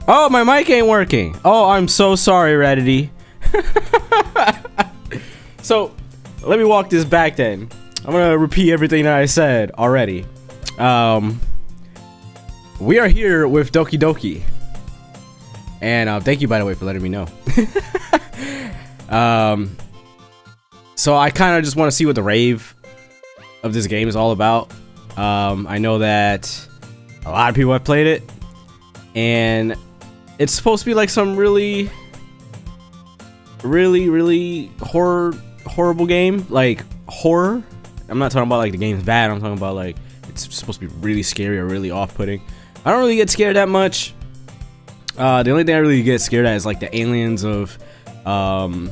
Oh, my mic ain't working. Oh, I'm so sorry, Reddity. So, let me walk this back then. I'm gonna repeat everything that I said already. We are here with Doki Doki. And thank you, by the way, for letting me know. So I kind of just want to see what the rave of this game is all about. I know that a lot of people have played it, and it's supposed to be like some really horrible game, like horror. I'm not talking about like the game's bad. I'm talking about like it's supposed to be really scary or really off-putting. I don't really get scared that much. The only thing I really get scared at is like the aliens of the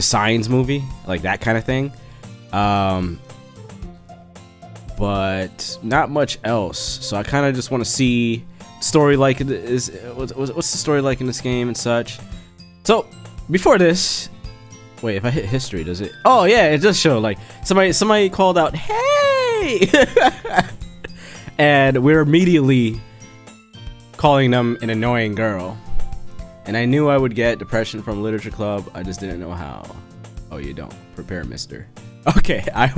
Signs movie, like that kind of thing. But not much else. So I kind of just want to see story like is what's the story like in this game and such. So before this, wait, if I hit history, does it? Oh yeah, it does show like somebody called out, "Hey!" And we're immediately calling them an annoying girl. And I knew I would get depression from literature club. I just didn't know how. Oh, you don't prepare, mister. Okay, I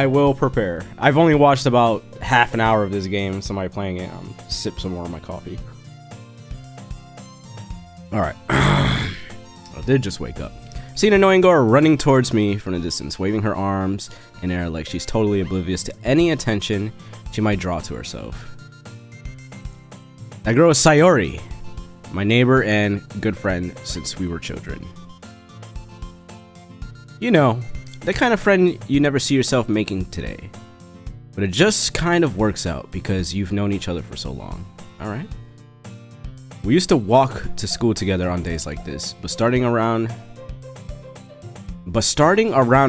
will prepare. I've only watched about half an hour of this game. Somebody playing it. Sip some more of my coffee. All right. I did just wake up. See an annoying girl running towards me from a distance, waving her arms in air like she's totally oblivious to any attention she might draw to herself. That girl is Sayori, my neighbor and good friend since we were children. You know, the kind of friend you never see yourself making today. But it just kind of works out because you've known each other for so long. Alright? We used to walk to school together on days like this, but starting around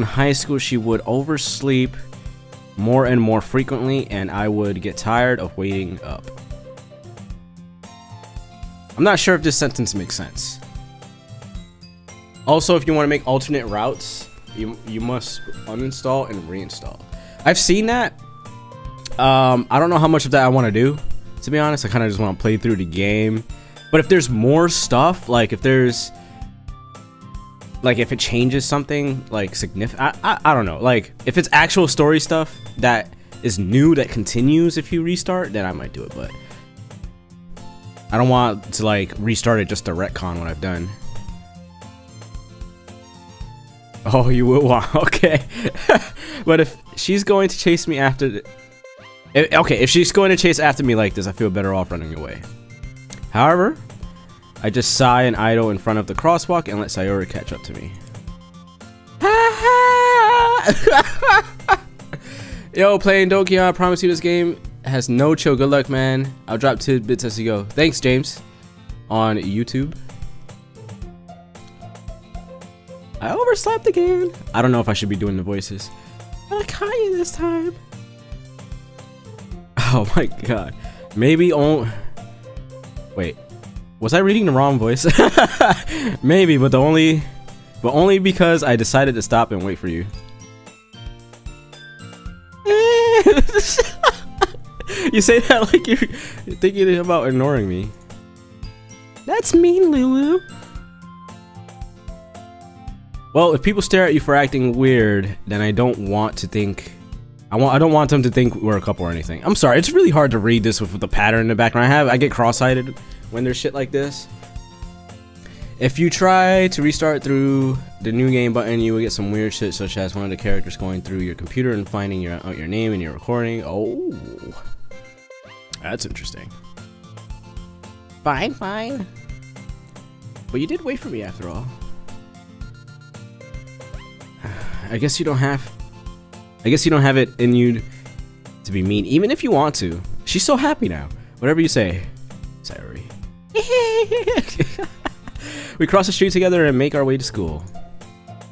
high school, she would oversleep more and more frequently, and I would get tired of waiting up. I'm not sure if this sentence makes sense. Also, if you want to make alternate routes, you must uninstall and reinstall. I've seen that. I don't know how much of that I want to do, to be honest. I kind of just want to play through the game. But if there's more stuff, like if there's if it changes something like significant, I don't know, like if it's actual story stuff that is new that continues if you restart, then I might do it. But I don't want to like restart it just to retcon what I've done. Oh, you will want, okay. But if she's going to chase me after if she's going to chase after me like this, I feel better off running away. However, I just sigh and idle in front of the crosswalk and let Sayori catch up to me. Yo, playing Doki, I promise you this game has no chill. Good luck, man. I'll drop tidbits as you go. Thanks, James. On YouTube. I overslept again. I don't know if I should be doing the voices. But I caught you this time. Oh my god. Maybe on... Wait. Was I reading the wrong voice? Maybe, but only because I decided to stop and wait for you. You say that like you're thinking about ignoring me. That's mean, Lulu. Well, if people stare at you for acting weird, then I don't want to think... I don't want them to think we're a couple or anything. I'm sorry, it's really hard to read this with the pattern in the background. I get cross-eyed when there's shit like this. If you try to restart through the new game button, you will get some weird shit, such as one of the characters going through your computer and finding out your name and your recording. Oh, that's interesting. Fine, fine. But you did wait for me after all. I guess you don't have it in you to be mean, even if you want to. She's so happy now. Whatever you say, Sayori. We cross the street together and make our way to school.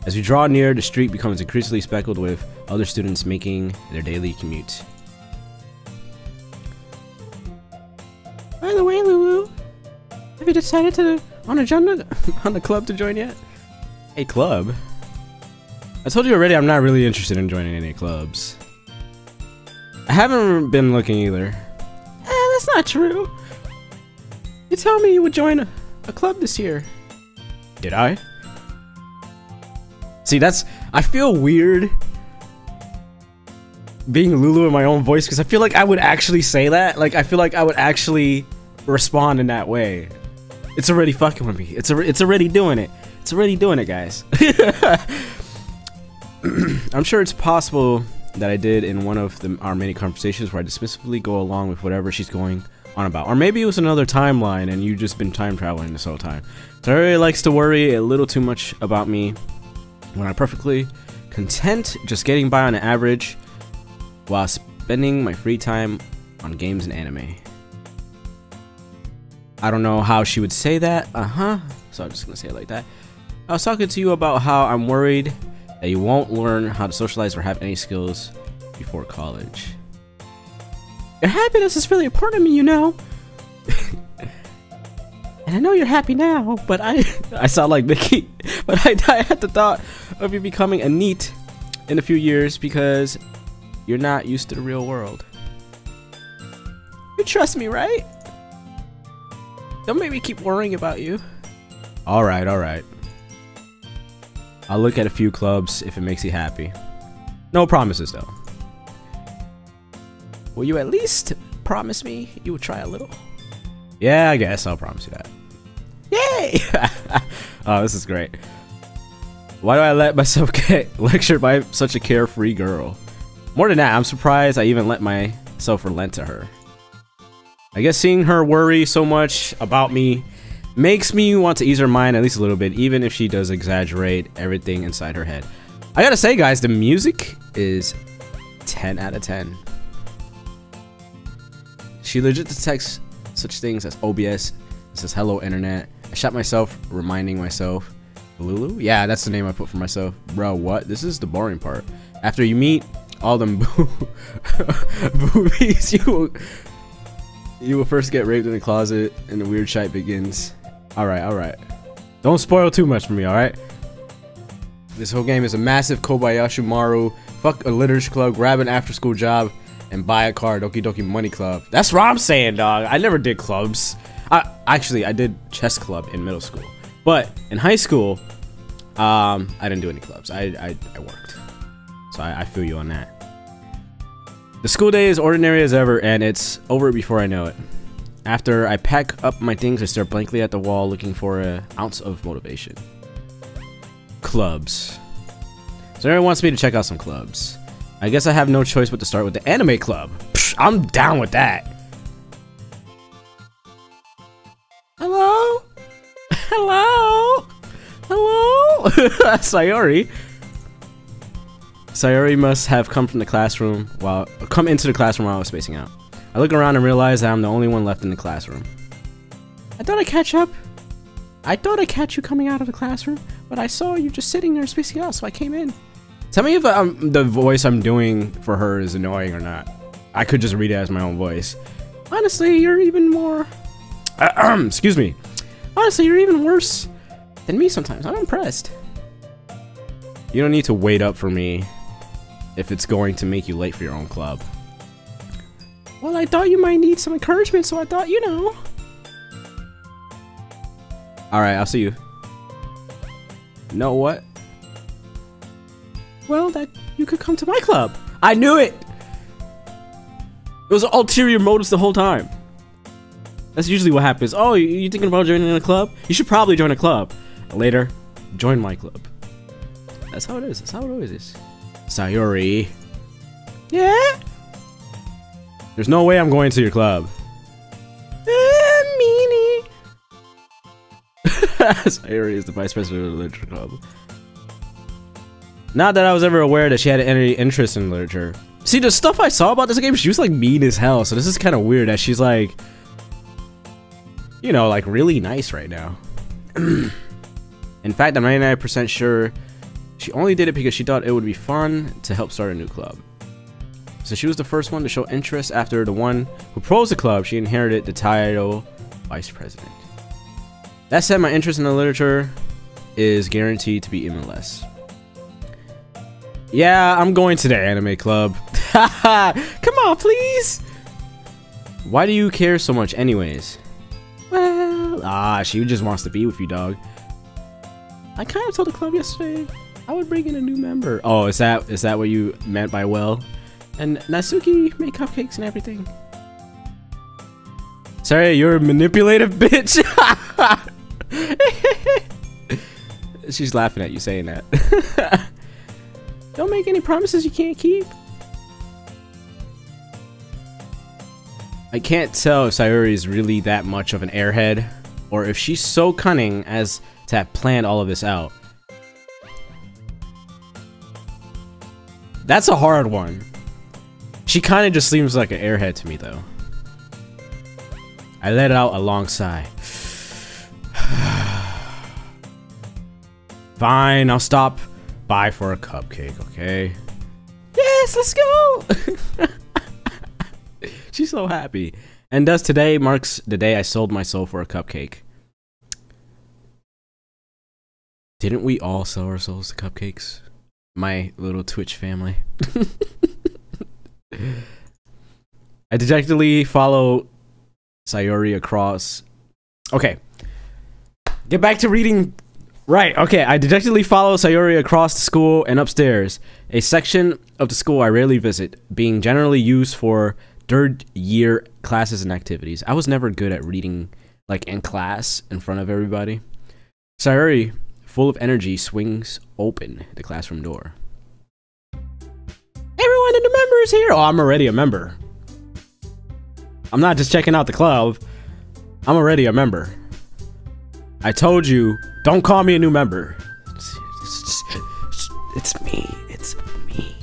As we draw near, the street becomes increasingly speckled with other students making their daily commute. By the way, Lulu, have you decided on the club to join yet? A club? I told you already I'm not really interested in joining any clubs. I haven't been looking either. That's not true. You told me you would join a club this year. Did I? See, I feel weird being Lulu in my own voice because I feel like I would actually say that. Like, I feel like I would actually respond in that way. It's already fucking with me. It's already doing it. It's already doing it, guys. I'm sure it's possible that I did in one of our many conversations where I dismissively go along with whatever she's going on about. Or maybe it was another timeline and you've just been time traveling this whole time. Sayori likes to worry a little too much about me when I'm perfectly content just getting by on an average while spending my free time on games and anime. I don't know how she would say that. So I'm just gonna say it like that. I was talking to you about how I'm worried that you won't learn how to socialize or have any skills before college. Your happiness is really important to me, you know. And I know you're happy now, but I sound like Mickey. But I die at the thought of you becoming a NEET in a few years because you're not used to the real world. You trust me, right? Don't make me keep worrying about you. Alright, alright. I'll look at a few clubs if it makes you happy. No promises, though. Will you at least promise me you would try a little? Yeah, I guess I'll promise you that. Yay! Oh, this is great. Why do I let myself get lectured by such a carefree girl? More than that, I'm surprised I even let myself relent to her. I guess seeing her worry so much about me makes me want to ease her mind at least a little bit, even if she does exaggerate everything inside her head. I gotta say, guys, the music is 10 out of 10. She legit detects such things as OBS. It says hello internet. I shot myself reminding myself. Lulu? Yeah, that's the name I put for myself. Bro, what? This is the boring part. After you meet all them boobies, you will first get raped in the closet and the weird shite begins. Alright, alright. Don't spoil too much for me, alright? This whole game is a massive Kobayashi Maru. Fuck a literature club, grab an after school job, and buy a car, Doki Doki Money Club. That's what I'm saying, dog. I never did clubs. Actually, I did chess club in middle school. But in high school, I didn't do any clubs. I worked. So I feel you on that. The school day is ordinary as ever, and it's over before I know it. After I pack up my things, I stare blankly at the wall looking for an ounce of motivation. Clubs. So everyone wants me to check out some clubs. I guess I have no choice but to start with the anime club. Psh, I'm down with that. Hello? Hello? Hello? Sayori. Sayori must have come into the classroom while I was spacing out. I look around and realize that I'm the only one left in the classroom. I thought I'd catch up. I thought I'd catch you coming out of the classroom, but I saw you just sitting there spacing out, so I came in. Tell me if the voice I'm doing for her is annoying or not. I could just read it as my own voice. Honestly, you're even more... excuse me. Honestly, you're even worse than me sometimes. I'm impressed. You don't need to wait up for me if it's going to make you late for your own club. Well, I thought you might need some encouragement, so I thought, you know. Alright, I'll see you. Know what? Well, that you could come to my club. I knew it! It was ulterior motives the whole time. That's usually what happens. Oh, you thinking about joining a club? You should probably join a club. Later, join my club. That's how it is. That's how it always is. Sayori. Yeah? There's no way I'm going to your club. Meanie. Sayori is the vice president of the literature club. Not that I was ever aware that she had any interest in literature. See, the stuff I saw about this game, she was like mean as hell. So this is kind of weird that she's like, you know, like really nice right now. In fact, I'm 99% sure she only did it because she thought it would be fun to help start a new club. So she was the first one to show interest after the one who proposed the club. She inherited the title vice president. That said, my interest in the literature is guaranteed to be even less. Yeah, I'm going to the anime club. Come on, please. Why do you care so much anyways? Well, she just wants to be with you, dog. I kind of told the club yesterday I would bring in a new member. Oh, is that what you meant by well? And Natsuki made cupcakes and everything. Sorry, you're a manipulative bitch. She's laughing at you saying that. Don't make any promises you can't keep. I can't tell if Sayori is really that much of an airhead, or if she's so cunning as to have planned all of this out. That's a hard one. She kind of just seems like an airhead to me, though. I let out a long sigh. Fine, I'll stop by for a cupcake, okay? Yes, let's go! She's so happy. And thus today marks the day I sold my soul for a cupcake. Didn't we all sell our souls to cupcakes? My little Twitch family. I dejectedly follow Sayori across. Okay. Get back to reading. Right, okay. I dejectedly follow Sayori across the school and upstairs. A section of the school I rarely visit, being generally used for third year classes and activities. I was never good at reading, like, in class in front of everybody. Sayori, full of energy, swings open the classroom door. Everyone in the member is here! Oh, I'm already a member. I'm not just checking out the club. I'm already a member. I told you, don't call me a new member. It's me. It's me.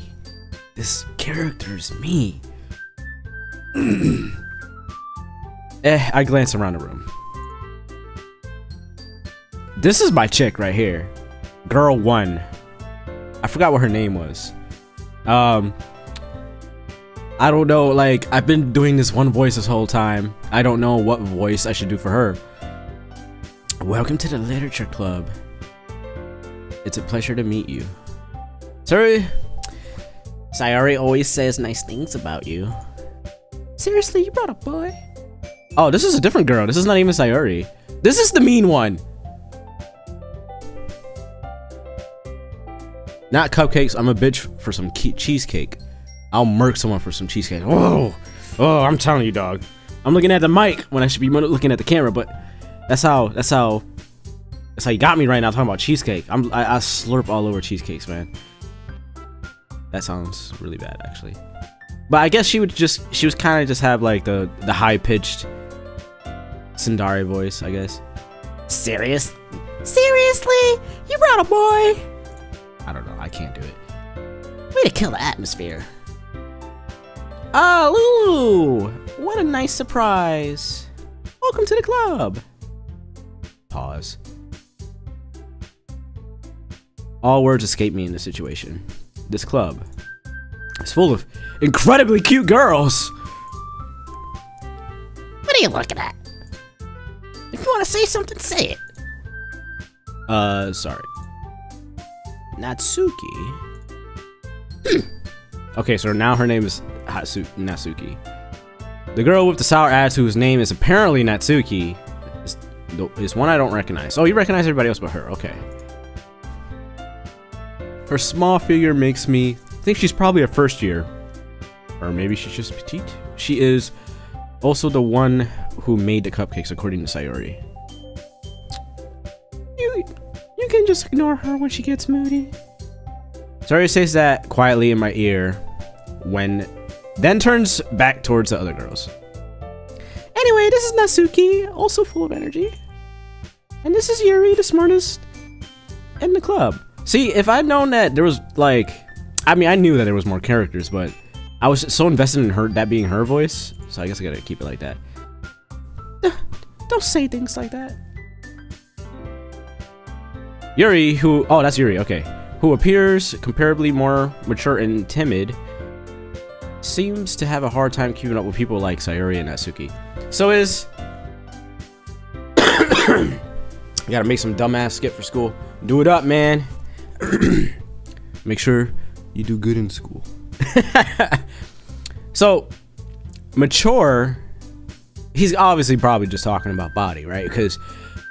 This character's me. I glance around the room. This is my chick right here. Girl 1. I forgot what her name was. I don't know, like, I've been doing this one voice this whole time. I don't know what voice I should do for her. Welcome to the literature club. It's a pleasure to meet you. Sorry. Sayori always says nice things about you. Seriously, you brought a boy? Oh, this is a different girl. This is not even Sayori. This is the mean one. Not cupcakes. I'm a bitch for some cheesecake. I'll murk someone for some cheesecake. Whoa. Oh, I'm telling you, dog. I'm looking at the mic when I should be looking at the camera, but that's how you got me right now talking about cheesecake. I slurp all over cheesecakes, man. That sounds really bad, actually. But I guess she was kind of just have like the high-pitched Sundari voice, I guess. Seriously? You brought a boy? I don't know. I can't do it. Way to kill the atmosphere. Oh, Lulu! What a nice surprise. Welcome to the club. Pause. All words escape me in this situation. This club is full of incredibly cute girls. What are you looking at? If you want to say something, say it. Sorry. Natsuki. Okay, so now her name is Natsuki. The girl with the sour ass whose name is apparently Natsuki is one I don't recognize. Oh, you recognize everybody else but her. Okay. Her small figure makes me think she's probably a first year. Or maybe she's just petite. She is also the one who made the cupcakes, according to Sayori. You can just ignore her when she gets moody. Sayori says that quietly in my ear, then turns back towards the other girls. Anyway, this is Natsuki, also full of energy. And this is Yuri, the smartest in the club. See, if I'd known that there was, like, I mean, I knew that there was more characters, but I was so invested in that being her voice, so I guess I gotta keep it like that. Don't say things like that. Yuri, oh, that's Yuri, okay. Who appears comparably more mature and timid, seems to have a hard time keeping up with people like Sayori and Natsuki. So is... You gotta make some dumbass skip for school. Do it up, man. Make sure you do good in school. So, mature He's obviously probably just talking about body, right? Because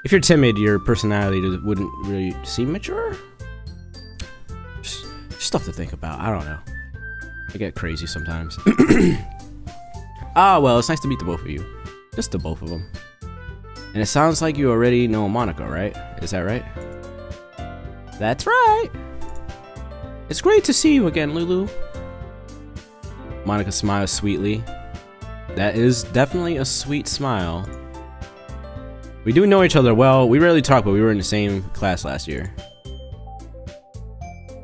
if you're timid, your personality wouldn't really seem mature. Just stuff to think about. I don't know. I get crazy sometimes. Ah, well, it's nice to meet the both of you. Just the both of them. And it sounds like you already know Monica, right? Is that right? That's right. It's great to see you again, Lulu. Monica smiles sweetly. That is definitely a sweet smile. We do know each other well. We rarely talk, but we were in the same class last year.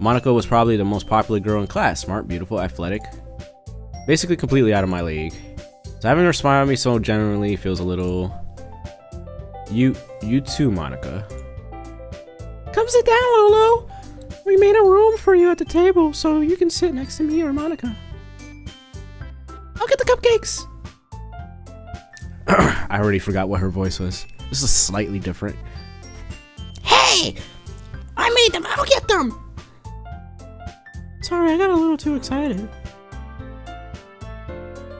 Monica was probably the most popular girl in class. Smart, beautiful, athletic. Basically completely out of my league. So having her smile at me so genuinely feels a little... You too, Monica. Come sit down, Lulu. We made a room for you at the table so you can sit next to me or Monica. I'll get the cupcakes. I already forgot what her voice was. This is slightly different. Hey! I made them. I'll get them. Sorry, I got a little too excited.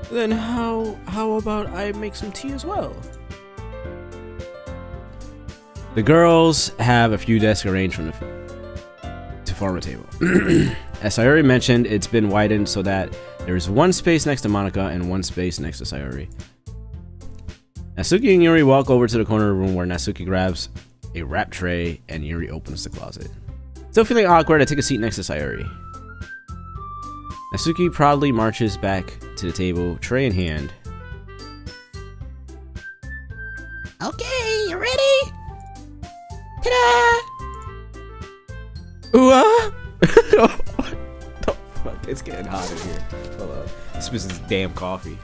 Then how about I make some tea as well? The girls have a few desks arranged to form a table. As Sayori mentioned, it's been widened so that there is one space next to Monica and one space next to Sayori. Natsuki and Yuri walk over to the corner of the room where Natsuki grabs a wrap tray and Yuri opens the closet. Still feeling awkward, I take a seat next to Sayori. Natsuki proudly marches back to the table, tray in hand. Okay, you ready? Ta-da! Ooh, what the fuck? It's getting hot in here. Hold on. This is damn coffee.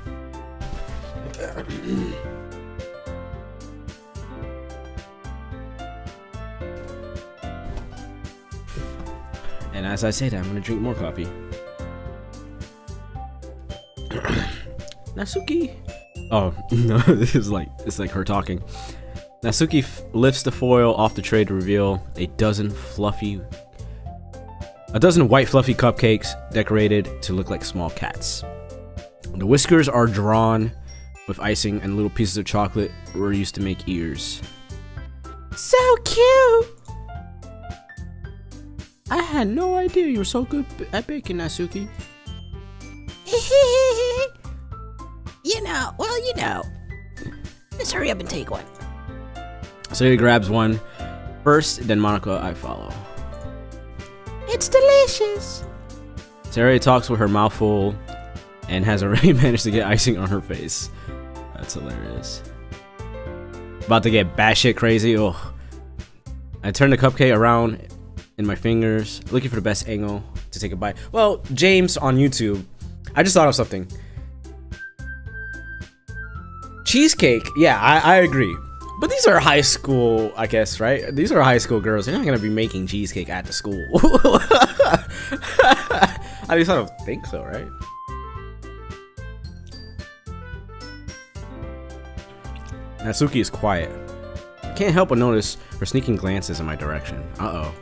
And as I say that, I'm gonna drink more coffee. Natsuki. Oh no, this is like it's like her talking. Natsuki lifts the foil off the tray to reveal a dozen white fluffy cupcakes decorated to look like small cats. The whiskers are drawn with icing and little pieces of chocolate were used to make ears. So cute! I had no idea you were so good at baking, Natsuki. You know. Just hurry up and take one. So he grabs one first, then Monica, I follow. It's delicious. Sayori talks with her mouth full and has already managed to get icing on her face. That's hilarious. About to get batshit crazy. Oh. I turn the cupcake around in my fingers, looking for the best angle to take a bite. Well, James on YouTube, I just thought of something. Cheesecake, yeah, I agree. But these are high school, I guess, right? These are high school girls. They're not gonna be making cheesecake at the school. At least I don't think so, right? Natsuki is quiet. I can't help but notice her sneaking glances in my direction. Uh-oh.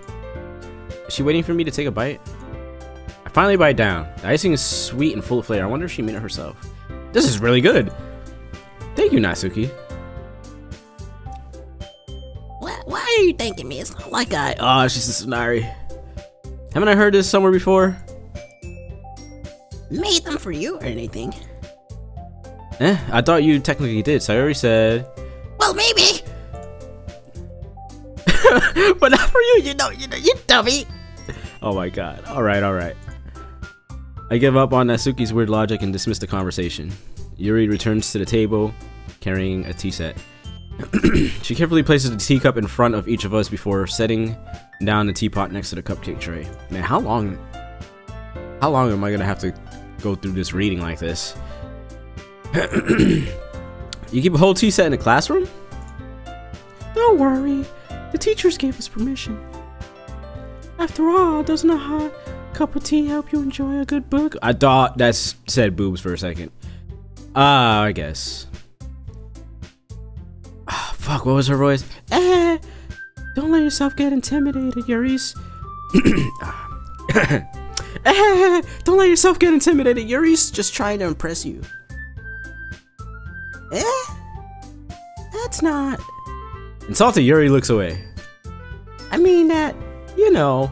Is she waiting for me to take a bite? I finally bite down. The icing is sweet and full of flavor. I wonder if she made it herself. This is really good. Thank you, Natsuki. Why are you thanking me? It's not like oh, she's a Tsunari. Haven't I heard this somewhere before? Made them for you or anything? I thought you technically did. Sayori said. Well, maybe. But not for you, you dummy. Oh my god. Alright. I give up on Natsuki's weird logic and dismiss the conversation. Yuri returns to the table, carrying a tea set. She carefully places the teacup in front of each of us before setting down the teapot next to the cupcake tray. Man, how long am I gonna have to go through this reading like this? You keep a whole tea set in the classroom? Don't worry, the teachers gave us permission. After all, doesn't a hot cup of tea help you enjoy a good book? I thought that said boobs for a second. I guess. Oh, fuck, what was her voice? Don't let yourself get intimidated, Yuri's. Don't let yourself get intimidated. Yuri's just trying to impress you. Let's not. Insulted Yuri looks away. I mean that, you know.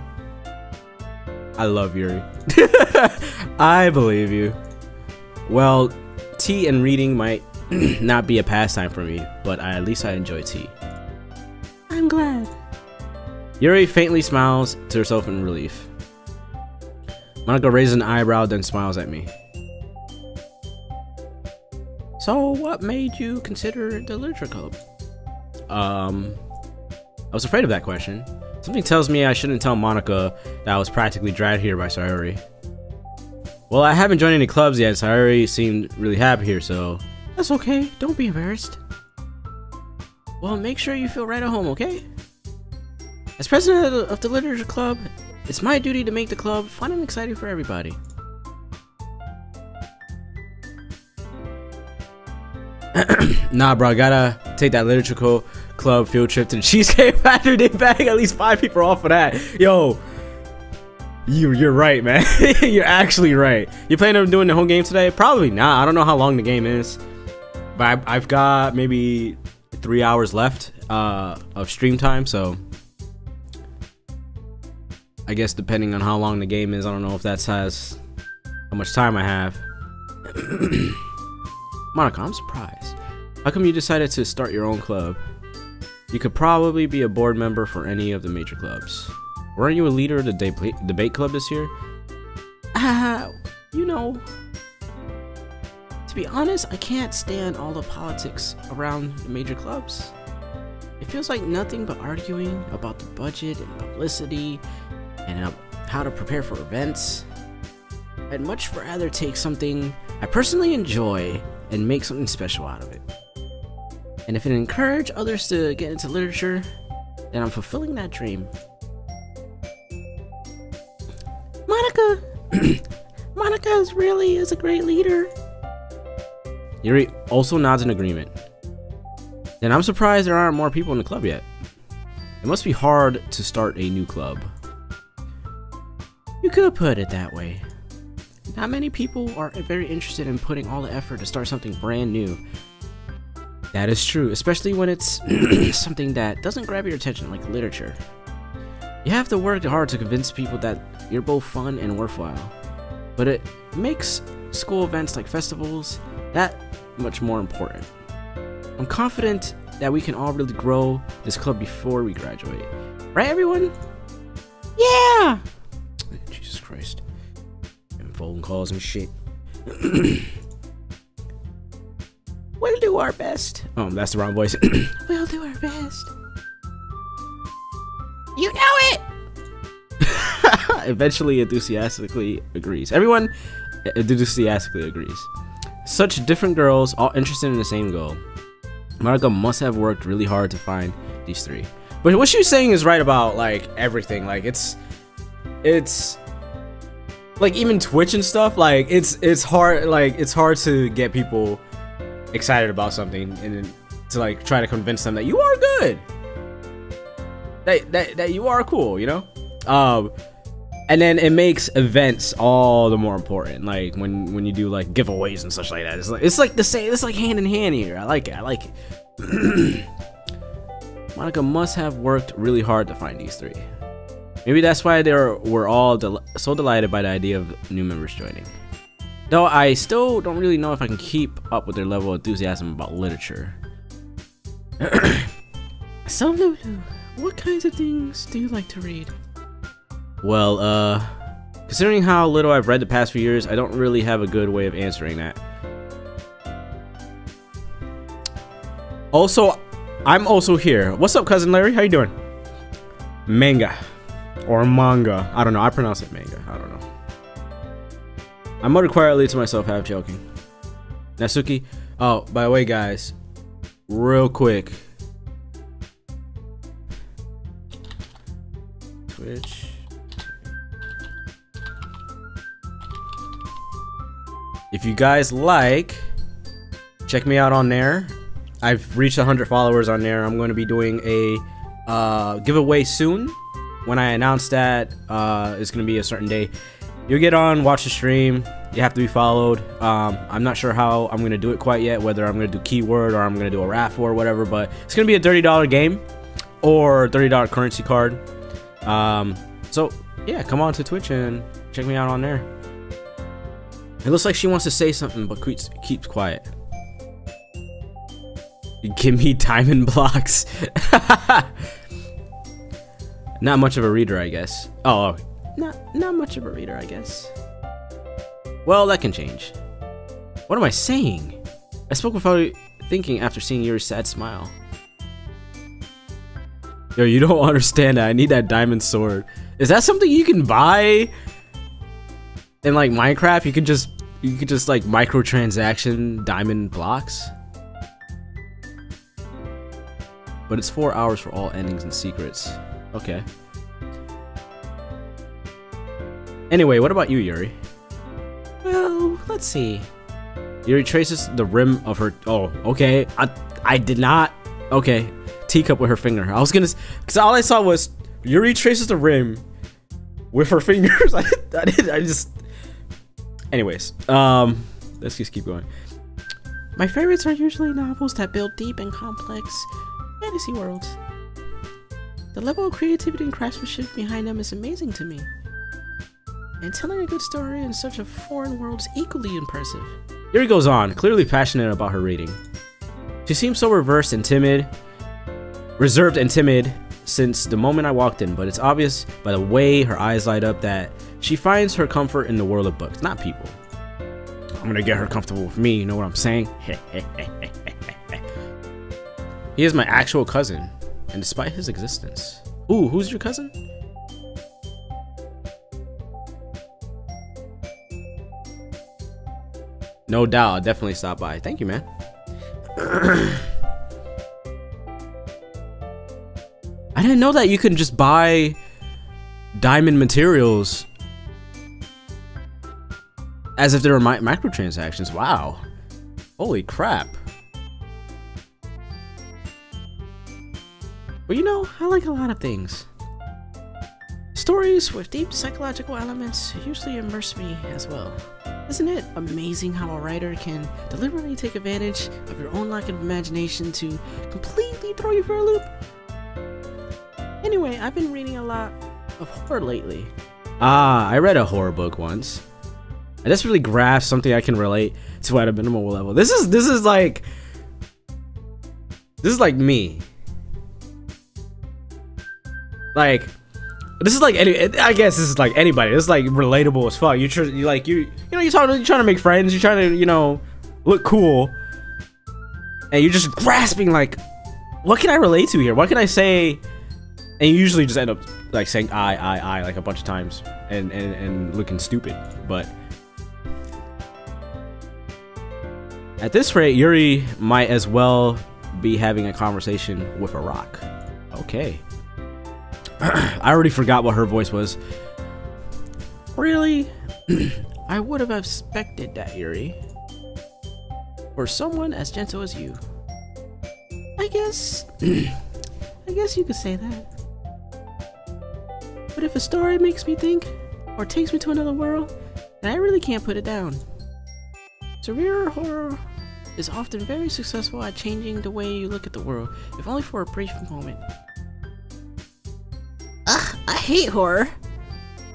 I love Yuri. I believe you. Well, tea and reading might not be a pastime for me, but at least I enjoy tea. I'm glad. Yuri faintly smiles to herself in relief. Monica raises an eyebrow, then smiles at me. So, what made you consider the literature club? I was afraid of that question. Something tells me I shouldn't tell Monica that I was practically dragged here by Sayori. Well, I haven't joined any clubs yet. Sayori seemed really happy here, so that's okay. Don't be embarrassed. Well, make sure you feel right at home, okay? As president of the literature club, it's my duty to make the club fun and exciting for everybody. Nah, bro, I gotta take that literature club field trip to the Cheesecake Factory. They bag at least 5 people off of that. Yo, you're right, man. You're actually right. You planning on doing the whole game today? Probably not. I don't know how long the game is, but I've got maybe 3 hours left of stream time, so I guess depending on how long the game is, I don't know if that says how much time I have. Monica, I'm surprised. How come you decided to start your own club? You could probably be a board member for any of the major clubs. Weren't you a leader of the debate club this year? You know, to be honest, I can't stand all the politics around the major clubs. It feels like nothing but arguing about the budget and publicity and how to prepare for events. I'd much rather take something I personally enjoy and make something special out of it. And if it encourages others to get into literature, then I'm fulfilling that dream. Monica really is a great leader. Yuri also nods in agreement. Then I'm surprised there aren't more people in the club yet. It must be hard to start a new club. You could put it that way. Not many people are very interested in putting all the effort to start something brand new. That is true, especially when it's something that doesn't grab your attention like literature. You have to work hard to convince people that you're both fun and worthwhile. But it makes school events like festivals that much more important. I'm confident that we can all really grow this club before we graduate. Right, everyone? Yeah! Jesus Christ. And phone calls and shit. We'll do our best. Oh, that's the wrong voice. We'll do our best. You know it! Eventually enthusiastically agrees. Everyone enthusiastically agrees. Such different girls, all interested in the same goal. Monica must have worked really hard to find these 3. But what she's saying is right about like everything. Like it's like even Twitch and stuff. Like it's hard. Like it's hard to get people excited about something and to like try to convince them that you are good. That you are cool, you know. And then it makes events all the more important. Like when you do like giveaways and such like that. It's like the same. It's like hand in hand here. I like it. Monica must have worked really hard to find these 3. Maybe that's why we're all so delighted by the idea of new members joining. Though I still don't really know if I can keep up with their level of enthusiasm about literature. So Lulu, what kinds of things do you like to read? Well, considering how little I've read the past few years, I don't really have a good way of answering that. Also, I'm also here. What's up, cousin Larry? How you doing? Manga. Or manga. I don't know. I pronounce it manga. I don't know. I muttered quietly to myself, half joking. Natsuki. Oh, by the way, guys. Real quick. Twitch. If you guys like, check me out on there. I've reached 100 followers on there. I'm going to be doing a giveaway soon. When I announce that it's going to be a certain day, you'll get on, watch the stream, You have to be followed. I'm not sure how I'm gonna do it quite yet, whether I'm gonna do keyword or I'm gonna do a raffle or whatever, but it's gonna be a $30 game or $30 currency card. So yeah, come on to Twitch and check me out on there. It looks like she wants to say something but keeps quiet. Give me diamond blocks. Not much of a reader, I guess. Oh, not much of a reader, I guess. Well, that can change. What am I saying? I spoke without thinking after seeing your sad smile. Yo, you don't understand that. I need that diamond sword. Is that something you can buy in like Minecraft? You could just like microtransaction diamond blocks. But it's 4 hours for all endings and secrets. Okay. Anyway, what about you, Yuri? Well, let's see. Yuri traces the rim of her. Oh, okay. I did not. Okay. Teacup with her finger. I was gonna, because all I saw was Yuri traces the rim with her fingers. I just. Anyways, let's just keep going. My favorites are usually novels that build deep and complex fantasy worlds. The level of creativity and craftsmanship behind them is amazing to me. And telling a good story in such a foreign world is equally impressive. Yuri goes on, clearly passionate about her reading. She seems so reserved and timid since the moment I walked in, but it's obvious by the way her eyes light up that she finds her comfort in the world of books, not people. I'm gonna get her comfortable with me, you know what I'm saying? He is my actual cousin, and despite his existence. Ooh, who's your cousin? No doubt, I'll definitely stop by. Thank you, man. I didn't know that you could just buy diamond materials as if they were microtransactions. Wow. Holy crap. But you know, I like a lot of things. Stories with deep psychological elements usually immerse me as well. Isn't it amazing how a writer can deliberately take advantage of your own lack of imagination to completely throw you for a loop? Anyway, I've been reading a lot of horror lately. Ah, I read a horror book once. I just really grasped something I can relate to at a minimal level. This is like me. Like, this is like I guess this is like anybody. This is like relatable as fuck. You're trying to make friends. You're trying to look cool, and you're just grasping like, what can I relate to here? What can I say? And you usually just end up like saying I like a bunch of times and looking stupid. But at this rate, Yuri might as well be having a conversation with a rock. Okay. I already forgot what her voice was. Really? I would have expected that, Yuri. For someone as gentle as you. I guess you could say that. But if a story makes me think, or takes me to another world, then I really can't put it down. Surreal horror is often very successful at changing the way you look at the world, if only for a brief moment. Ugh, I hate horror.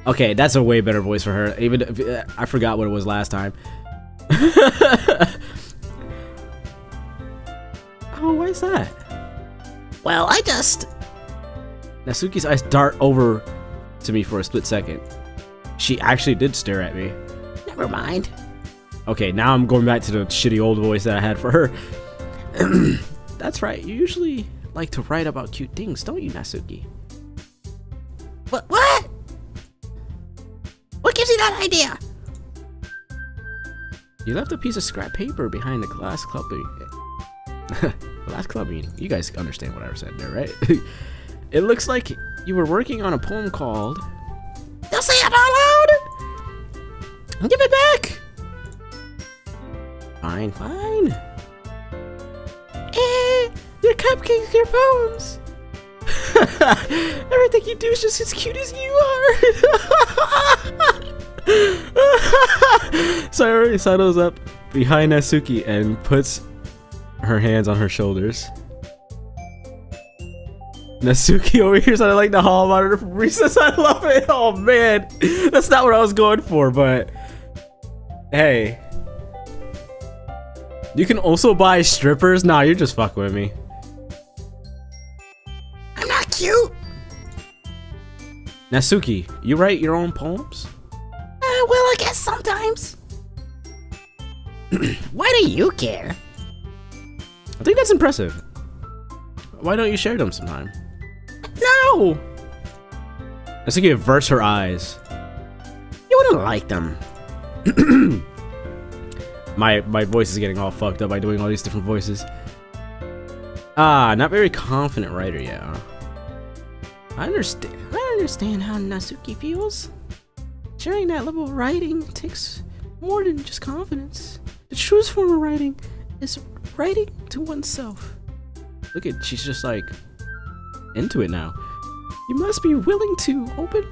Okay, that's a way better voice for her. Even if, I forgot what it was last time. Oh, why is that? Well, I just... Natsuki's eyes dart over to me for a split second. She actually did stare at me. Never mind. Okay, now I'm going back to the shitty old voice that I had for her. That's right, you usually like to write about cute things, don't you, Natsuki? What? What gives you that idea? You left a piece of scrap paper behind the last club meeting. The last club meeting. You guys understand what I said there, right? It looks like you were working on a poem called... Don't say it out loud! Give it back! Fine, fine. Your cupcakes, your poems. Everything you do is just as cute as you are. Sayori sidles up behind Natsuki and puts her hands on her shoulders. Natsuki over here sounded like the hall monitor from Recess. I love it. Oh man, that's not what I was going for, but hey. You can also buy strippers? Nah, you're just fucking with me. I'm not cute. Natsuki, you write your own poems? Well, I guess sometimes. Why do you care? I think that's impressive. Why don't you share them sometime? No! Natsuki averts her eyes. You wouldn't like them. My voice is getting all fucked up by doing all these different voices. Ah, not very confident writer, yeah. I understand how Natsuki feels. Sharing that level of writing takes more than just confidence. The truest form of writing is writing to oneself. Look at, she's just like into it now. You must be willing to open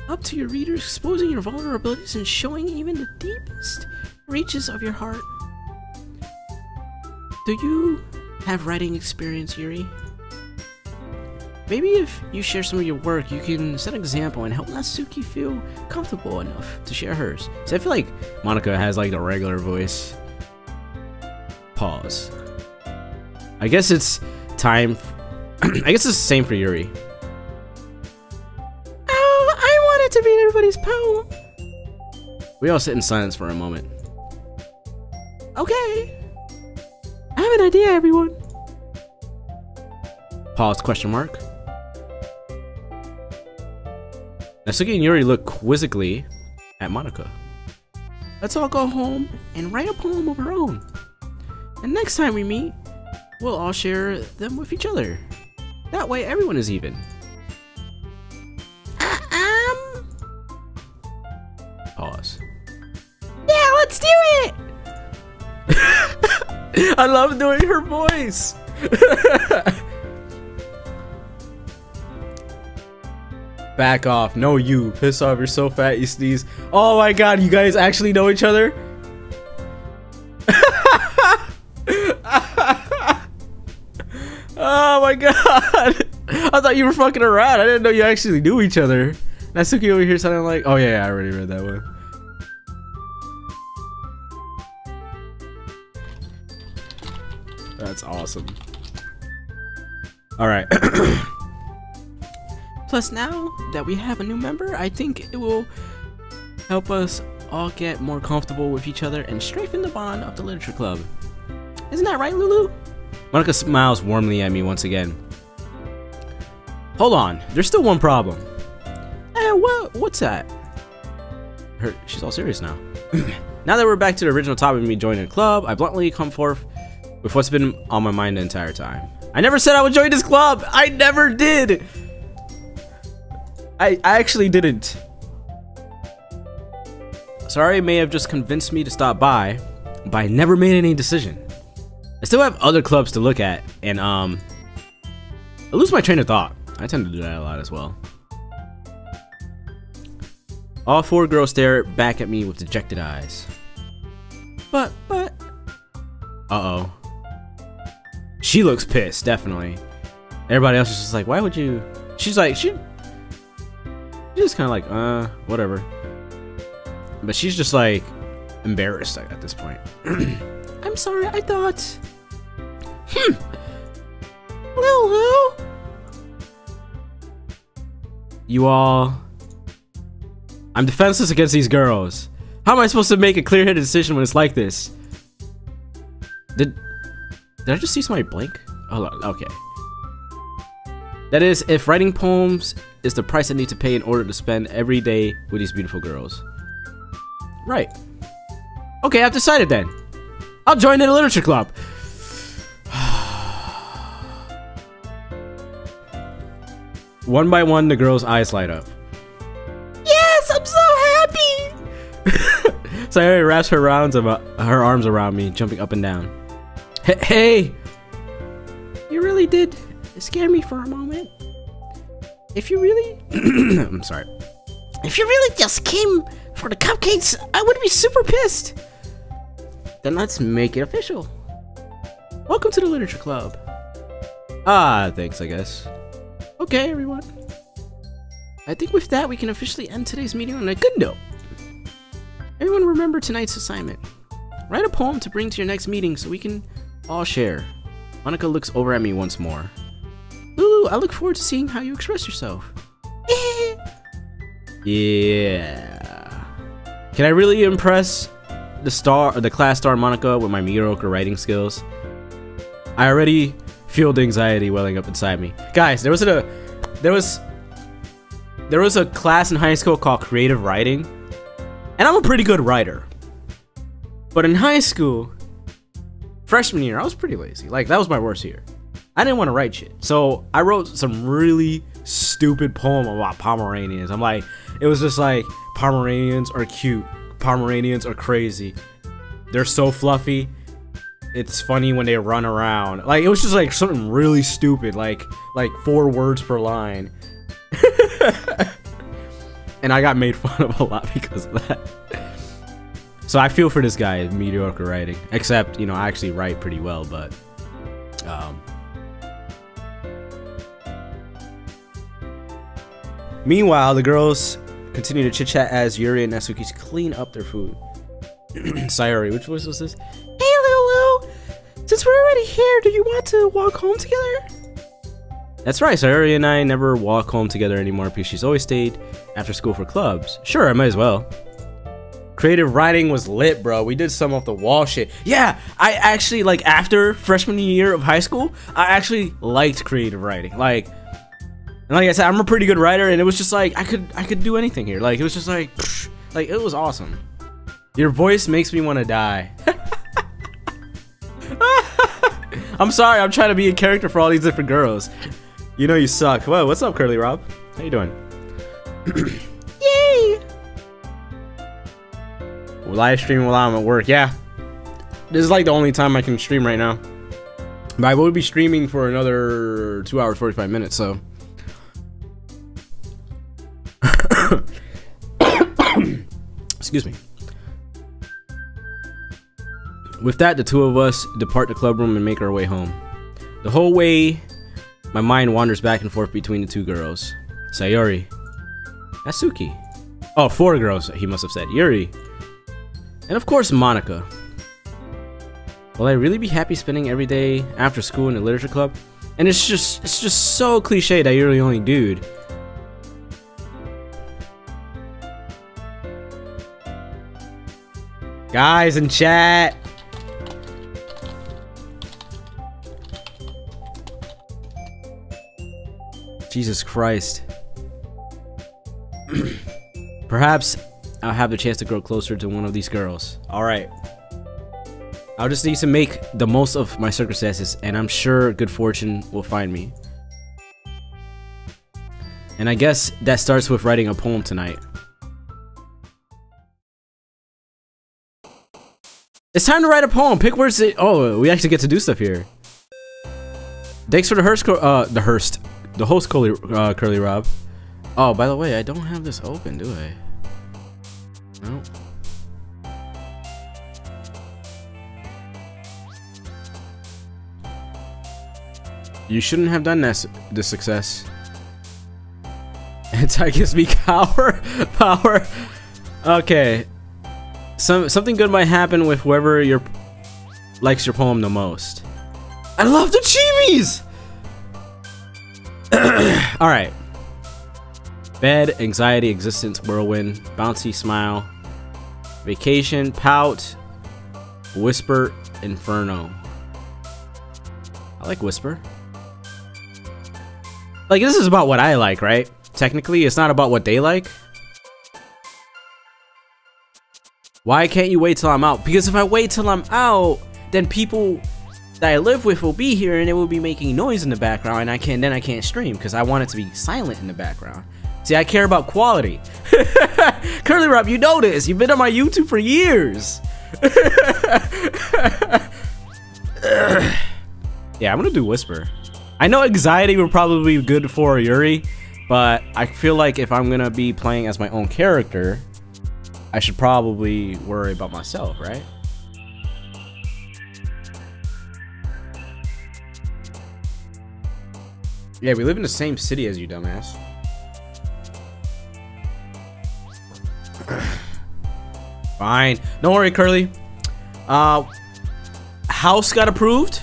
up to your readers, exposing your vulnerabilities and showing even the deepest reaches of your heart. Do you have writing experience, Yuri? Maybe if you share some of your work, you can set an example and help Natsuki feel comfortable enough to share hers. So I feel like Monica has like the regular voice. Pause. I guess it's time. I guess it's the same for Yuri. Oh, I wanted to read everybody's poem. We all sit in silence for a moment. Okay. I have an idea, everyone. Pause, question mark. Natsuki and Yuri look quizzically at Monica. Let's all go home and write a poem of our own. And next time we meet, we'll all share them with each other. That way everyone is even. Pause. Yeah, let's do it! I love doing her voice. Back off. No, you. Piss off. You're so fat, you sneeze. Oh my god, you guys actually know each other? Oh my god. I thought you were fucking around. I didn't know you actually knew each other. Natsuki over here sounding like... Oh yeah, I already read that one. That's awesome. Alright. Plus, now that we have a new member, I think it will help us all get more comfortable with each other and strengthen the bond of the literature club. Isn't that right, Lulu? Monica smiles warmly at me once again. Hold on, there's still one problem. What's that? She's all serious now. Now that we're back to the original topic of me joining the club, I bluntly come forth with what's been on my mind the entire time. I never said I would join this club! I never did! I actually didn't. Sorry, may have just convinced me to stop by, but I never made any decision. I still have other clubs to look at, and I lose my train of thought. I tend to do that a lot as well. All four girls stare back at me with dejected eyes. But, uh-oh. She looks pissed, definitely. Everybody else is just like, why would you? She's just kind of like, whatever. But she's just like embarrassed at this point. I'm sorry, I thought. Lulu. You all. I'm defenseless against these girls. How am I supposed to make a clear-headed decision when it's like this? Did I just see somebody blink? Hold on, okay. That is, if writing poems is the price I need to pay in order to spend every day with these beautiful girls. Right. Okay, I've decided then. I'll join the literature club. One by one, the girls' eyes light up. Yes, I'm so happy! Sayori wraps her arms around me, jumping up and down. Hey! You really did scare me for a moment. If you really... I'm sorry. If you really just came For the cupcakes, I would be super pissed. Then let's make it official. Welcome to the Literature Club. Ah, thanks, I guess. Okay, everyone. I think with that, we can officially end today's meeting on a good note. Everyone remember tonight's assignment. Write a poem to bring to your next meeting so we can all share. Monica looks over at me once more. Lulu, I look forward to seeing how you express yourself. Yeah. Can I really impress the class star Monica with my mediocre writing skills? I already feel the anxiety welling up inside me. Guys, there was a class in high school called creative writing, and I'm a pretty good writer. But in high school, freshman year, I was pretty lazy. Like, that was my worst year. I didn't want to write shit. So I wrote some really stupid poem about Pomeranians. I'm like, it was just like, Pomeranians are cute. Pomeranians are crazy. They're so fluffy. It's funny when they run around. Like, it was just like something really stupid, like 4 words per line. And I got made fun of a lot because of that. So I feel for this guy, mediocre writing. Except, you know, I actually write pretty well, but meanwhile, the girls continue to chit-chat as Yuri and Natsuki clean up their food. Sayori, which voice was this? Hey, Lulu! Since we're already here, do you want to walk home together? That's right, Sayori and I never walk home together anymore because she's always stayed after school for clubs. Sure, I might as well. Creative writing was lit, bro. We did some off the wall shit. Yeah, I actually, like, after freshman year of high school, I actually liked creative writing. Like I said, I'm a pretty good writer, and it was just like, I could do anything here. Like, it was just like, psh, like, it was awesome. Your voice makes me want to die. I'm sorry, I'm trying to be a character for all these different girls. You know you suck. Whoa, what's up, Curly Rob? How you doing? Yay! Live streaming while I'm at work. Yeah, this is like the only time I can stream right now. But I will be streaming for another 2 hours 45 minutes. So, excuse me. With that, the two of us depart the club room and make our way home. The whole way, my mind wanders back and forth between the two girls. Sayori, Natsuki. Oh, 4 girls, he must have said. Yuri. And of course, Monica. Will I really be happy spending every day after school in the literature club? And it's just so cliche that you're the only dude. Guys in chat. Jesus Christ. Perhaps I'll have the chance to grow closer to one of these girls. Alright. I'll just need to make the most of my circumstances, and I'm sure good fortune will find me. And I guess that starts with writing a poem tonight. It's time to write a poem. Pick words that— oh, we actually get to do stuff here. Thanks for the host Curly Rob. Oh, by the way, I don't have this open, do I? No. You shouldn't have done this success. Anti gives me power. Okay. Something good might happen with whoever likes your poem the most. I love the chibis! Alright. Bed, anxiety, existence, whirlwind, bouncy smile, vacation, pout, whisper, inferno. I like whisper. Like, this is about what I like, right? Technically, it's not about what they like. Why can't you wait till I'm out? Because if I wait till I'm out, then people that I live with will be here and it will be making noise in the background, and then I can't stream because I want it to be silent in the background. See, I care about quality. Curly Rob, you know this. You've been on my YouTube for years. Yeah, I'm gonna do whisper. I know anxiety would probably be good for Yuri, but I feel like if I'm gonna be playing as my own character, I should probably worry about myself, right? Yeah, we live in the same city as you, dumbass. Fine. Don't worry, Curly. House got approved.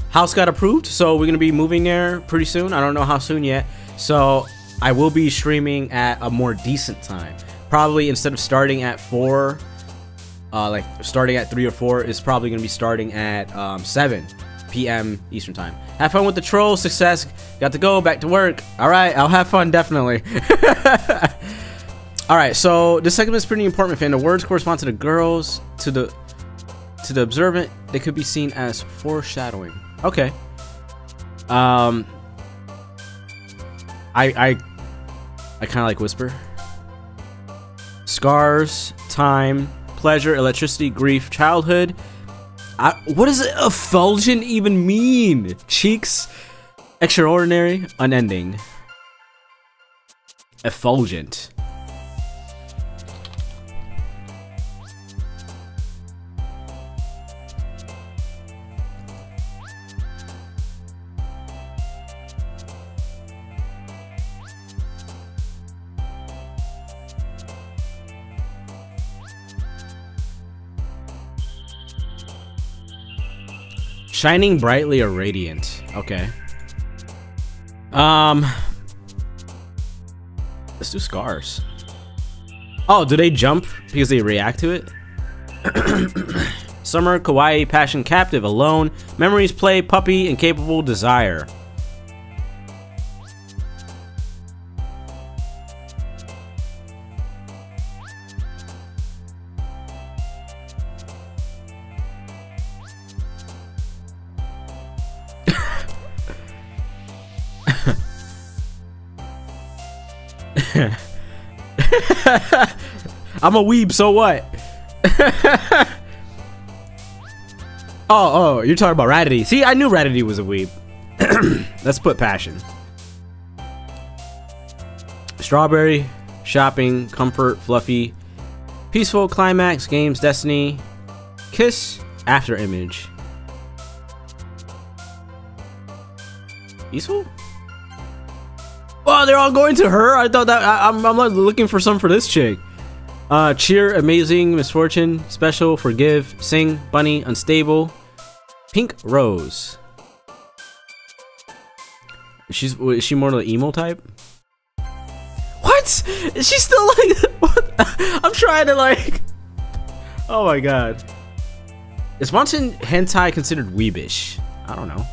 House got approved, so we're gonna be moving there pretty soon. I don't know how soon yet. So I will be streaming at a more decent time. Probably instead of starting at 4, like starting at 3 or 4, is probably gonna be starting at 7 p.m. Eastern time. Have fun with the troll. Success. Got to go back to work. All right, I'll have fun definitely. All right, so this segment is pretty important, fan. The words correspond to the girls, to the observant. They could be seen as foreshadowing. Okay. I kind of like whisper. Scars, time, pleasure, electricity, grief, childhood. What does effulgent even mean? Cheeks, extraordinary, unending. Effulgent. Shining brightly or radiant. Okay. Let's do scars. Oh, do they jump because they react to it? Summer, kawaii, passion, captive, alone, memories, play, puppy, incapable, desire. I'm a weeb, so what? Oh, you're talking about Rattity. See, I knew Rattity was a weeb. Let's put passion. Strawberry, shopping, comfort, fluffy, peaceful, climax, games, destiny, kiss, after image. Peaceful? Oh, they're all going to her? I thought that I'm not looking for some for this chick. Cheer, amazing, misfortune, special, forgive, sing, bunny, unstable, pink rose. Is she more the emo type? What? Is she still like? What? I'm trying to like. Oh my god. Is wanton hentai considered weebish? I don't know.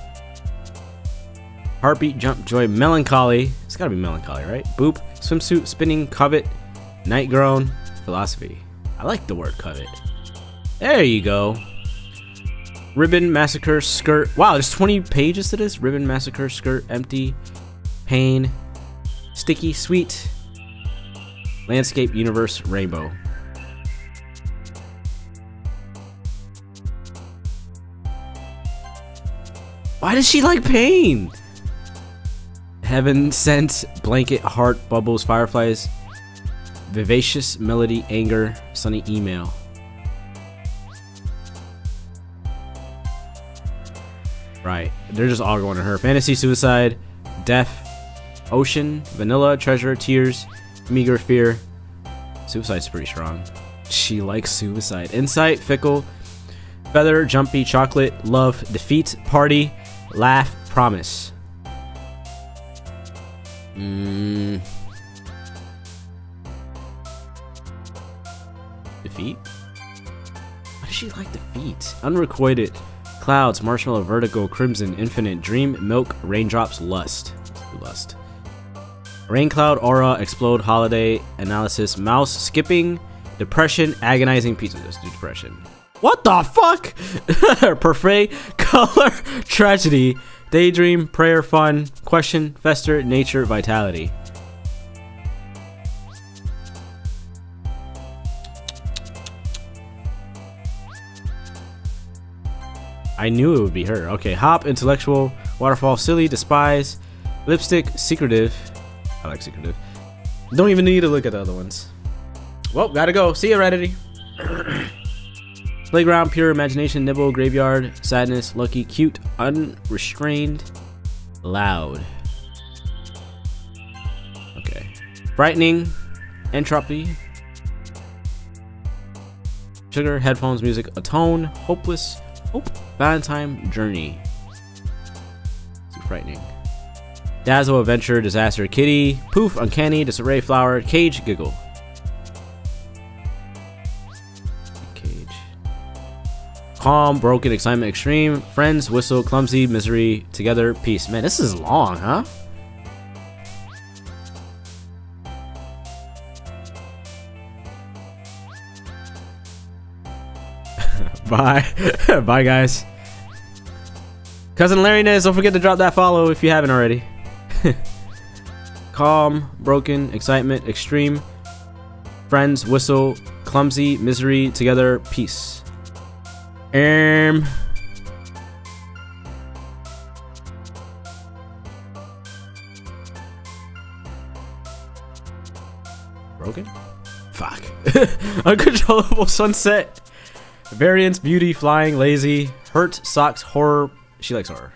Heartbeat, jump, joy, melancholy. It's gotta be melancholy, right? Boop, swimsuit, spinning, covet, night groan, philosophy. I like the word covet. There you go. Ribbon, massacre, skirt. Wow, there's 20 pages to this. Ribbon, massacre, skirt, empty, pain, sticky, sweet, landscape, universe, rainbow. Why does she like pain? Heaven, scent, blanket, heart, bubbles, fireflies, vivacious, melody, anger, sunny email. Right, they're just all going to her. Fantasy, suicide, death, ocean, vanilla, treasure, tears, meager, fear. Suicide's pretty strong. She likes suicide. Insight, fickle, feather, jumpy, chocolate, love, defeat, party, laugh, promise. Defeat? Why does she like defeat? Unrequited. Clouds, marshmallow, vertigo, crimson, infinite, dream, milk, raindrops, lust. Lust. Rain cloud, aura, explode, holiday, analysis, mouse, skipping, depression, agonizing pizza. Let's do depression. What the fuck? Parfait, color, tragedy, daydream, prayer, fun, question, fester, nature, vitality. I knew it would be her. Okay, hop, intellectual, waterfall, silly, despise, lipstick, secretive. I like secretive. Don't even need to look at the other ones. Well, gotta go. See ya, Reddity. Playground, pure imagination, nibble, graveyard, sadness, lucky, cute, unrestrained, loud. Okay. Frightening, entropy, sugar, headphones, music, atone, hopeless, hope, Valentine, journey. Too frightening. Dazzle, adventure, disaster, kitty, poof, uncanny, disarray, flower, cage, giggle. Cage. Calm, broken, excitement, extreme, friends, whistle, clumsy, misery, together, peace. Man, this is long, huh? Bye. Bye, guys. Cousin Larry Nez, don't forget to drop that follow if you haven't already. Calm, broken, excitement, extreme, friends, whistle, clumsy, misery, together, peace. Broken? Fuck. Uncontrollable sunset. Variance, beauty, flying, lazy, hurt, socks, horror. She likes horror.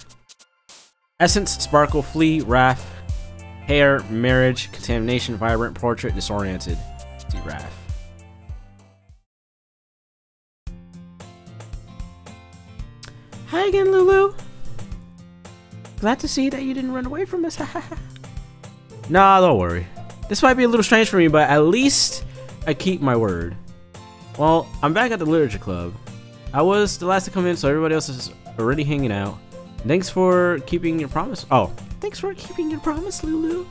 Essence, sparkle, flee, wrath, hair, marriage, contamination, vibrant, portrait, disoriented. See wrath. Hi again, Lulu. Glad to see that you didn't run away from us. Nah, don't worry. This might be a little strange for me, but at least I keep my word. Well, I'm back at the literature club. I was the last to come in, so everybody else is already hanging out. Thanks for keeping your promise. Oh, Thanks for keeping your promise, Lulu.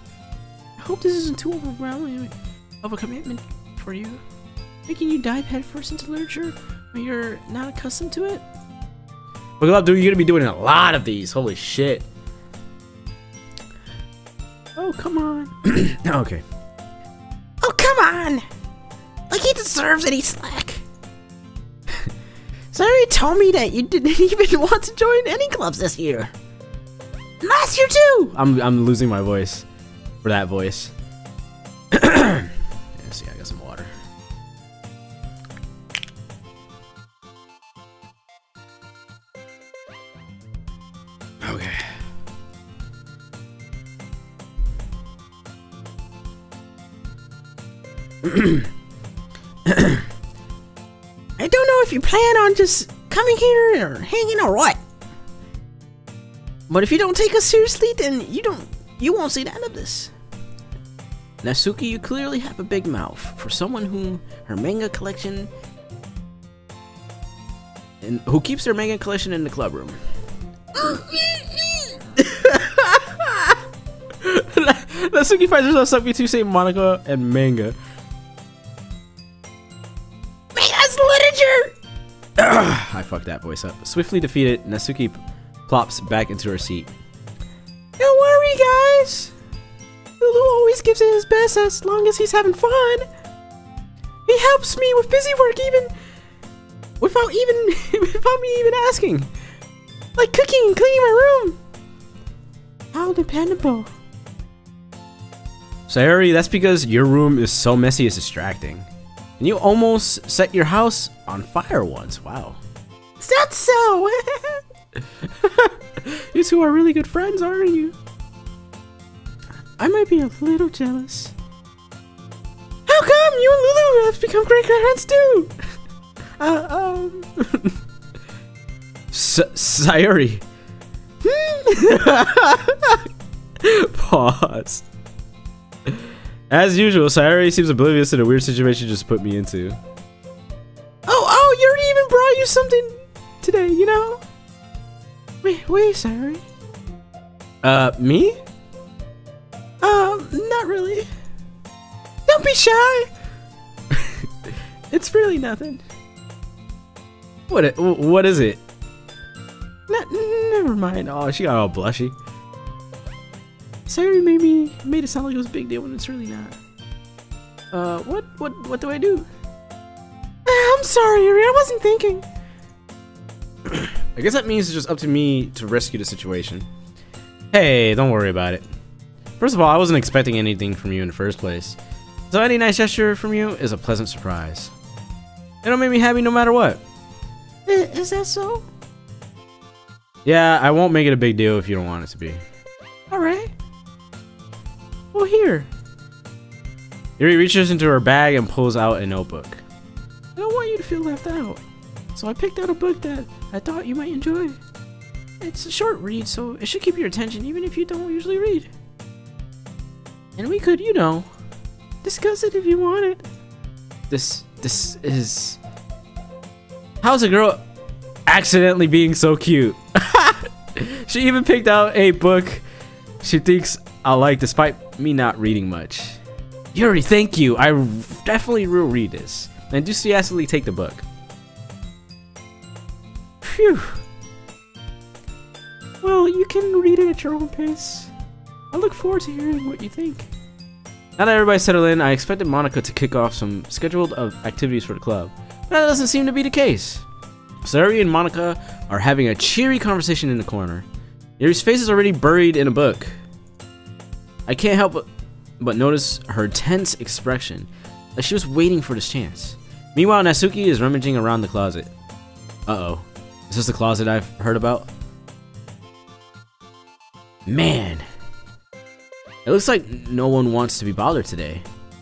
I hope this isn't too overwhelming of a commitment for you. Making you dive headfirst into literature when you're not accustomed to it. look up, dude. You're gonna be doing a lot of these. Holy shit. Oh, come on. Okay. Oh, come on! Like he deserves any slack. Sorry, told me that you didn't even want to join any clubs this year. Last year too! I'm losing my voice for that voice. Let's see, I got some water. Okay. I don't know if you plan on just coming here or hanging or what. But if you don't take us seriously, then you won't see the end of this. Natsuki, you clearly have a big mouth for someone whom her manga collection And who keeps their manga collection in the club room? Natsuki finds herself stuck between say manga and manga. Manga's literature! I fucked that voice up. Swiftly defeated, Natsuki plops back into her seat. Don't worry, guys. Lulu always gives it his best as long as he's having fun. He helps me with busy work even without me even asking. Like cooking and cleaning my room. How dependable. Sayori, that's because your room is so messy it's distracting. And you almost set your house on fire once. Wow. That's so. You two are really good friends, aren't you? I might be a little jealous. How come you and Lulu have become great friends too? Sayori. Pause. As usual, Sayori seems oblivious to the weird situation you just put me into. Oh, you already even brought you something today, you know? Wait, Sayori. Me? Not really. Don't be shy. It's really nothing. What is it? Never mind. Oh, she got all blushy. Sayori made it sound like it was a big deal when it's really not. What do I do? I'm sorry, Yuri. I wasn't thinking. I guess that means it's just up to me to rescue the situation. Hey, don't worry about it. First of all, I wasn't expecting anything from you in the first place. So any nice gesture from you is a pleasant surprise. It'll make me happy no matter what. Is that so? Yeah, I won't make it a big deal if you don't want it to be. Alright. Well, here. Yuri reaches into her bag and pulls out a notebook. I don't want you to feel left out. So I picked out a book that I thought you might enjoy. It's a short read, so it should keep your attention even if you don't usually read. And we could, you know, discuss it if you want it. This is... How's a girl accidentally being so cute? She even picked out a book she thinks I'll like despite me not reading much. Yuri, thank you. I definitely will read this. And enthusiastically take the book. Phew. Well, you can read it at your own pace. I look forward to hearing what you think. Now that everybody's settled in, I expected Monica to kick off some scheduled activities for the club. But that doesn't seem to be the case. Sayori and Monica are having a cheery conversation in the corner. Yuri's face is already buried in a book. I can't help but notice her tense expression, like she was waiting for this chance. Meanwhile, Natsuki is rummaging around the closet. Uh-oh. Is this the closet I've heard about? Man. It looks like no one wants to be bothered today.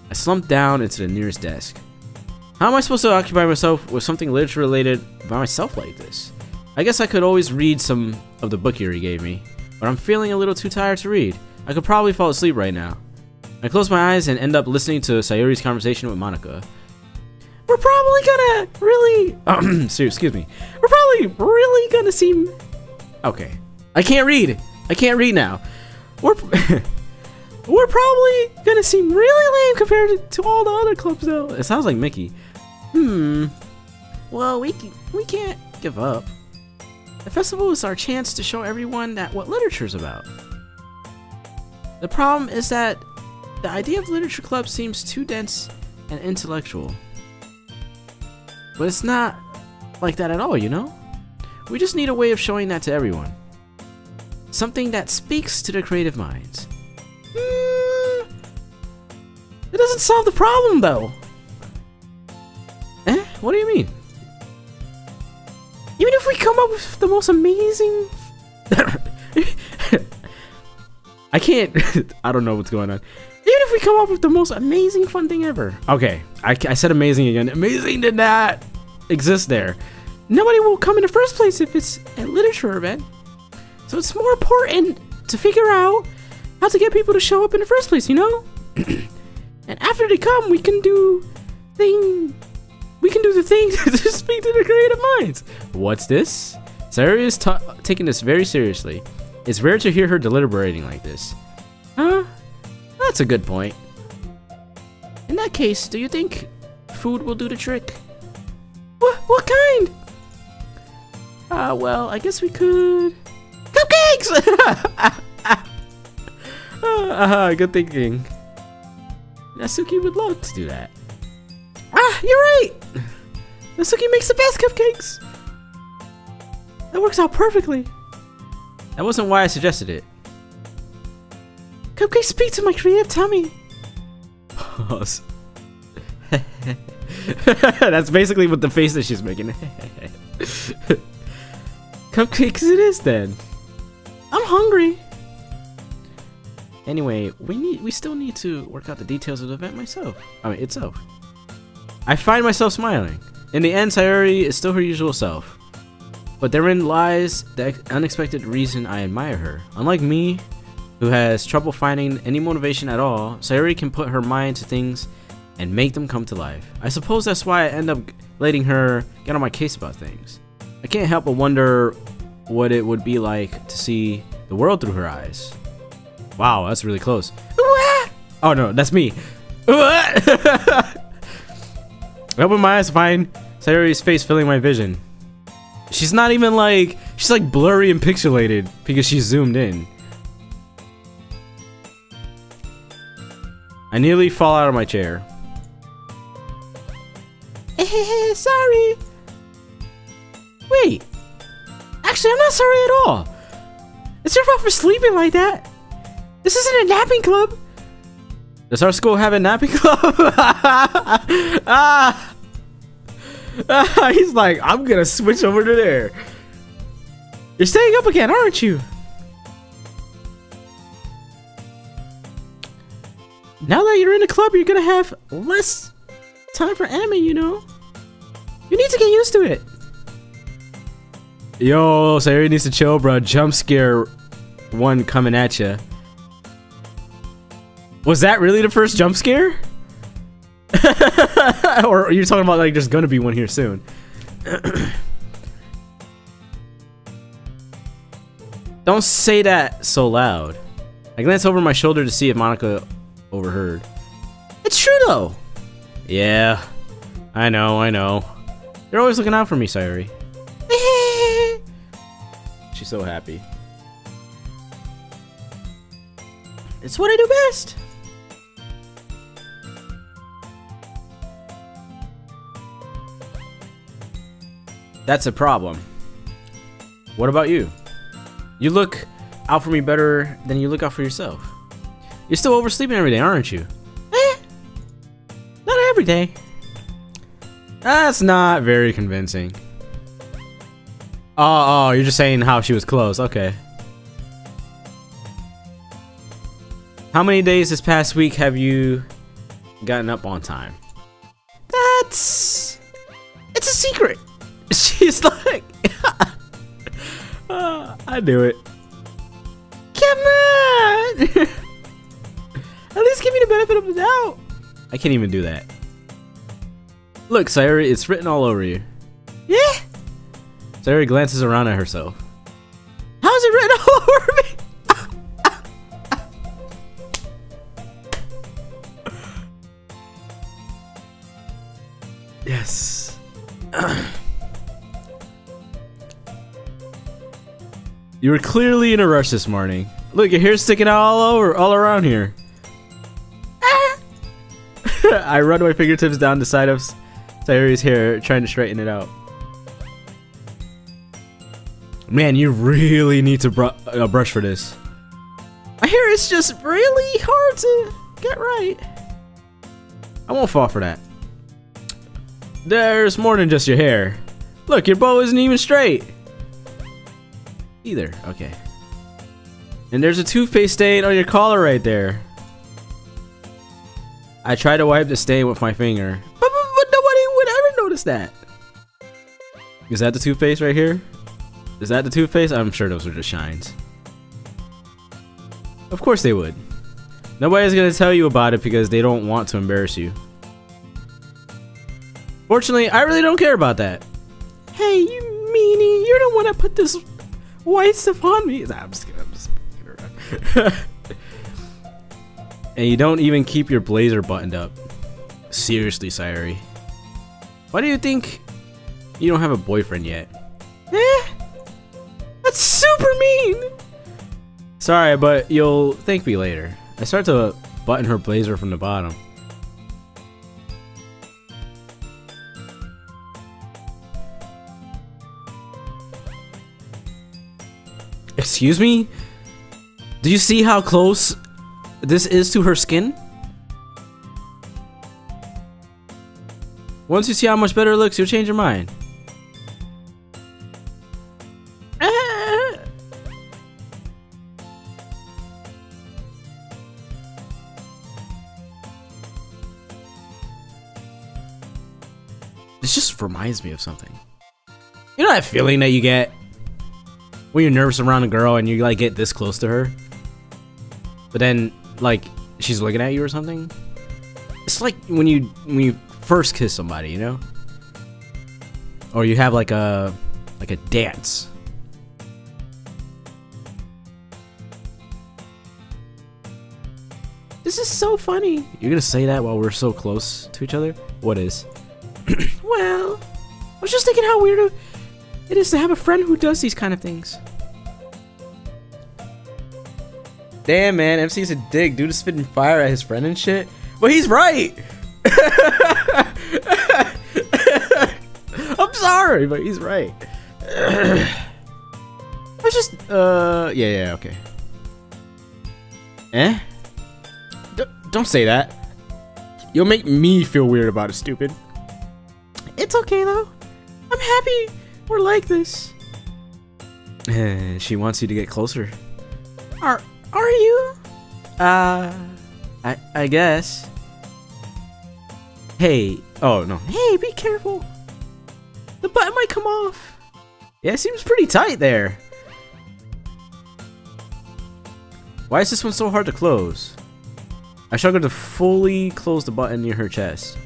I slumped down into the nearest desk. How am I supposed to occupy myself with something literature related by myself like this? I guess I could always read some of the book Yuri gave me, but I'm feeling a little too tired to read. I could probably fall asleep right now. I close my eyes and end up listening to Sayori's conversation with Monica. We're probably gonna really... excuse me. We're probably really gonna seem... Okay. I can't read. I can't read now. We're probably gonna seem really lame compared to all the other clubs, though. It sounds like Mickey. Well, we can't give up. The festival is our chance to show everyone that what literature's about. The problem is that the idea of literature club seems too dense and intellectual. But it's not like that at all, you know? We just need a way of showing that to everyone. Something that speaks to the creative minds. It doesn't solve the problem, though. Eh? What do you mean? Even if we come up with the most amazing... I can't... I don't know what's going on. Even if we come up with the most amazing fun thing ever. Okay, I said amazing again. Amazing did not exist there. Nobody will come in the first place if it's a literature event. So it's more important to figure out how to get people to show up in the first place, you know? And after they come, we can do the thing to speak to the creative minds. What's this? Sayori is taking this very seriously. It's rare to hear her deliberating like this. Huh? That's a good point. In that case, do you think food will do the trick? What kind? Well, I guess we could... Cupcakes! Good thinking. Natsuki would love to do that. You're right! Natsuki makes the best cupcakes! That works out perfectly. That wasn't why I suggested it. Cupcakes speak to my creative tummy. That's basically what the face that she's making. Cupcakes it is then. I'm hungry. Anyway, we still need to work out the details of the event itself. I find myself smiling. In the end, Sayori is still her usual self. But therein lies the unexpected reason I admire her. Unlike me, who has trouble finding any motivation at all, Sayori can put her mind to things and make them come to life. I suppose that's why I end up letting her get on my case about things. I can't help but wonder what it would be like to see the world through her eyes. Wow, that's really close. Oh no, that's me. I open my eyes to find Sayori's face filling my vision. She's not even like... She's like blurry and pixelated because she's zoomed in. I nearly fall out of my chair. Sorry. Wait. Actually, I'm not sorry at all. It's your fault for sleeping like that. This isn't a napping club. Does our school have a napping club? He's like, I'm gonna switch over to there. You're staying up again, aren't you? Now that you're in the club, you're gonna have less time for anime, you know? You need to get used to it. Yo, Sayuri needs to chill, bro. Jump scare one coming at you. Was that really the first jump scare? Or are you talking about like there's gonna be one here soon? Don't say that so loud. I glanced over my shoulder to see if Monica overheard. It's true though. Yeah, I know. You're always looking out for me, Sayuri. She's so happy. It's what I do best. That's a problem. What about you? You look out for me better than you look out for yourself. You're still oversleeping every day, aren't you? Not every day. That's not very convincing. Oh, you're just saying how she was close. Okay. How many days this past week have you gotten up on time? It's a secret. She's like, I knew it. Come on. At least give me the benefit of the doubt. I can't even do that. Look, Sayuri, it's written all over you. Yeah? Sayuri glances around at herself. How is it written all over me? Yes. You were clearly in a rush this morning. Look, your hair's sticking out all around here. I run my fingertips down the side of Sayuri's hair, trying to straighten it out. Man, you really need to brush for this. My hair is just really hard to get right. I won't fall for that. There's more than just your hair. Look, your bow isn't even straight. Either. Okay. And there's a toothpaste stain on your collar right there. I tried to wipe the stain with my finger, but nobody would ever notice that. Is that the toothpaste right here? Is that the toothpaste? I'm sure those are just shines. Of course they would. Nobody's gonna tell you about it because they don't want to embarrass you. Fortunately, I really don't care about that. Hey, you meanie, you're the one that put this white stuff on me. Nah, I'm just kidding. And you don't even keep your blazer buttoned up. Seriously, Sayuri. Why do you think you don't have a boyfriend yet? That's super mean! Sorry, but you'll thank me later. I start to button her blazer from the bottom. Excuse me? Do you see how close this is to her skin? Once you see how much better it looks, you'll change your mind. This just reminds me of something. You know that feeling that you get when you're nervous around a girl and you like get this close to her, but then like she's looking at you or something? It's like when you first kiss somebody, you know? Or you have like a dance. This is so funny. You're gonna say that while we're so close to each other? What is? Well, I was just thinking how weird it is to have a friend who does these kind of things. Damn, man, MC's a dick. Dude is spitting fire at his friend and shit. But he's right. I'm sorry, but he's right. I just, yeah, okay. Don't say that. You'll make me feel weird about it, stupid. It's okay though. I'm happy we're like this. She wants you to get closer. Are you? I guess. Hey, oh no. Hey, be careful. The button might come off. Yeah, it seems pretty tight there. Why is this one so hard to close? I struggled to fully close the button near her chest.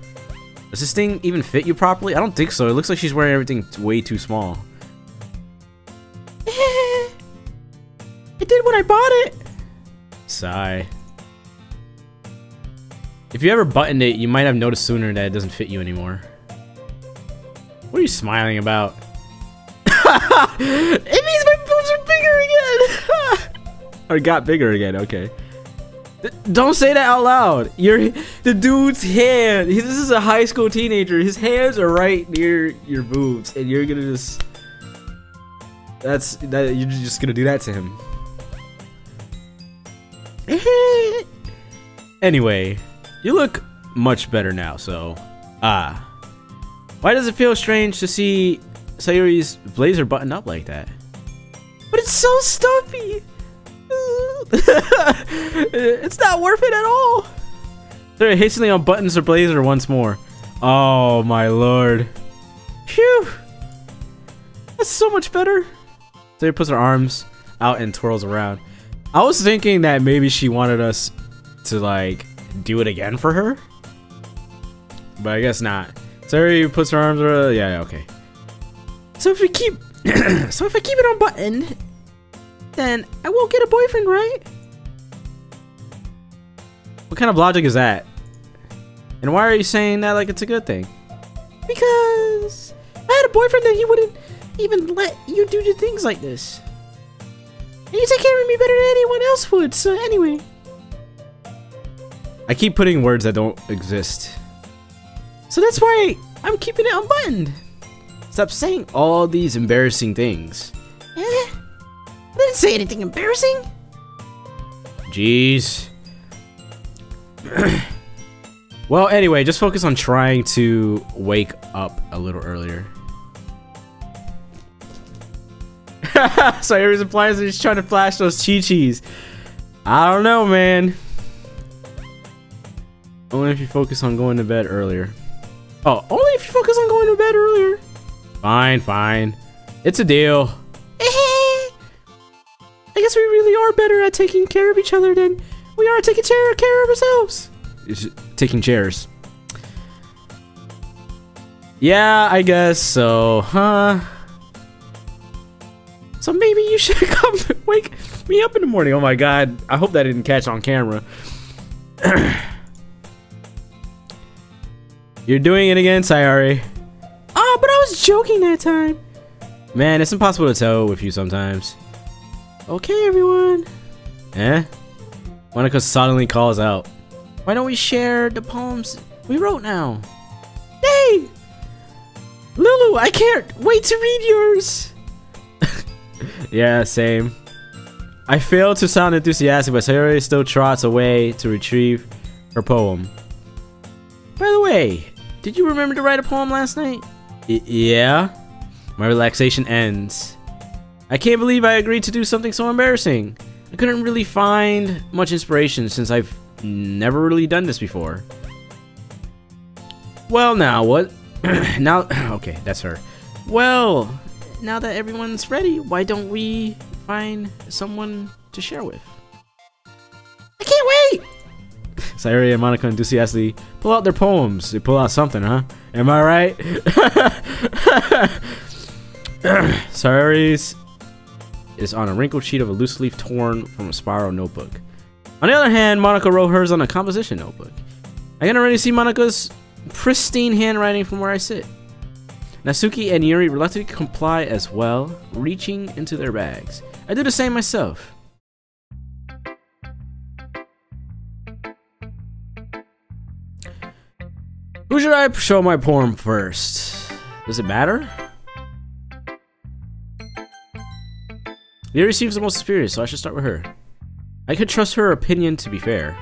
Does this thing even fit you properly? I don't think so. It looks like she's wearing everything way too small. I did when I bought it. Sigh. If you ever buttoned it, you might have noticed sooner that it doesn't fit you anymore. What are you smiling about? It means my boobs are bigger again. Or got bigger again, okay. Don't say that out loud. The dude's hand. This is a high school teenager. His hands are right near your boobs, and you're gonna just. You're just gonna do that to him. Anyway, you look much better now. So, why does it feel strange to see Sayuri's blazer buttoned up like that? But it's so stuffy. It's not worth it at all. Sayuri hastily unbuttons her blazer once more. Oh my lord. Phew. That's so much better. Sayuri puts her arms out and twirls around. I was thinking that maybe she wanted us to like do it again for her, but I guess not. Sayuri puts her arms around. Yeah, okay. So if I keep it unbuttoned, then I won't get a boyfriend, right? What kind of logic is that? And why are you saying that like it's a good thing? Because I had a boyfriend that he wouldn't even let you do things like this. And you take care of me better than anyone else would, so anyway. I keep putting words that don't exist. So that's why I'm keeping it unbuttoned. Stop saying all these embarrassing things. I didn't say anything embarrassing. Jeez. Well, anyway, just focus on trying to wake up a little earlier. Sayuri's implying that he's trying to flash those chi-chis. I don't know, man. Only if you focus on going to bed earlier. Oh, only if you focus on going to bed earlier. Fine, fine. It's a deal. I guess we really are better at taking care of each other than we are at taking care of ourselves. Taking chairs. Yeah, I guess so, huh? So maybe you should come wake me up in the morning. Oh my god, I hope that didn't catch on camera. You're doing it again, Sayuri. Oh, but I was joking that time. Man, it's impossible to tell with you sometimes. Okay, everyone. Monica suddenly calls out. Why don't we share the poems we wrote now? Yay! Lulu, I can't wait to read yours. Yeah, same. I fail to sound enthusiastic, but Sayuri still trots away to retrieve her poem. By the way, did you remember to write a poem last night? Yeah. My relaxation ends. I can't believe I agreed to do something so embarrassing. I couldn't really find much inspiration since I've never really done this before. Well, now what? Now, okay, that's her. Well, now that everyone's ready, why don't we find someone to share with? I can't wait! Sayuri and Monica enthusiastically pull out their poems. They pull out something, huh? Am I right? Sayuri's is on a wrinkled sheet of a loose leaf torn from a spiral notebook. On the other hand, Monica wrote hers on a composition notebook. I can already see Monica's pristine handwriting from where I sit. Natsuki and Yuri reluctantly comply as well, reaching into their bags. I do the same myself. Who should I show my poem first? Does it matter? Yuri seems the most experienced, so I should start with her. I could trust her opinion to be fair.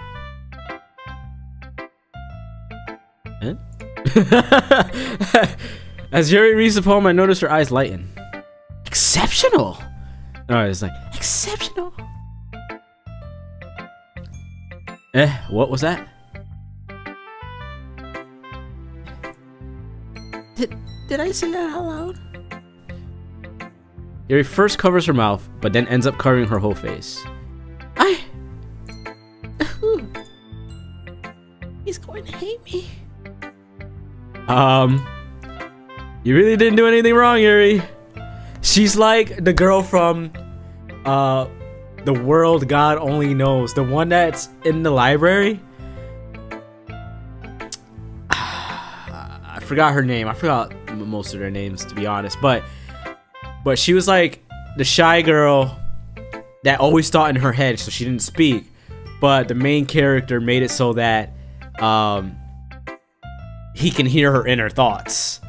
As Yuri reads the poem, I notice her eyes lighten. Exceptional. Oh, it's like, Exceptional. what was that? Did I say that out loud? Yuri first covers her mouth, but then ends up covering her whole face. He's going to hate me. You really didn't do anything wrong, Yuri. She's like the girl from, The World God Only Knows. The one that's in the library. I forgot her name. I forgot most of their names, to be honest. But she was like the shy girl that always thought in her head, so she didn't speak. But the main character made it so that he can hear her inner thoughts.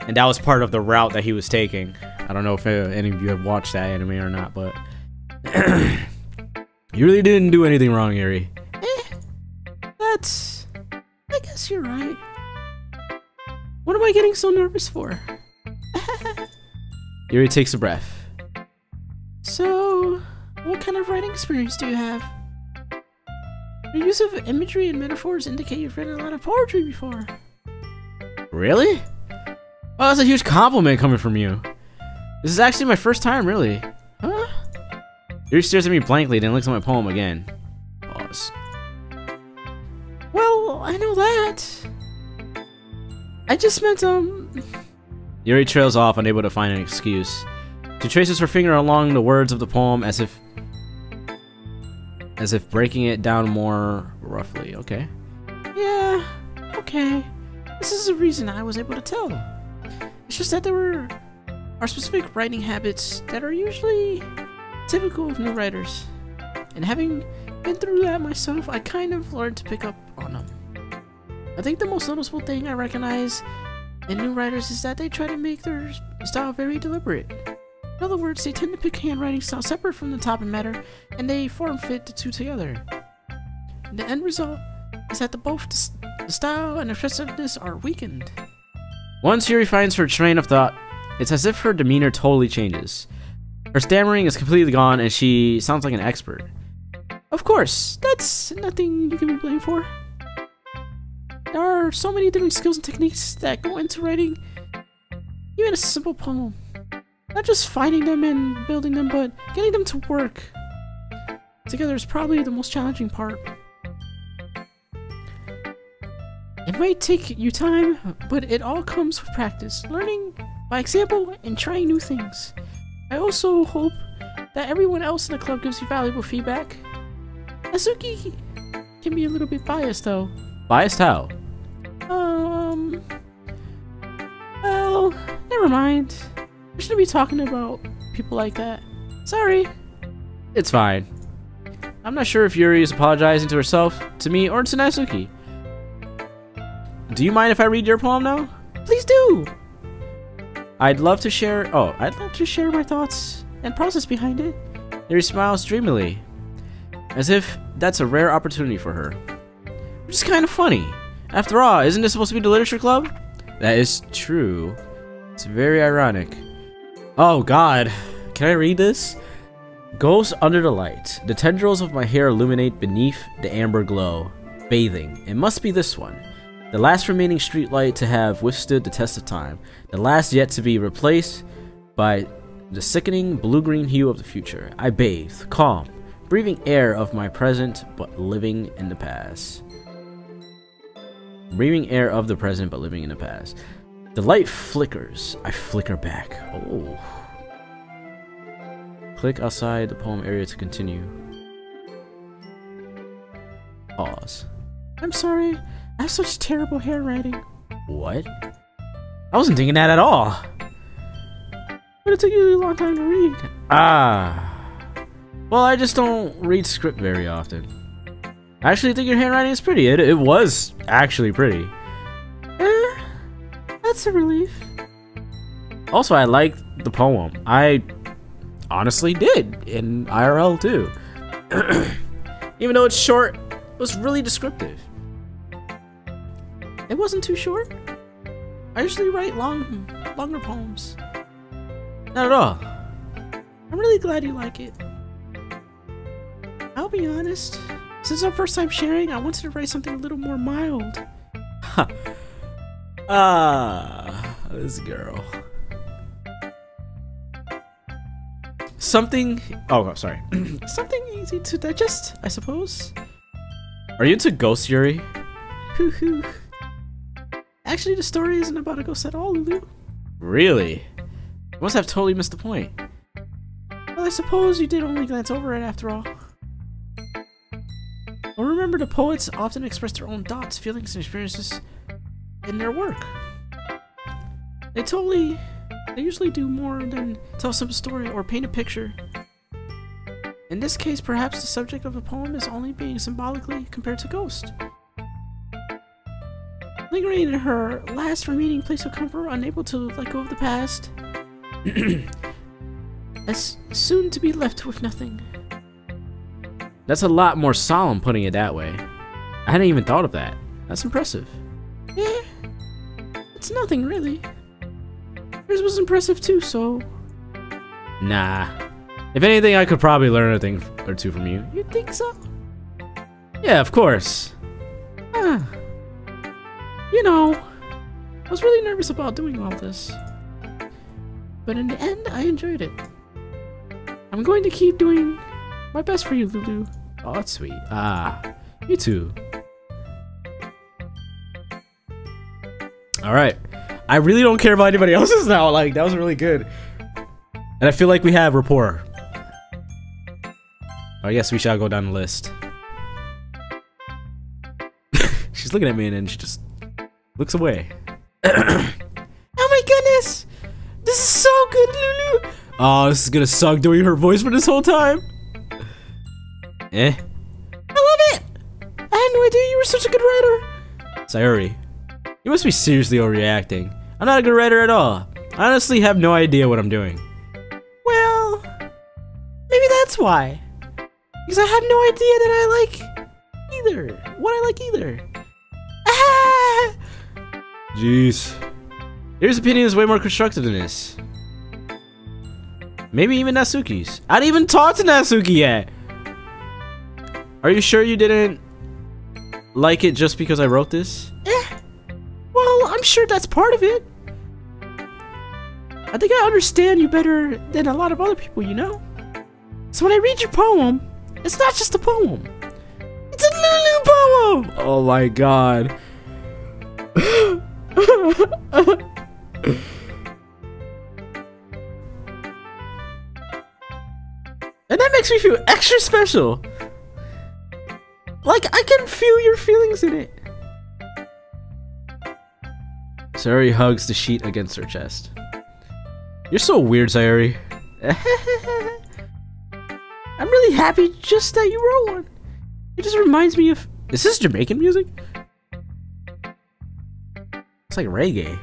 And that was part of the route that he was taking. I don't know if any of you have watched that anime or not, but you really didn't do anything wrong, Yuri. I guess you're right. What am I getting so nervous for? Yuri takes a breath. So, what kind of writing experience do you have? Your use of imagery and metaphors indicate you've written a lot of poetry before. Really? Oh, that's a huge compliment coming from you. This is actually my first time, really. Huh? Yuri stares at me blankly, then looks at my poem again. Pause. Well, I know that. I just meant, Yuri trails off, unable to find an excuse. She traces her finger along the words of the poem as if breaking it down more roughly. Okay. Yeah, okay. This is the reason I was able to tell. It's just that there are specific writing habits that are usually typical of new writers. And having been through that myself, I kind of learned to pick up on them. I think the most noticeable thing I recognize in new writers is that they try to make their style very deliberate. In other words, they tend to pick handwriting style separate from the topic matter, and they form-fit the two together. And the end result is that both the style and expressiveness are weakened. Once Yuri finds her train of thought, it's as if her demeanor totally changes. Her stammering is completely gone, and she sounds like an expert. Of course, that's nothing you can be blamed for. There are so many different skills and techniques that go into writing even a simple poem. Not just finding them and building them, but getting them to work together is probably the most challenging part. It might take you time, but it all comes with practice, learning by example, and trying new things. I also hope that everyone else in the club gives you valuable feedback. Azuki can be a little bit biased though. Biased how? Well, never mind. I shouldn't be talking about people like that. Sorry. It's fine. I'm not sure if Yuri is apologizing to herself, to me, or to Natsuki. Do you mind if I read your poem now? Please do! I'd love to share my thoughts and process behind it. Yuri smiles dreamily, as if that's a rare opportunity for her. Which is kind of funny. After all, isn't this supposed to be the literature club? That is true. It's very ironic. Oh god, can I read this? Ghost under the light. The tendrils of my hair illuminate beneath the amber glow. Bathing. It must be this one. The last remaining streetlight to have withstood the test of time. The last yet to be replaced by the sickening blue-green hue of the future. I bathe, calm, breathing air of my present, but living in the past. Breathing air of the present, but living in the past. The light flickers. I flicker back. Oh. Click outside the poem area to continue. Pause. I'm sorry. I have such terrible handwriting. What? I wasn't thinking that at all. But it took you a long time to read. Ah. Well, I just don't read script very often. I actually think your handwriting is pretty. It was actually pretty. That's a relief. Also, I liked the poem. I honestly did in IRL too. Even though it's short, it was really descriptive. It wasn't too short. I usually write longer poems. Not at all. I'm really glad you like it. I'll be honest. Since our first time sharing, I wanted to write something a little more mild. This girl. Something. Oh, sorry. Something easy to digest, I suppose. Are you into ghosts, Yuri? Hoo hoo. Actually, the story isn't about a ghost at all, Lulu. Really? You must have totally missed the point. Well, I suppose you did only glance over it after all. Well, remember, the poets often express their own thoughts, feelings, and experiences in their work. They usually do more than tell some story or paint a picture. In this case, perhaps the subject of a poem is only being symbolically compared to ghost. Lingering in her last remaining place of comfort, unable to let go of the past, as soon to be left with nothing. That's a lot more solemn putting it that way. I hadn't even thought of that. That's impressive. Yeah, it's nothing really. Yours was impressive too, so... Nah. If anything, I could probably learn a thing or two from you. You think so? Yeah, of course. You know, I was really nervous about doing all this. But in the end, I enjoyed it. I'm going to keep doing my best for you, Lulu. Oh, that's sweet. Me too. Alright. I really don't care about anybody else's now. Like, that was really good. And I feel like we have rapport. I guess we shall go down the list. She's looking at me and then she just looks away. Oh my goodness! This is so good, Lulu! Oh, this is gonna suck doing her voice for this whole time. Eh? I love it! I had no idea you were such a good writer. Sayuri, you must be seriously overreacting. I'm not a good writer at all. I honestly have no idea what I'm doing. Well, maybe that's why. Because I had no idea that I like either. Ah! Jeez. Your opinion is way more constructive than this. Maybe even Natsuki's. I didn't even talk to Natsuki yet. Are you sure you didn't like it just because I wrote this? Well, I'm sure that's part of it. I think I understand you better than a lot of other people, you know? So when I read your poem, it's not just a poem. It's a Lulu poem! Oh my god. And that makes me feel extra special. Like, I can feel your feelings in it. Sayuri hugs the sheet against her chest. You're so weird, Sayuri. I'm really happy just that you wrote one. It just reminds me of... Is this Jamaican music? It's like reggae.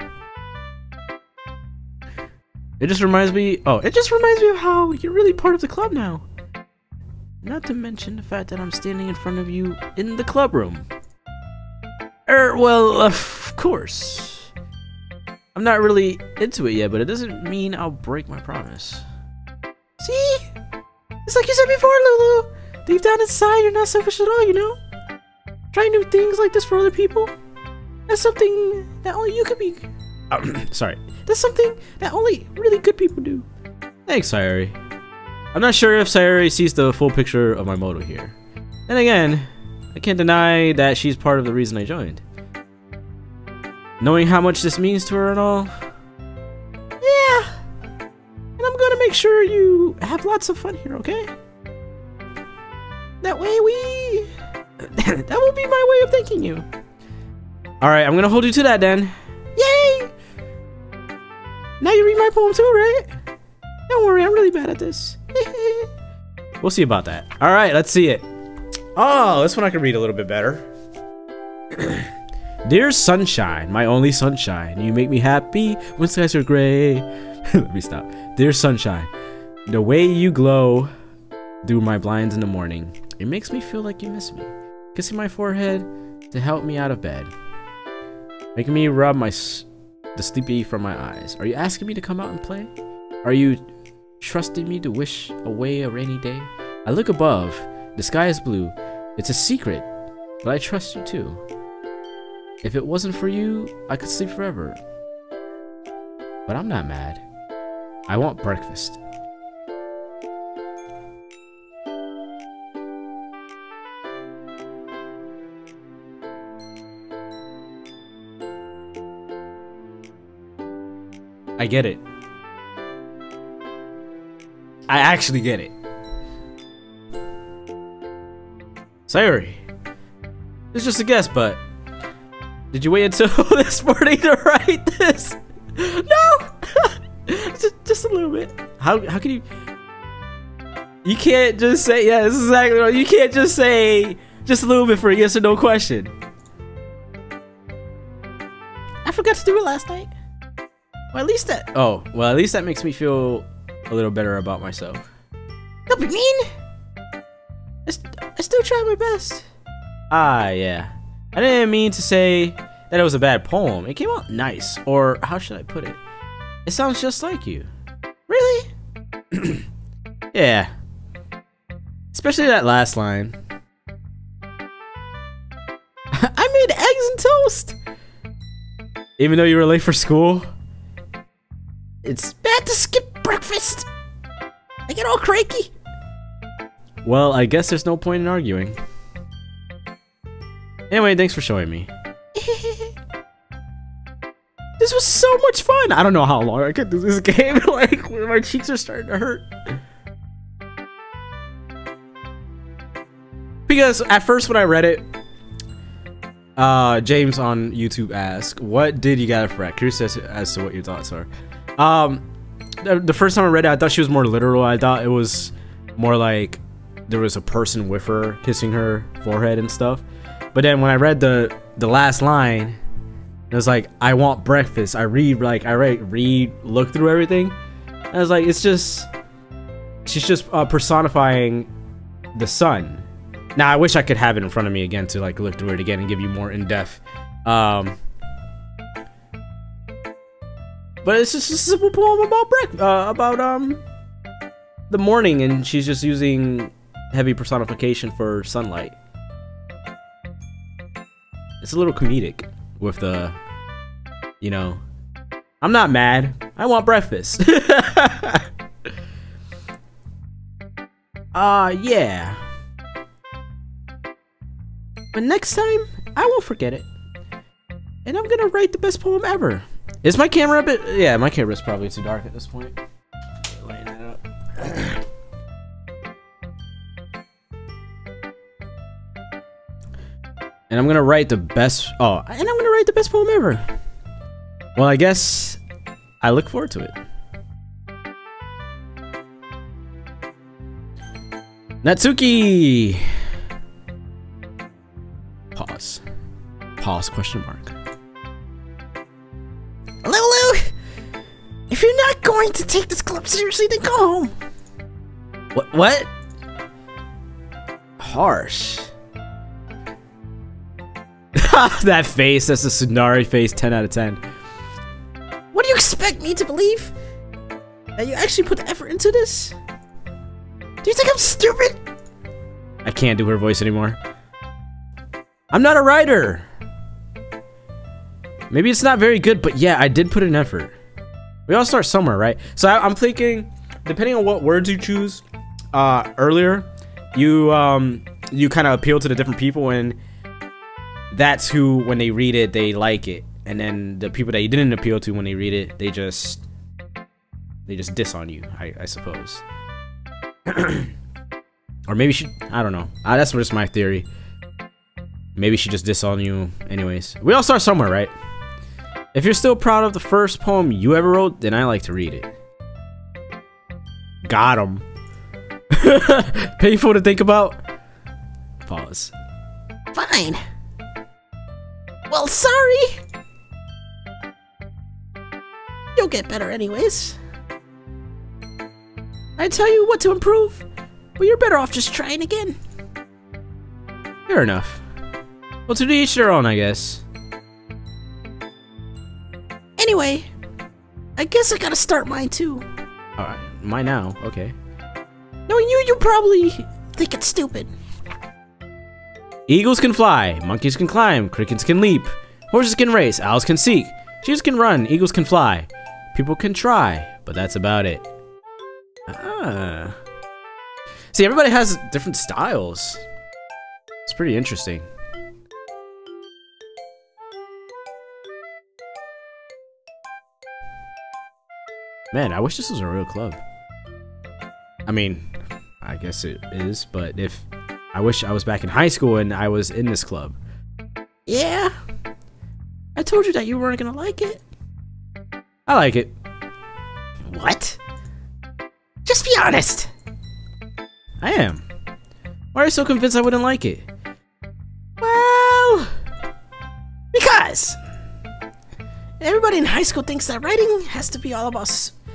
It just reminds me... Oh, It just reminds me of how you're really part of the club now. Not to mention the fact that I'm standing in front of you in the club room. Well, of course. I'm not really into it yet, but it doesn't mean I'll break my promise. See? It's like you said before, Lulu. Deep down inside, you're not selfish at all, you know? Trying new things like this for other people. That's something that only you could be... Sorry. That's something that only really good people do. Thanks, Sayuri. I'm not sure if Sayuri sees the full picture of my motto here. Then again, I can't deny that she's part of the reason I joined. Knowing how much this means to her and all. Yeah. And I'm gonna make sure you have lots of fun here, okay? That way we... that will be my way of thanking you. Alright, I'm gonna hold you to that then. Yay! Now you read my poem too, right? Don't worry, I'm really bad at this. We'll see about that. Alright, let's see it. Oh, this one I can read a little bit better. Dear sunshine, my only sunshine, you make me happy when skies are gray. Let me stop. Dear sunshine, the way you glow through my blinds in the morning, it makes me feel like you miss me. Kissing my forehead to help me out of bed. Making me rub the sleepy from my eyes. Are you asking me to come out and play? Are you trusting me to wish away a rainy day? I look above. The sky is blue. It's a secret, but I trust you too. If it wasn't for you, I could sleep forever. But I'm not mad. I want breakfast. I get it. I actually get it. Sorry. It's just a guess, but did you wait until this morning to write this? No! just a little bit. How can you? You can't just say, yeah, this is exactly right. You can't just say just a little bit for a yes or no question. I forgot to do it last night. Well, at least that. Oh, well, at least that makes me feel a little better about myself. Don't be mean. I still try my best. Ah, yeah. I didn't mean to say that it was a bad poem. It came out nice. Or how should I put it? It sounds just like you. Really? Yeah. Especially that last line. I made eggs and toast. Even though you were late for school? It's bad to skip breakfast. I get all cranky. Well, I guess there's no point in arguing. Anyway, thanks for showing me. This was so much fun. I don't know how long I could do this game. Like, my cheeks are starting to hurt. Because at first when I read it, James on YouTube asked, "What did you got it for?" Curious as to what your thoughts are. The first time I read it, I thought she was more literal. I thought it was more like there was a person with her kissing her forehead and stuff. But then when I read the last line, it was like, "I want breakfast." I look through everything. And I was like, it's just, she's just personifying the sun. Now I wish I could have it in front of me again to like look through it again and give you more in depth. But it's just a simple poem about the morning, and she's just using heavy personification for sunlight. It's a little comedic with the, you know, I'm not mad. I want breakfast. Yeah. But next time, I won't forget it. And I'm gonna write the best poem ever. Is my camera a bit? Yeah, my camera's probably too dark at this point. Lighten that up. And I'm gonna write the best. Oh, and I'm gonna write the best poem ever. Well, I guess I look forward to it. Natsuki. Pause. Pause, question mark. Lulu! If you're not going to take this club seriously, then go home. What? Harsh. That face, that's a Tsunari face, 10 out of 10. What do you expect me to believe? That you actually put the effort into this? Do you think I'm stupid? I can't do her voice anymore. I'm not a writer. Maybe it's not very good, but yeah, I did put in effort. We all start somewhere, right? So I'm thinking, depending on what words you choose, earlier, you kind of appeal to the different people, and that's who, when they read it, they like it. And then the people that you didn't appeal to, when they read it, they just diss on you, I suppose. Or maybe she, I don't know. That's just my theory. Maybe she just diss on you anyways. We all start somewhere, right? If you're still proud of the first poem you ever wrote, then I like to read it. Got him. Painful to think about. Pause. Fine. Well, sorry. You'll get better anyways. I tell you what to improve, but you're better off just trying again. Fair enough. Well, to each their own, I guess. Anyway, I guess I gotta start mine too. Alright, mine now. Okay. Knowing you, you probably think it's stupid. Eagles can fly, monkeys can climb, crickets can leap, horses can race, owls can seek, cheetahs can run, eagles can fly. People can try, but that's about it. Ah. See, everybody has different styles. It's pretty interesting. Man, I wish this was a real club. I mean, I guess it is, but I wish I was back in high school and I was in this club. Yeah. I told you that you weren't gonna like it. I like it. What? Just be honest. I am. Why are you so convinced I wouldn't like it? Well, because everybody in high school thinks that writing has to be all about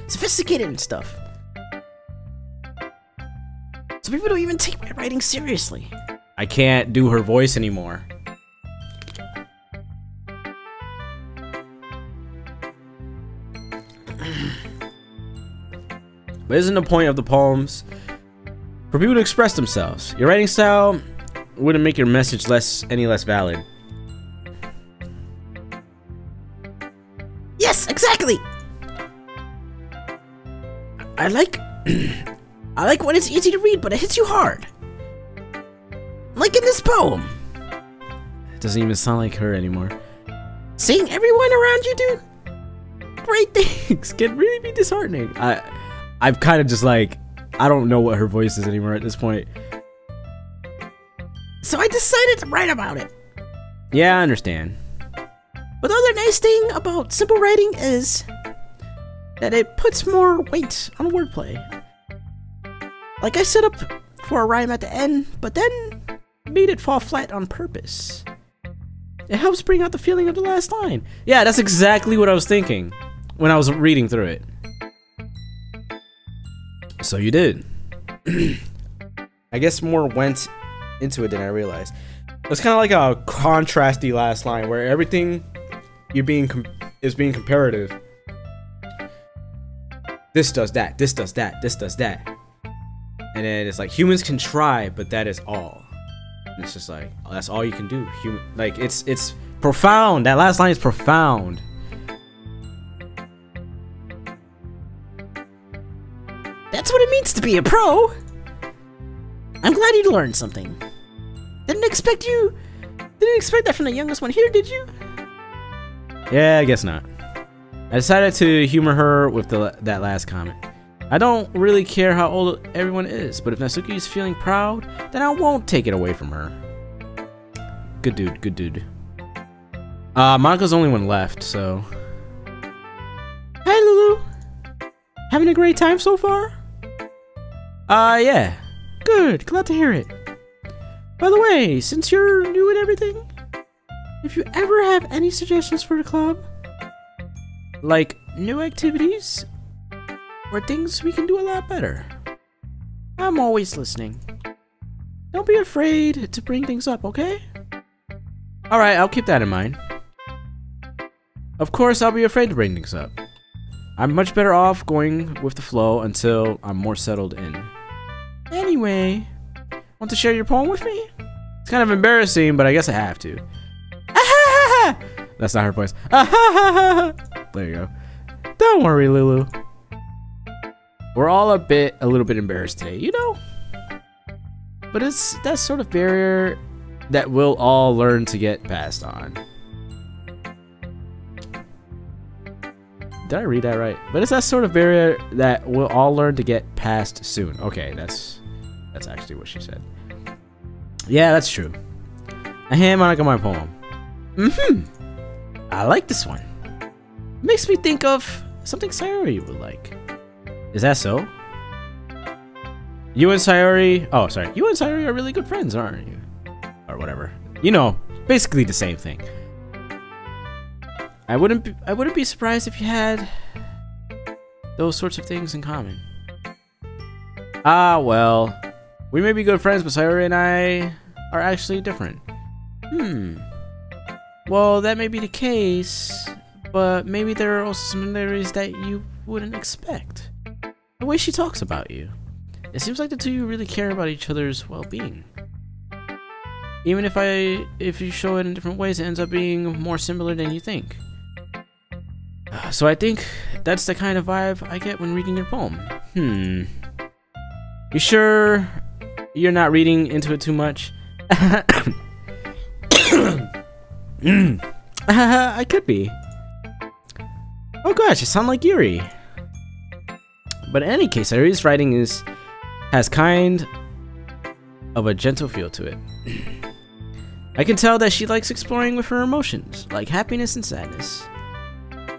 sophisticated and stuff. So people don't even take my writing seriously. I can't do her voice anymore. But isn't the point of the poems for people to express themselves? Your writing style wouldn't make your message any less valid. Yes, exactly. I like I like when it's easy to read, but it hits you hard. Like in this poem. It doesn't even sound like her anymore. Seeing everyone around you do great things Can really be disheartening. I'm kind of just like, I don't know what her voice is anymore at this point. So I decided to write about it. Yeah, I understand. But the other nice thing about simple writing is that it puts more weight on wordplay. Like I set up for a rhyme at the end, but then made it fall flat on purpose. It helps bring out the feeling of the last line. Yeah, that's exactly what I was thinking when I was reading through it. So you did. I guess more went into it than I realized. It's kind of like a contrasty last line where everything is being comparative. This does that, this does that, this does that. And then it's like humans can try, but that is all. And it's just like, oh, that's all you can do. Like it's profound. That last line is profound. That's what it means to be a pro. I'm glad you learned something. Didn't expect that from the youngest one here, did you? Yeah, I guess not. I decided to humor her with that last comment. I don't really care how old everyone is, but if Natsuki is feeling proud, then I won't take it away from her. Good dude, good dude. Monika's the only one left, so... Hi, Lulu. Having a great time so far? Yeah. Good, glad to hear it. By the way, since you're new and everything, if you ever have any suggestions for the club, like new activities, or things we can do a lot better, I'm always listening. Don't be afraid to bring things up, okay? Alright, I'll keep that in mind. Of course, I'll be afraid to bring things up. I'm much better off going with the flow until I'm more settled in. Anyway, want to share your poem with me? It's kind of embarrassing, but I guess I have to. That's not her voice. There you go. Don't worry, Lulu. We're all a little bit embarrassed today, you know? But it's that sort of barrier that we'll all learn to get past on. Did I read that right? But it's that sort of barrier that we'll all learn to get past soon. Okay, that's actually what she said. Yeah, that's true. A hand on my poem. I like this one. Makes me think of something Sayori would like. Is that so? You and Sayori... Oh, sorry. You and Sayori are really good friends, aren't you? Or whatever. You know, basically the same thing. I wouldn't be surprised if you had those sorts of things in common. Ah, well. We may be good friends, but Sayori and I are actually different. Well, that may be the case, but maybe there are also similarities that you wouldn't expect. The way she talks about you. It seems like the two of you really care about each other's well-being. Even if you show it in different ways, it ends up being more similar than you think. So I think that's the kind of vibe I get when reading your poem. You sure you're not reading into it too much? I could be. Oh gosh, you sound like Yuri. But in any case, Yuri's writing has kind of a gentle feel to it. I can tell that she likes exploring with her emotions, like happiness and sadness.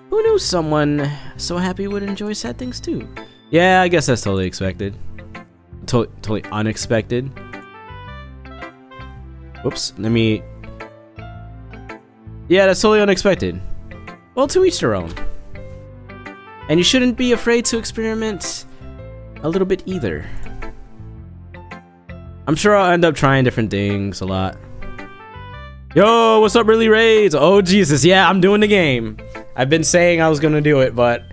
Who knew someone so happy would enjoy sad things too? Yeah, I guess that's totally expected. Totally unexpected. Whoops, let me... Yeah, that's totally unexpected. Well, to each their own. And you shouldn't be afraid to experiment a little bit either. I'm sure I'll end up trying different things a lot. Yo, what's up, Really Raids? Oh, Jesus, yeah, I'm doing the game. I've been saying I was gonna do it, but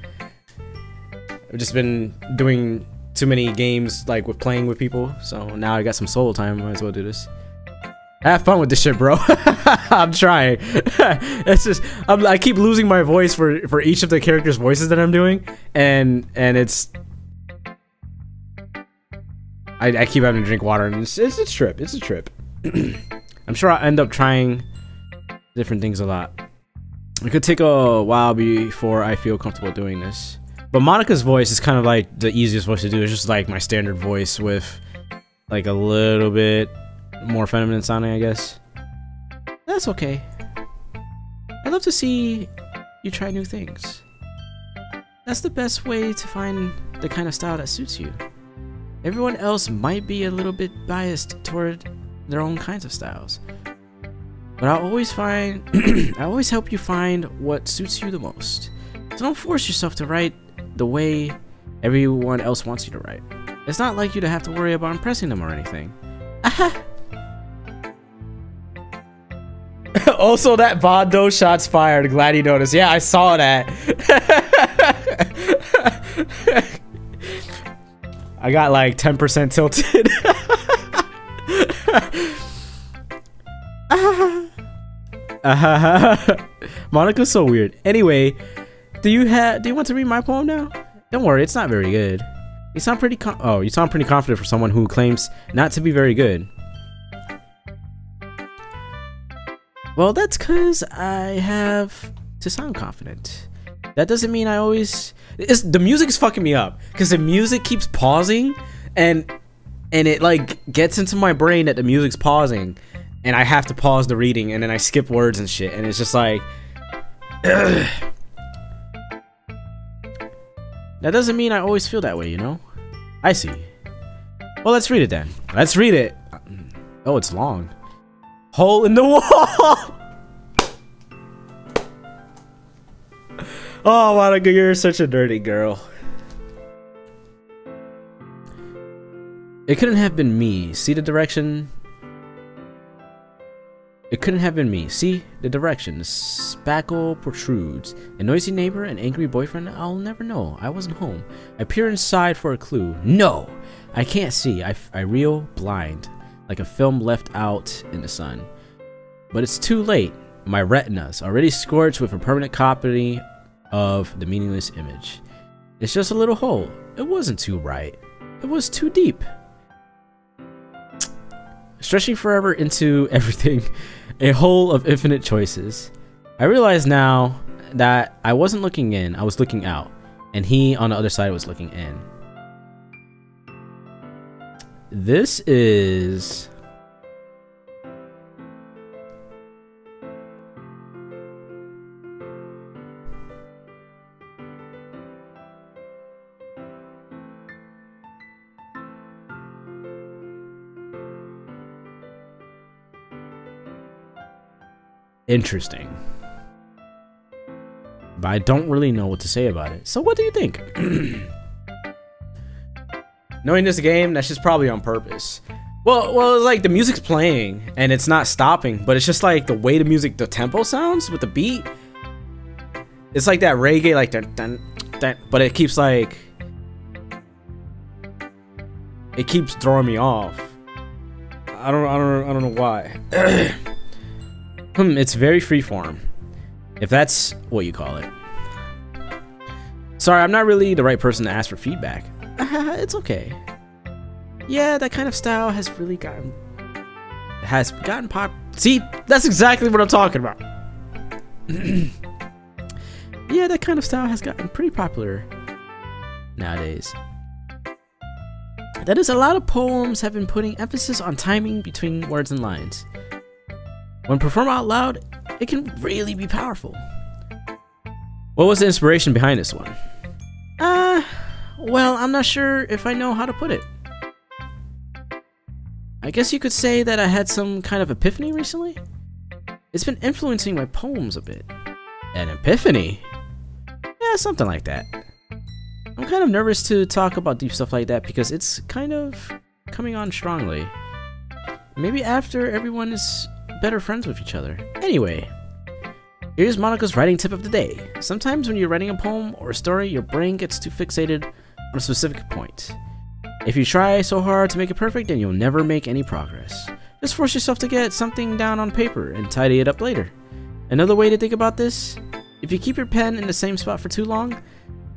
I've just been doing too many games, like, with playing with people. So now I got some solo time, might as well do this. Have fun with this shit, bro. I'm trying. It's just I keep losing my voice for each of the characters' voices that I'm doing, and it's I keep having to drink water, and it's a trip. It's a trip. I'm sure I'll end up trying different things a lot. It could take a while before I feel comfortable doing this. But Monica's voice is kind of like the easiest voice to do. It's just like my standard voice with like a little bit more feminine sounding, I guess. That's okay. I love to see you try new things. That's the best way to find the kind of style that suits you. Everyone else might be a little bit biased toward their own kinds of styles, but I always help you find what suits you the most. So don't force yourself to write the way everyone else wants you to write. It's not like you to have to worry about impressing them or anything. Also, that Bondo shots fired. Glad you noticed. Yeah, I saw that. I got like 10% tilted. Monica's so weird. Anyway, do you want to read my poem now? Don't worry, it's not very good. You sound pretty confident for someone who claims not to be very good. Well, that's because I have to sound confident. That doesn't mean I always... the music is fucking me up, because the music keeps pausing, and it like gets into my brain that the music's pausing, and I have to pause the reading, and then I skip words and shit, and it's just like... That doesn't mean I always feel that way, you know? I see. Well, let's read it then. Let's read it. Oh, it's long. Hole in the wall! Oh, Monica, you're such a dirty girl. It couldn't have been me. See the direction? It couldn't have been me. See the direction. The spackle protrudes. A noisy neighbor, an angry boyfriend. I'll never know. I wasn't home. I peer inside for a clue. No! I can't see. I reel blind, like a film left out in the sun. But it's too late. My retina's already scorched with a permanent copy of the meaningless image. It's just a little hole. It wasn't too right. It was too deep. Stretching forever into everything. A hole of infinite choices. I realize now that I wasn't looking in, I was looking out. And he on the other side was looking in. This is... interesting. But I don't really know what to say about it. So what do you think? Knowing this game, that's just probably on purpose. Well, it's like the music's playing and it's not stopping, but it's just like the way the tempo sounds with the beat. It's like that reggae, like dun, dun, dun, but it keeps like it keeps throwing me off. I don't know why. It's very freeform, if that's what you call it. Sorry, I'm not really the right person to ask for feedback. It's okay. Yeah, that kind of style has really gotten pop. See, that's exactly what I'm talking about. Yeah, that kind of style has gotten pretty popular nowadays. That is, a lot of poems have been putting emphasis on timing between words and lines. When performed out loud, it can really be powerful. What was the inspiration behind this one? Well, I'm not sure if I know how to put it. I guess you could say that I had some kind of epiphany recently. It's been influencing my poems a bit. An epiphany? Yeah, something like that. I'm kind of nervous to talk about deep stuff like that because it's kind of coming on strongly. Maybe after everyone is better friends with each other. Anyway, here's Monika's writing tip of the day. Sometimes when you're writing a poem or a story, your brain gets too fixated on a specific point. If you try so hard to make it perfect, then you'll never make any progress. Just force yourself to get something down on paper and tidy it up later. Another way to think about this, if you keep your pen in the same spot for too long,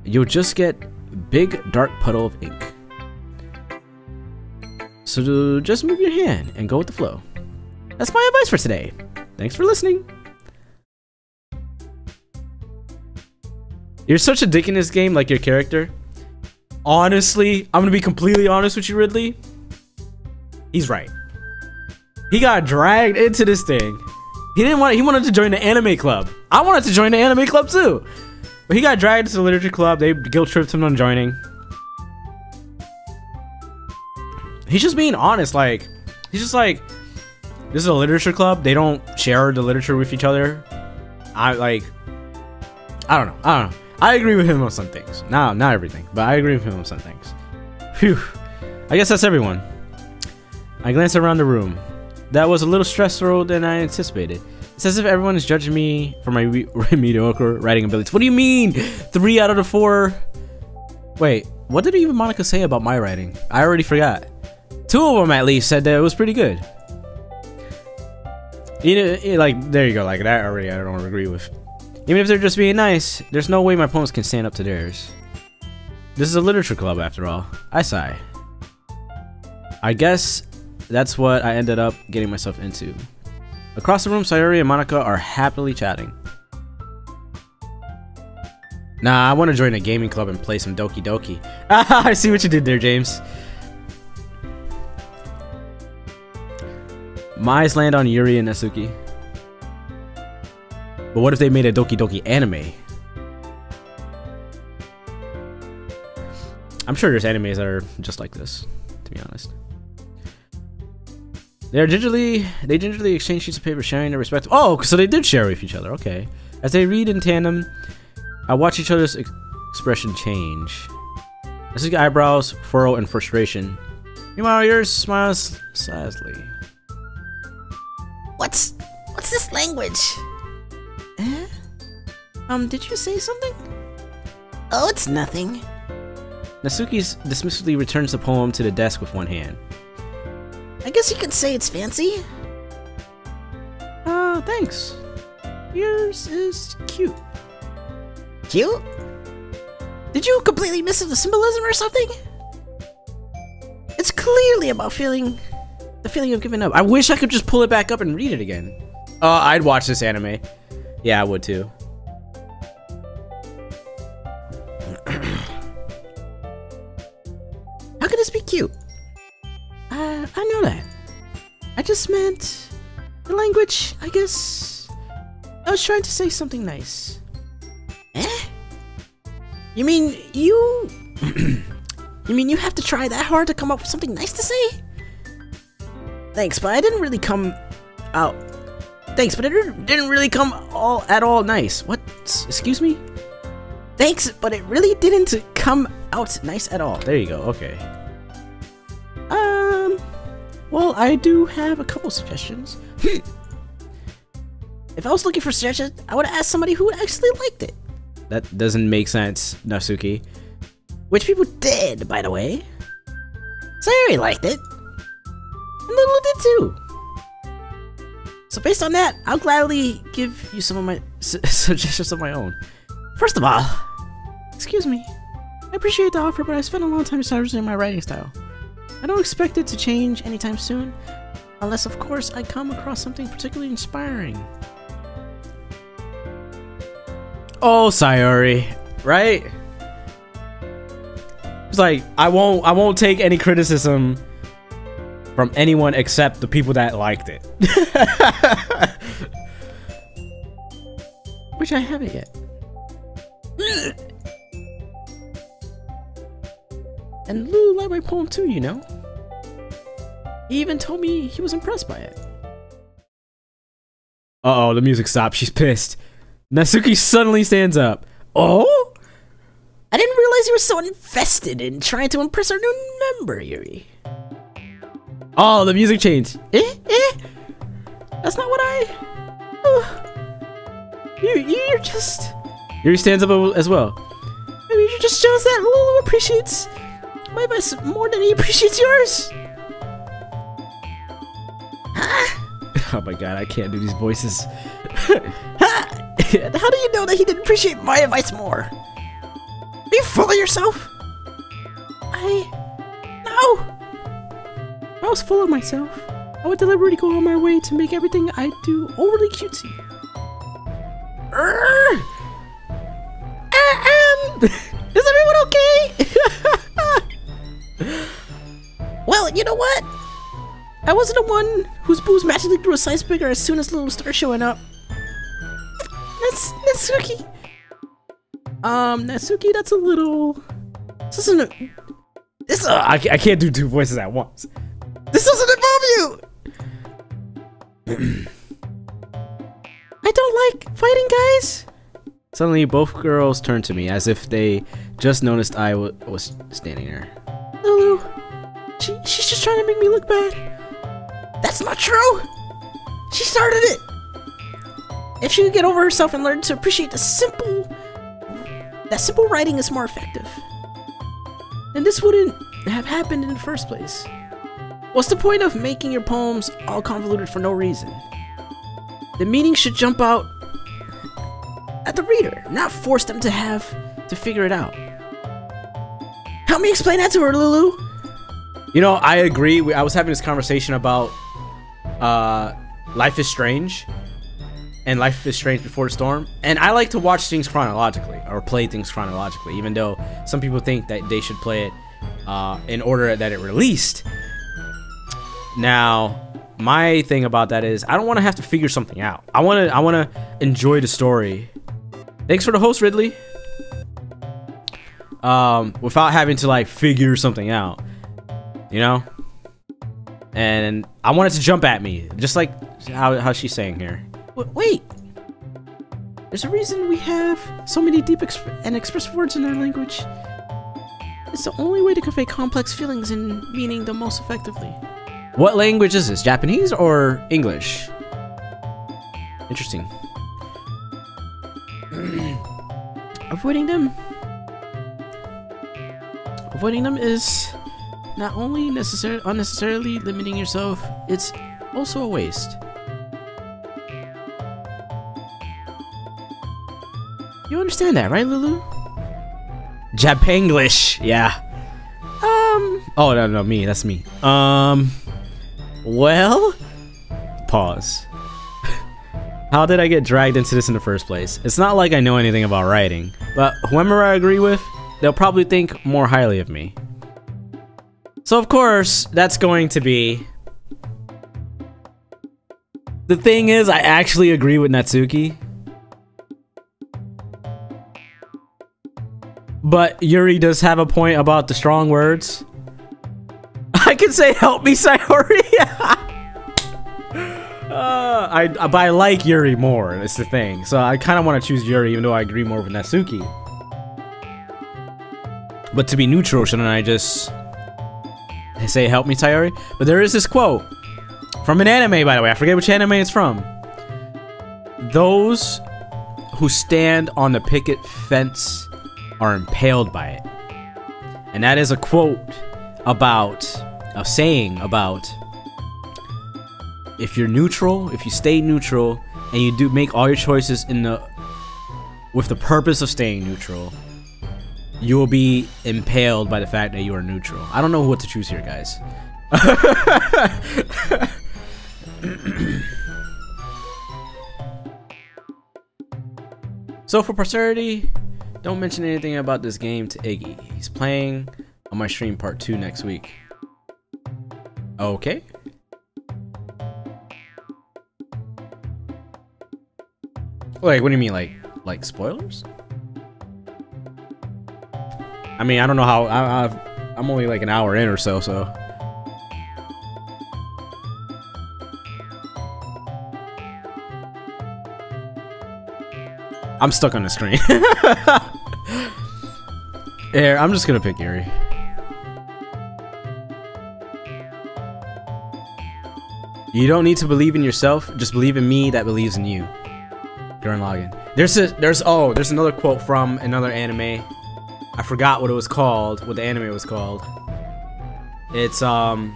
you'll just get a big dark puddle of ink. So just move your hand and go with the flow. That's my advice for today. Thanks for listening. You're such a dick in this game, like your character. Honestly, I'm gonna be completely honest with you, Ridley. He's right. He got dragged into this thing. He wanted to join the anime club. I wanted to join the anime club too. But he got dragged into the literature club. They guilt tripped him on joining. He's just being honest. Like, he's just like, this is a literature club. They don't share the literature with each other. I don't know. I agree with him on some things. Not everything, but I agree with him on some things. Phew. I guess that's everyone. I glanced around the room. That was a little stressful than I anticipated. It's as if everyone is judging me for my mediocre writing abilities. What do you mean? 3 out of the 4? Wait, what did even Monika say about my writing? I already forgot. 2 of them at least said that it was pretty good. You know, like, there you go. Like, that already I don't agree with. Even if they're just being nice, there's no way my poems can stand up to theirs. This is a literature club after all. I sigh. I guess that's what I ended up getting myself into. Across the room, Sayori and Monika are happily chatting. Nah, I want to join a gaming club and play some Doki Doki. I see what you did there, James. My eyes land on Yuri and Natsuki. But what if they made a Doki Doki anime? I'm sure there's animes that are just like this, to be honest. They gingerly exchange sheets of paper, sharing their respective. Oh, so they did share with each other. Okay. As they read in tandem, I watch each other's expression change. Natsuki's eyebrows furrow in frustration. Meanwhile, yours smiles sadly. What's this language? Eh? Did you say something? Oh, it's nothing. Natsuki dismissively returns the poem to the desk with one hand. I guess you could say it's fancy. Thanks. Yours is cute. Cute? Did you completely miss the symbolism or something? It's clearly about the feeling of giving up. I wish I could just pull it back up and read it again. I'd watch this anime. Yeah, I would too. How could this be cute? I know that. I just meant the language, I guess. I was trying to say something nice. Eh? You mean you... You mean you have to try that hard to come up with something nice to say? Thanks, but it didn't really come out nice. What? Excuse me? Thanks, but it really didn't come out nice at all. There you go. Okay. Well, I do have a couple suggestions. If I was looking for suggestions, I would have asked somebody who actually liked it. That doesn't make sense, Natsuki. Which people did, by the way. Sayori liked it. And Lulu did too. So based on that, I'll gladly give you some of my suggestions of my own. First of all, excuse me. I appreciate the offer, but I spent a long time establishing my writing style. I don't expect it to change anytime soon, unless of course I come across something particularly inspiring. Oh, Sayori, right? It's like I won't take any criticism from anyone except the people that liked it. Which I haven't yet. And Lou liked my poem too, you know. He even told me he was impressed by it. Uh-oh, the music stopped. She's pissed. Natsuki suddenly stands up. Oh? I didn't realize you were so invested in trying to impress our new member, Yuri. Oh, the music changed. That's not what you're just... Yuri stands up as well. Maybe you're just jealous that Lulu appreciates my advice more than he appreciates yours. Oh my god, I can't do these voices. How do you know that he didn't appreciate my advice more? Are you full of yourself? No. If I was full of myself, I would deliberately go on my way to make everything I do overly cutesy. Is everyone okay? Well, you know what? I wasn't the one whose boobs magically grew a size bigger as soon as Lulu started showing up. That's Natsuki. Natsuki, that's a little... I can't do two voices at once. This doesn't involve you! I don't like fighting, guys. Suddenly, both girls turned to me as if they just noticed I was standing there. Lulu, she's just trying to make me look bad. That's not true! She started it! If she could get over herself and learn to appreciate that simple writing is more effective, then this wouldn't have happened in the first place. What's the point of making your poems all convoluted for no reason? The meaning should jump out at the reader, not force them to have to figure it out. Help me explain that to her, Lulu! You know, I agree. I was having this conversation about Life is Strange and Life is Strange Before the Storm, and I like to watch things chronologically or play things chronologically, even though some people think that they should play it in order that it released. Now, my thing about that is I don't want to have to figure something out. I want to enjoy the story. Thanks for the host, Ridley. Without having to like figure something out, you know. And I want it to jump at me, just like how she's saying here. Wait, there's a reason we have so many deep and expressive words in our language. It's the only way to convey complex feelings and meaning the most effectively. What language is this? Japanese or English? Interesting. Avoiding them is not only unnecessarily limiting yourself, it's also a waste. You understand that, right, Lulu? Japanglish, yeah. Oh no, me. That's me. Well, pause. How did I get dragged into this in the first place? It's not like I know anything about writing, but whoever I agree with, they'll probably think more highly of me. So of course, that's going to be... The thing is, I actually agree with Natsuki. But Yuri does have a point about the strong words. I can say, help me, Sayori. But I like Yuri more, that's the thing. So I kind of want to choose Yuri, even though I agree more with Natsuki. But to be neutral, shouldn't I just say, help me, Sayori? But there is this quote from an anime, by the way. I forget which anime it's from. Those who stand on the picket fence are impaled by it. And that is a quote about, a saying about, if you're neutral, if you stay neutral, and you do make all your choices with the purpose of staying neutral, you will be impaled by the fact that you are neutral. I don't know what to choose here, guys. So for posterity, don't mention anything about this game to Iggy. He's playing on my stream part 2 next week. Okay. Like, what do you mean, like spoilers? I mean, I don't know how. I'm only like an hour in or so. I'm stuck on the screen. Here, I'm just gonna pick Yuri. You don't need to believe in yourself. Just believe in me that believes in you. During login. There's another quote from another anime. I forgot what it was called, what the anime was called. It's don't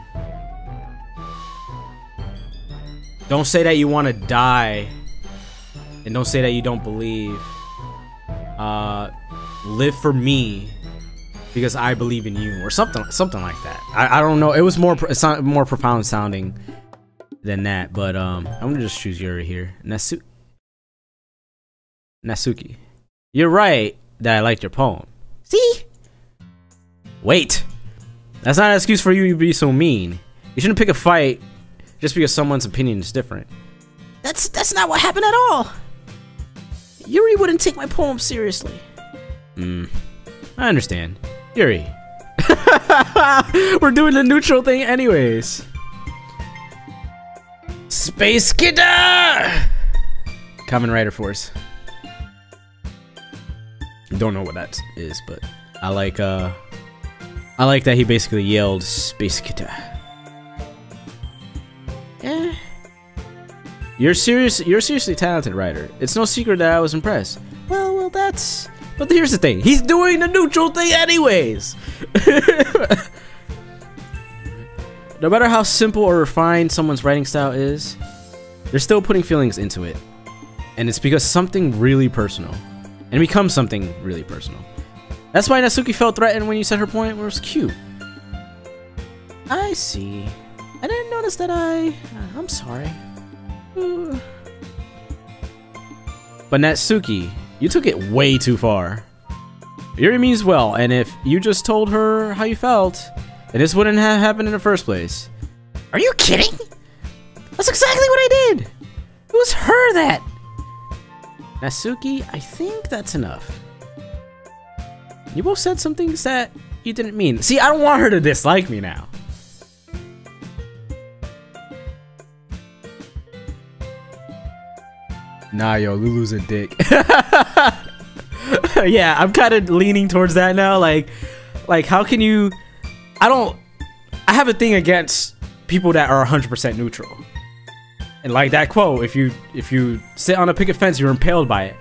say that you want to die, and don't say that you don't believe. Live for me because I believe in you, or something like that. I don't know. It was more profound sounding than that, but I'm gonna just choose Yuri here. Nasuki. You're right that I liked your poem. See? Wait. That's not an excuse for you to be so mean. You shouldn't pick a fight just because someone's opinion is different. That's not what happened at all. Yuri wouldn't take my poem seriously. I understand. Yuri. We're doing the neutral thing anyways. Space Kidder! Kamen Rider Force. Don't know what that is, but I like that he basically yelled Space Kidder. You're a seriously talented writer. It's no secret that I was impressed. Well, that's... But here's the thing. He's doing the neutral thing anyways. No matter how simple or refined someone's writing style is, they're still putting feelings into it. And it's because something really personal. And it becomes something really personal. That's why Nasuki felt threatened when you said her point was cute. I see. I didn't notice that I'm sorry. But Natsuki, you took it way too far. Yuri means well, and if you just told her how you felt, then this wouldn't have happened in the first place. Are you kidding? That's exactly what I did. It was her that... Natsuki, I think that's enough. You both said some things that you didn't mean. See, I don't want her to dislike me now. Nah, yo, Lulu's a dick. Yeah, I'm kind of leaning towards that now. Like, how can you... I have a thing against people that are 100% neutral. And like that quote, if you sit on a picket fence, you're impaled by it.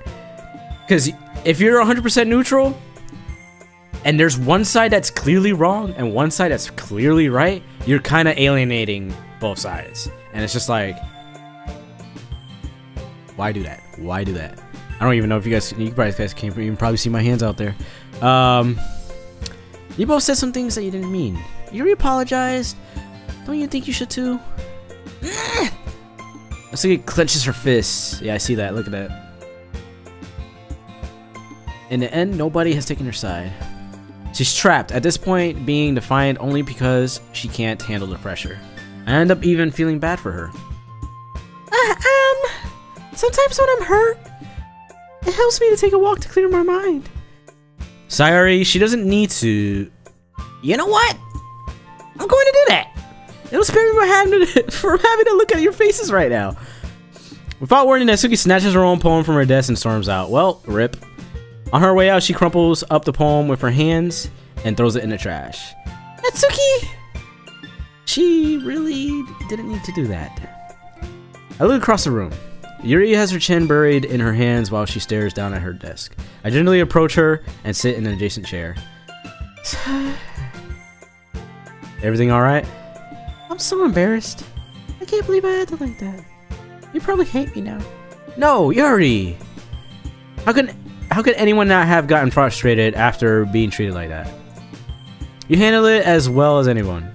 Because if you're 100% neutral, and there's one side that's clearly wrong and one side that's clearly right, you're kind of alienating both sides. And it's just like, why do that? Why do that? I don't even know if you guys can't even probably see my hands out there. You both said some things that you didn't mean. Yuri apologized. Don't you think you should too? Nasuki clenches her fists. Yeah, I see that. Look at that. In the end, nobody has taken her side. She's trapped, at this point being defiant only because she can't handle the pressure. I end up even feeling bad for her. Sometimes when I'm hurt, it helps me to take a walk to clear my mind. Sayori, she doesn't need to... You know what? I'm going to do that. It'll spare me for having to look at your faces right now. Without warning, Natsuki snatches her own poem from her desk and storms out. Well, rip. On her way out, she crumples up the poem with her hands and throws it in the trash. Natsuki! She really didn't need to do that. I look across the room. Yuri has her chin buried in her hands while she stares down at her desk. I gently approach her and sit in an adjacent chair. Everything alright? I'm so embarrassed. I can't believe I acted like that. You probably hate me now. No, Yuri! How could anyone not have gotten frustrated after being treated like that? You handle it as well as anyone.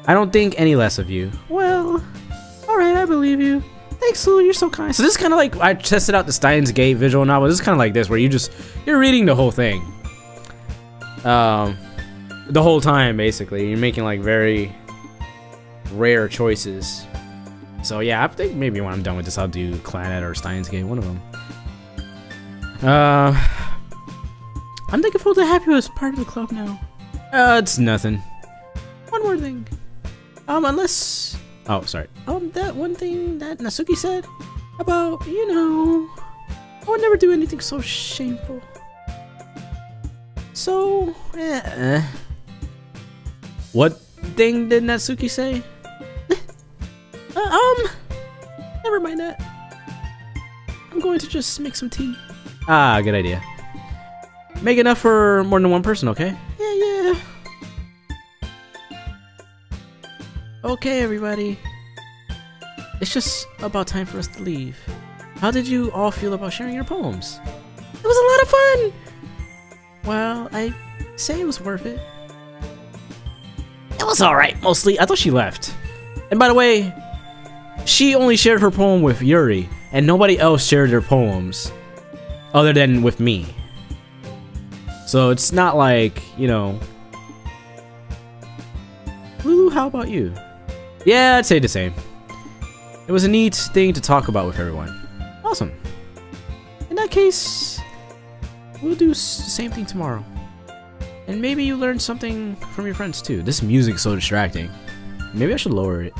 I don't think any less of you. Well, alright, I believe you. Thanks, Lulu, you're so kind. So this is kind of like, I tested out the Steins Gate visual novel. This is kind of like this, where you're reading the whole thing. The whole time, basically. You're making like very rare choices. So yeah, I think maybe when I'm done with this, I'll do Clannad or Steins Gate, one of them. I'm thankful to have you as part of the club now. It's nothing. One more thing. Unless... Oh, sorry. That one thing that Natsuki said about, you know, I would never do anything so shameful. So, What thing did Natsuki say? Never mind that. I'm going to just make some tea. Ah, good idea. Make enough for more than one person, okay? Yeah. Okay, everybody. It's just about time for us to leave. How did you all feel about sharing your poems? It was a lot of fun! Well, I say it was worth it. It was alright, mostly. I thought she left. And by the way, she only shared her poem with Yuri, and nobody else shared their poems other than with me. So it's not like, you know... Lulu, how about you? Yeah, I'd say the same. It was a neat thing to talk about with everyone. Awesome. In that case, we'll do the same thing tomorrow. And maybe you learned something from your friends too. This music's so distracting. Maybe I should lower it.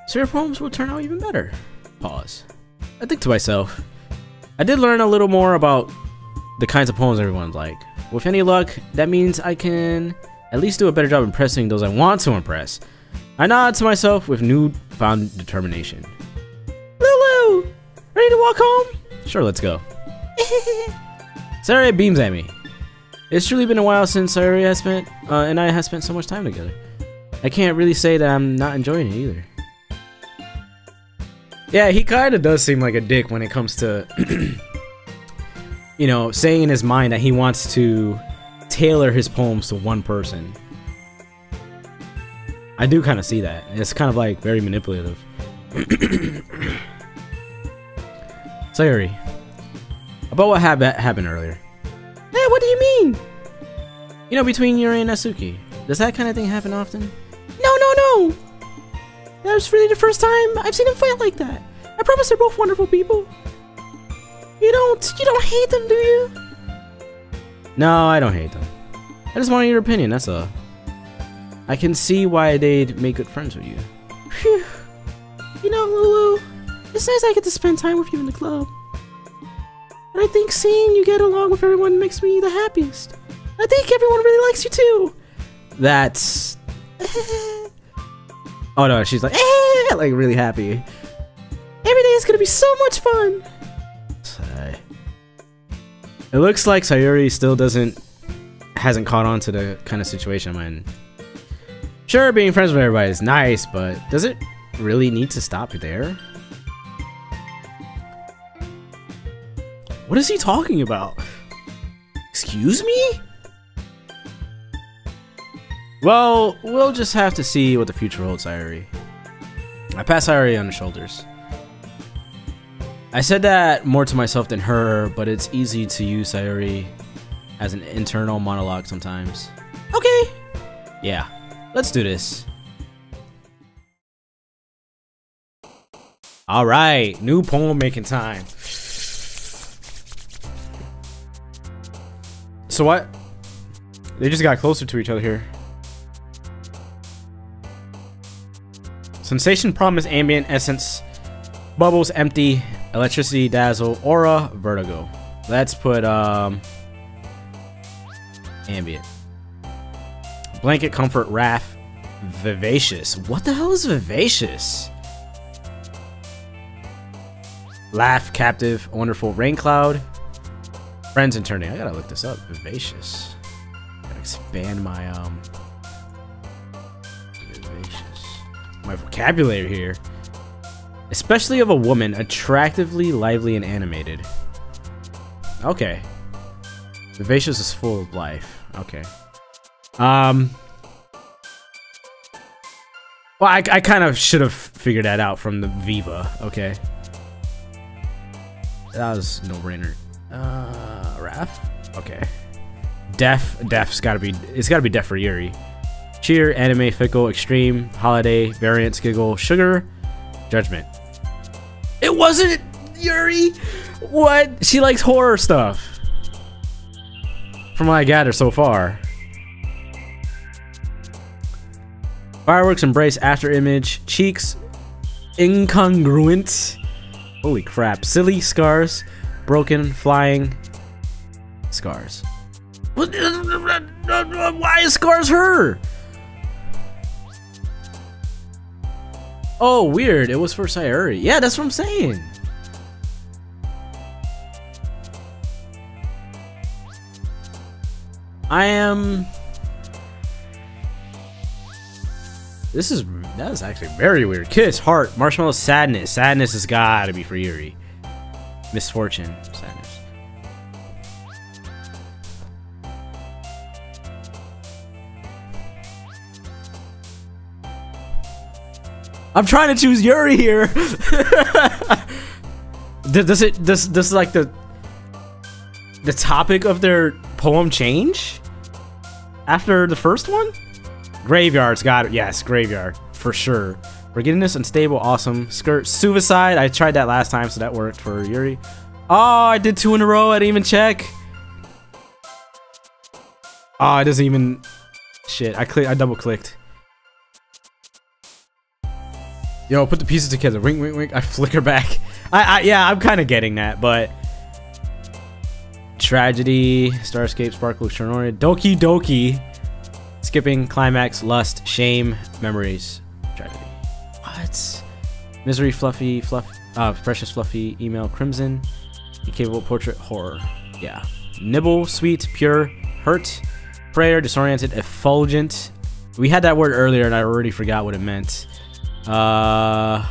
So your poems will turn out even better. Pause. I think to myself, I did learn a little more about the kinds of poems everyone's like. With any luck, that means I can at least do a better job impressing those I want to impress. I nod to myself with newfound determination. Lulu! Ready to walk home? Sure, let's go. Sayori beams at me. It's truly been a while since Sayori and I have spent so much time together. I can't really say that I'm not enjoying it either. Yeah, he kind of does seem like a dick when it comes to, you know, saying in his mind that he wants to tailor his poems to one person. I do kind of see that. It's kind of like very manipulative. Sayori, about what happened earlier. Hey, what do you mean? You know, between Yuri and Natsuki. Does that kind of thing happen often? No. That was really the first time I've seen them fight like that. I promise they're both wonderful people. You don't hate them, do you? No, I don't hate them. I just wanted your opinion, that's all. I can see why they'd make good friends with you. Phew. You know, Lulu, it's nice I get to spend time with you in the club. And I think seeing you get along with everyone makes me the happiest. I think everyone really likes you too. That's... Oh no, she's like, like really happy. Every day is gonna be so much fun. It looks like Sayori still hasn't caught on to the kind of situation I'm in. Sure, being friends with everybody is nice, but does it really need to stop there? What is he talking about? Excuse me? Well, we'll just have to see what the future holds, Sayori. I pat Sayori on the shoulders. I said that more to myself than her, but it's easy to use Sayori as an internal monologue sometimes. Okay. Yeah, let's do this. Alright, new poem making time. So what? They just got closer to each other here. Sensation, promise, ambient, essence, bubbles, empty, electricity, dazzle, aura, vertigo. Let's put ambient. Blanket, comfort, wrath, Vivacious. What the hell is vivacious? Laugh, captive, wonderful, rain cloud, friends and turning. I gotta look this up. Vivacious. Gotta expand my vivacious. My vocabulary here. Especially of a woman, attractively, lively, and animated. Okay. Vivacious is full of life. Okay. Well, I kind of should have figured that out from the Viva. Okay. That was no brainer. Raph? Okay. Def's gotta be, it's gotta be Def for Yuri. Cheer, anime, fickle, extreme, holiday, variance, giggle, sugar, judgment. It wasn't Yuri! What? She likes horror stuff. From what I gather so far. Fireworks, embrace, after image, cheeks, incongruent. Holy crap. Silly, scars, broken, flying, scars. Why is scars her? Oh, weird. It was for Sayuri. Yeah, that's what I'm saying. I am... That is actually very weird. Kiss, heart, marshmallow, sadness. Sadness has gotta be for Yuri. Misfortune, sadness. I'm trying to choose Yuri here. Does like the topic of their poem change after the first one? Graveyard's got it. Yes, graveyard for sure. Forgiveness, unstable, awesome. Skirt, suicide. I tried that last time, so that worked for Yuri. Oh, I did 2 in a row. I didn't even check. Oh, it doesn't even. Shit, I double clicked. Yo, put the pieces together. Wink, wink, wink. I flicker back. Yeah, I'm kind of getting that, but. Tragedy, Starscape, Sparkle, Chernobyl, Doki Doki. Skipping, climax, lust, shame, memories, tragedy. What? Misery, fluffy, precious, fluffy, email, crimson, incapable, portrait, horror. Yeah. Nibble, sweet, pure, hurt, prayer, disoriented, effulgent. We had that word earlier and I already forgot what it meant. Effulgent.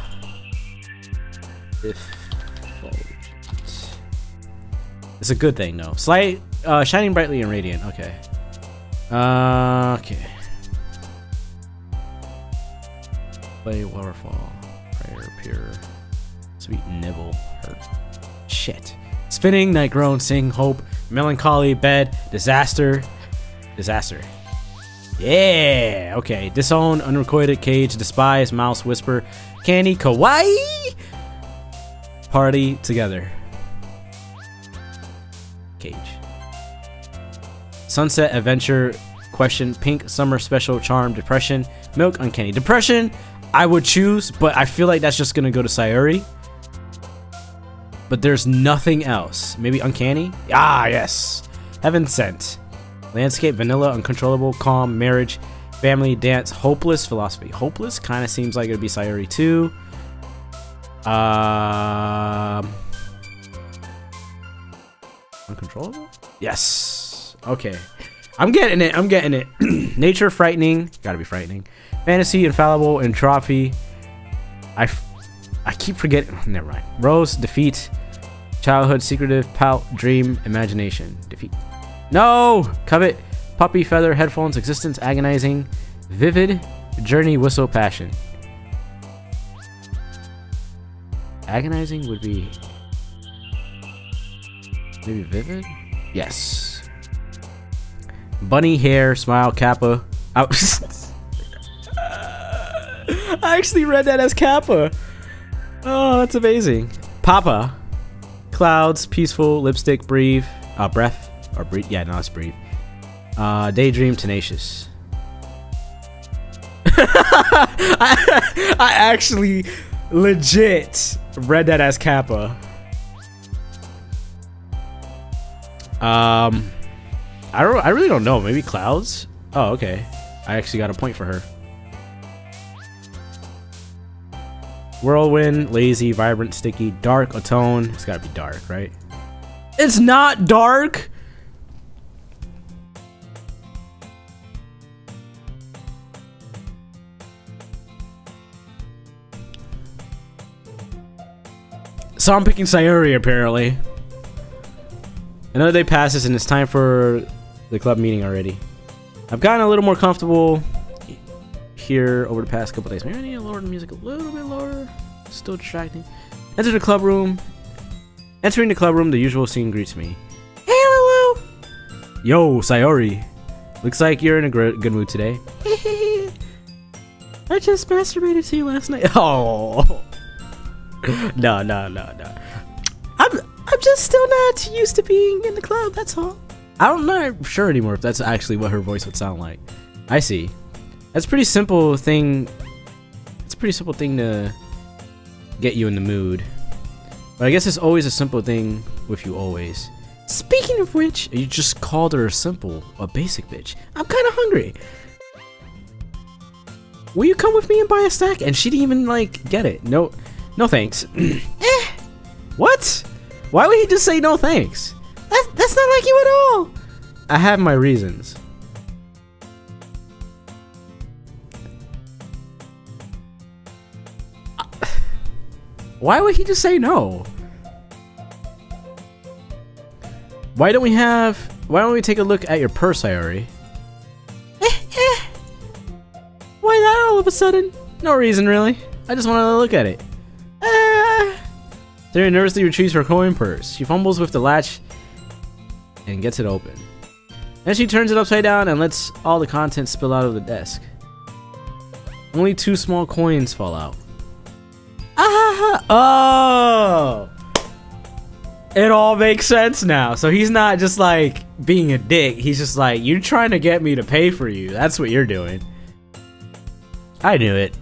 It's a good thing though. Slight, shining brightly and radiant. Okay. Okay. Play, waterfall, prayer, pure, sweet, nibble, hurt. Shit. Spinning, night groan, sing, hope, melancholy, bed, disaster, disaster. Yeah. Okay. Disown, unrequited, cage, despise, mouse, whisper, candy, kawaii, party, together. Cage. Sunset, adventure, question, pink, summer, special, charm, depression, milk, uncanny. Depression, I would choose, but I feel like that's just gonna go to Sayuri. But there's nothing else. Maybe uncanny? Ah, yes. Heaven sent. Landscape, vanilla, uncontrollable, calm, marriage, family, dance, hopeless, philosophy. Hopeless kind of seems like it'd be Sayuri too. Uncontrollable? Yes. Okay. I'm getting it. I'm getting it. Nature, frightening. Gotta be frightening. Fantasy, infallible, entropy. I keep forgetting. Never mind. Rose, defeat. Childhood, secretive, pout, dream, imagination. Defeat. No! Covet, puppy, feather, headphones, existence, agonizing, vivid, journey, whistle, passion. Agonizing would be... maybe vivid? Yes. Bunny, hair, smile, kappa. I actually read that as kappa. Oh, that's amazing. Papa. Clouds, peaceful, lipstick, breathe. Breath. Or breathe. Yeah, no, it's breathe. Daydream, tenacious. I actually legit read that as kappa. I really don't know. Maybe clouds? Oh, okay. I actually got a point for her. Whirlwind, lazy, vibrant, sticky, dark, atone. It's gotta be dark, right? It's not dark! So I'm picking Sayuri, apparently. Another day passes and it's time for the club meeting already. I've gotten a little more comfortable here over the past couple days. Maybe I need to lower the music a little bit lower. Still distracting. Enter the club room. Entering the club room, the usual scene greets me. Hey, Lulu! Yo, Sayuri. Looks like you're in a good mood today. I just masturbated to you last night. Oh. No. I'm just still not used to being in the club, that's all. I'm not sure anymore if that's actually what her voice would sound like. I see. That's a pretty simple thing. It's a pretty simple thing to get you in the mood. But I guess it's always a simple thing with you always. Speaking of which, You just called her a basic bitch. I'm kind of hungry. Will you come with me and buy a snack? And she didn't even like get it. No thanks. What? Why would he just say no thanks? That's not like you at all. I have my reasons. Why would he just say no? Why don't we take a look at your purse, Sayuri? Why that all of a sudden? No reason, really. I just wanted to look at it. Sayuri nervously retrieves her coin purse. She fumbles with the latch and gets it open. Then she turns it upside down and lets all the contents spill out of the desk. Only 2 small coins fall out. Oh! It all makes sense now. So he's not just like being a dick. He's just like, you're trying to get me to pay for you. That's what you're doing. I knew it.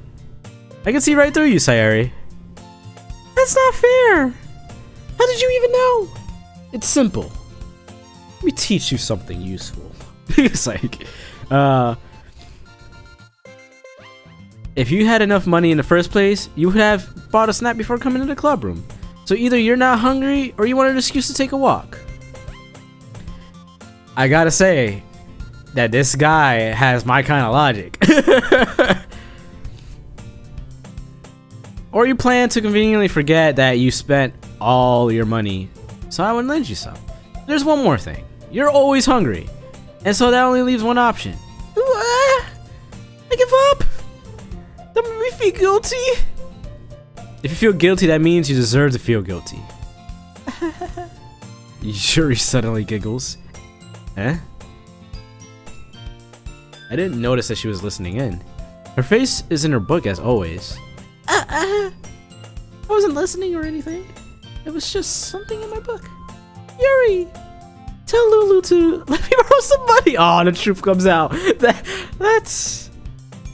I can see right through you, Sayuri. That's not fair. How did you even know? It's simple. Let me teach you something useful. It's like, if you had enough money in the first place, you would have bought a snack before coming to the club room. So either you're not hungry or you want an excuse to take a walk. I gotta say that this guy has my kind of logic. Or you plan to conveniently forget that you spent all your money, so I would lend you some. There's one more thing. You're always hungry, and so that only leaves one option. I give up. That made me feel guilty. If you feel guilty, that means you deserve to feel guilty. Yuri suddenly giggles. Eh? I didn't notice that she was listening in. Her face is in her book as always. I wasn't listening or anything. It was just something in my book. Yuri, tell Lulu to let me borrow some money. Oh, the truth comes out. That's...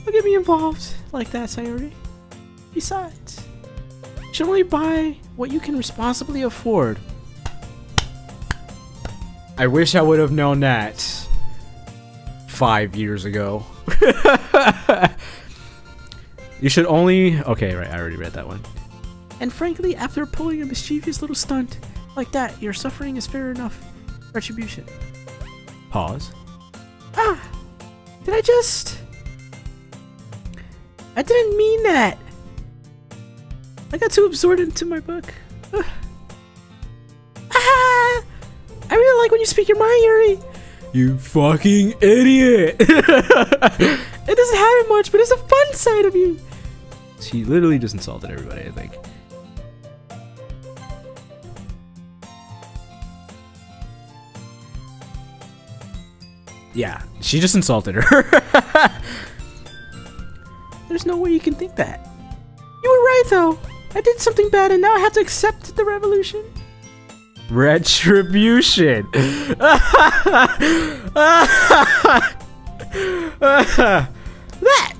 Don't get me involved like that, Sayuri. Besides, you should only buy what you can responsibly afford. I wish I would have known that 5 years ago. You should only... Okay, right, I already read that one. And frankly, after pulling a mischievous little stunt like that, your suffering is fair enough retribution. Pause. Did I just... I didn't mean that. I got too absorbed into my book. I really like when you speak your mind, Yuri. You fucking idiot. It doesn't have it much, but it's a fun side of you. She literally just insulted everybody, I think. Yeah, she just insulted her. There's no way you can think that. You were right, though. I did something bad, and now I have to accept the revolution. Retribution. That.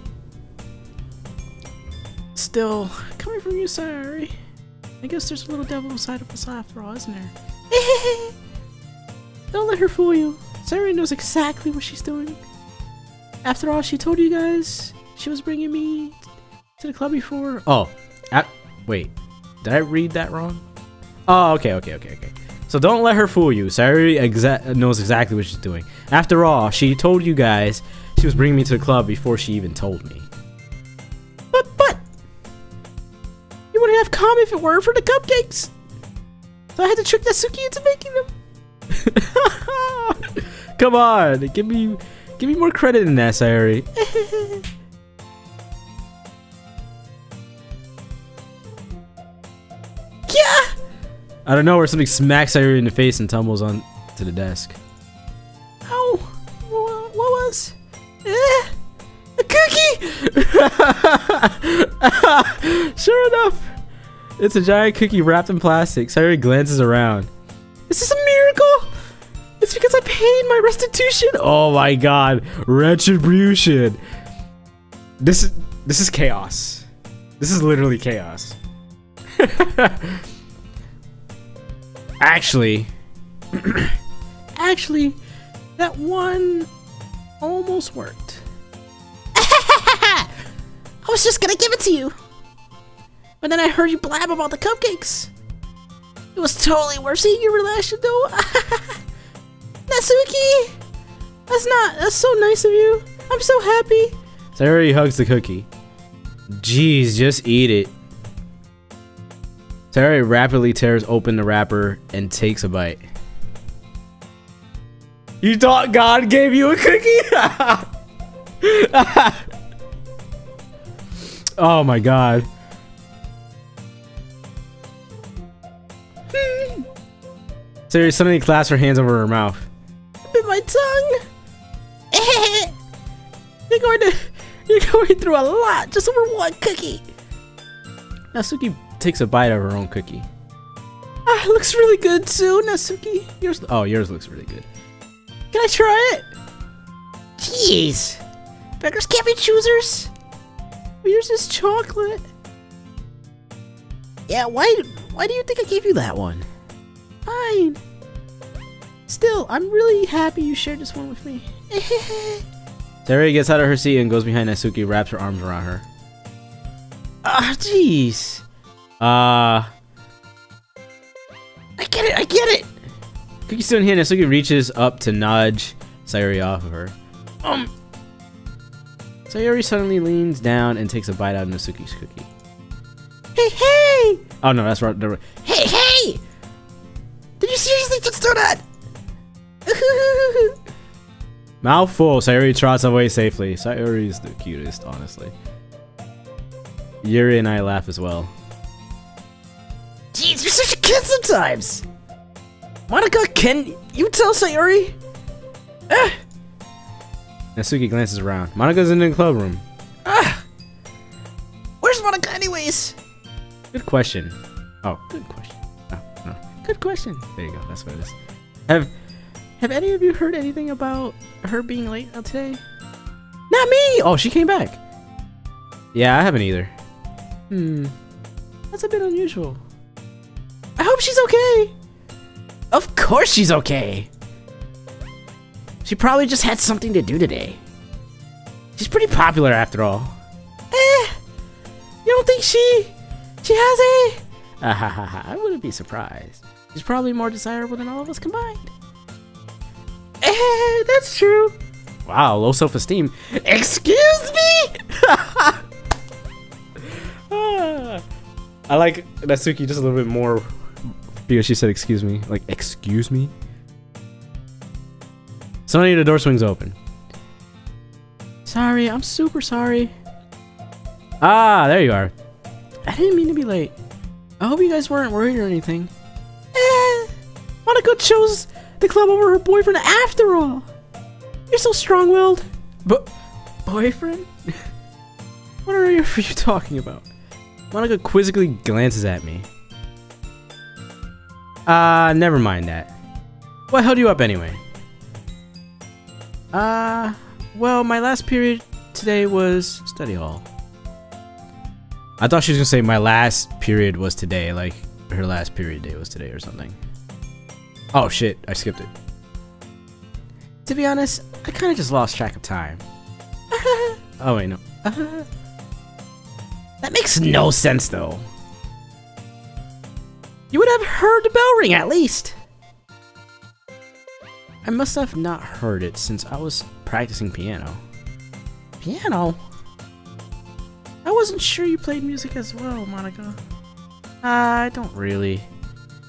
Still, coming from you, sorry. I guess there's a little devil inside of us after all, isn't there? Don't let her fool you. Sayuri knows exactly what she's doing. After all, she told you guys she was bringing me to the club before. Oh, Wait, did I read that wrong? Oh, okay. So don't let her fool you. Sayori knows exactly what she's doing. After all, she told you guys she was bringing me to the club before she even told me. But you wouldn't have come if it weren't for the cupcakes. So I had to trick Natsuki into making them. Come on, give me more credit in that, Sayori. Out of nowhere, something smacks Sayori in the face and tumbles on to the desk. Oh, what was? A cookie! Sure enough, it's a giant cookie wrapped in plastic. Sayori glances around. Is this a miracle? It's because I paid my restitution. Oh my god, retribution! This is chaos. This is literally chaos. Actually, that one almost worked. I was just gonna give it to you, but then I heard you blab about the cupcakes. It was totally worth seeing your reaction, though. Natsuki, that's so nice of you. I'm so happy. Sayori hugs the cookie. Jeez, just eat it. Sayori rapidly tears open the wrapper and takes a bite. You thought God gave you a cookie? Oh my god. Sayori suddenly clasps her hands over her mouth. I bit my tongue. You're going through a lot just over one cookie. Natsuki takes a bite of her own cookie. It looks really good too, Natsuki. Yours looks really good. Can I try it? Jeez, beggars can't be choosers. But yours is chocolate. Yeah, why do you think I gave you that one? Fine. Still, I'm really happy you shared this one with me. Sayori gets out of her seat and goes behind Natsuki, wraps her arms around her. Jeez. I get it. Cookie still in hand, Natsuki reaches up to nudge Sayori off of her. Sayori suddenly leans down and takes a bite out of Natsuki's cookie. Hey! Oh no, that's right. Hey! Did you seriously just do that? Mouth full, Sayori trots away safely. Sayori is the cutest, honestly. Yuri and I laugh as well. Jeez, you're such a kid sometimes. Monica, can you tell Sayori? Natsuki glances around. Monika's in the club room. Where's Monica anyways? Good question. Oh, good question. Oh, no. Good question. There you go. That's what it is. Have any of you heard anything about her being late today? Not me! Oh, she came back. Yeah, I haven't either. That's a bit unusual. I hope she's okay. Of course she's okay. She probably just had something to do today. She's pretty popular after all. You don't think she has a... I wouldn't be surprised. She's probably more desirable than all of us combined. That's true. Wow, low self-esteem. Excuse me? I like Natsuki just a little bit more because she said excuse me. Like, excuse me? Suddenly the door swings open. Sorry, I'm super sorry. Ah, there you are. I didn't mean to be late. I hope you guys weren't worried or anything. Monica chose the club over her boyfriend after all. You're so strong-willed. But boyfriend? What are you talking about? Monica quizzically glances at me. Never mind that. What held you up anyway? Well, my last period today was study hall. I thought she was gonna say my last period was today, like her last period day was today or something. Oh shit, I skipped it. To be honest, I kinda just lost track of time. Oh wait, no. That makes no sense, though. You would have heard the bell ring, at least. I must have not heard it since I was practicing piano. Piano? I wasn't sure you played music as well, Monica. I don't really.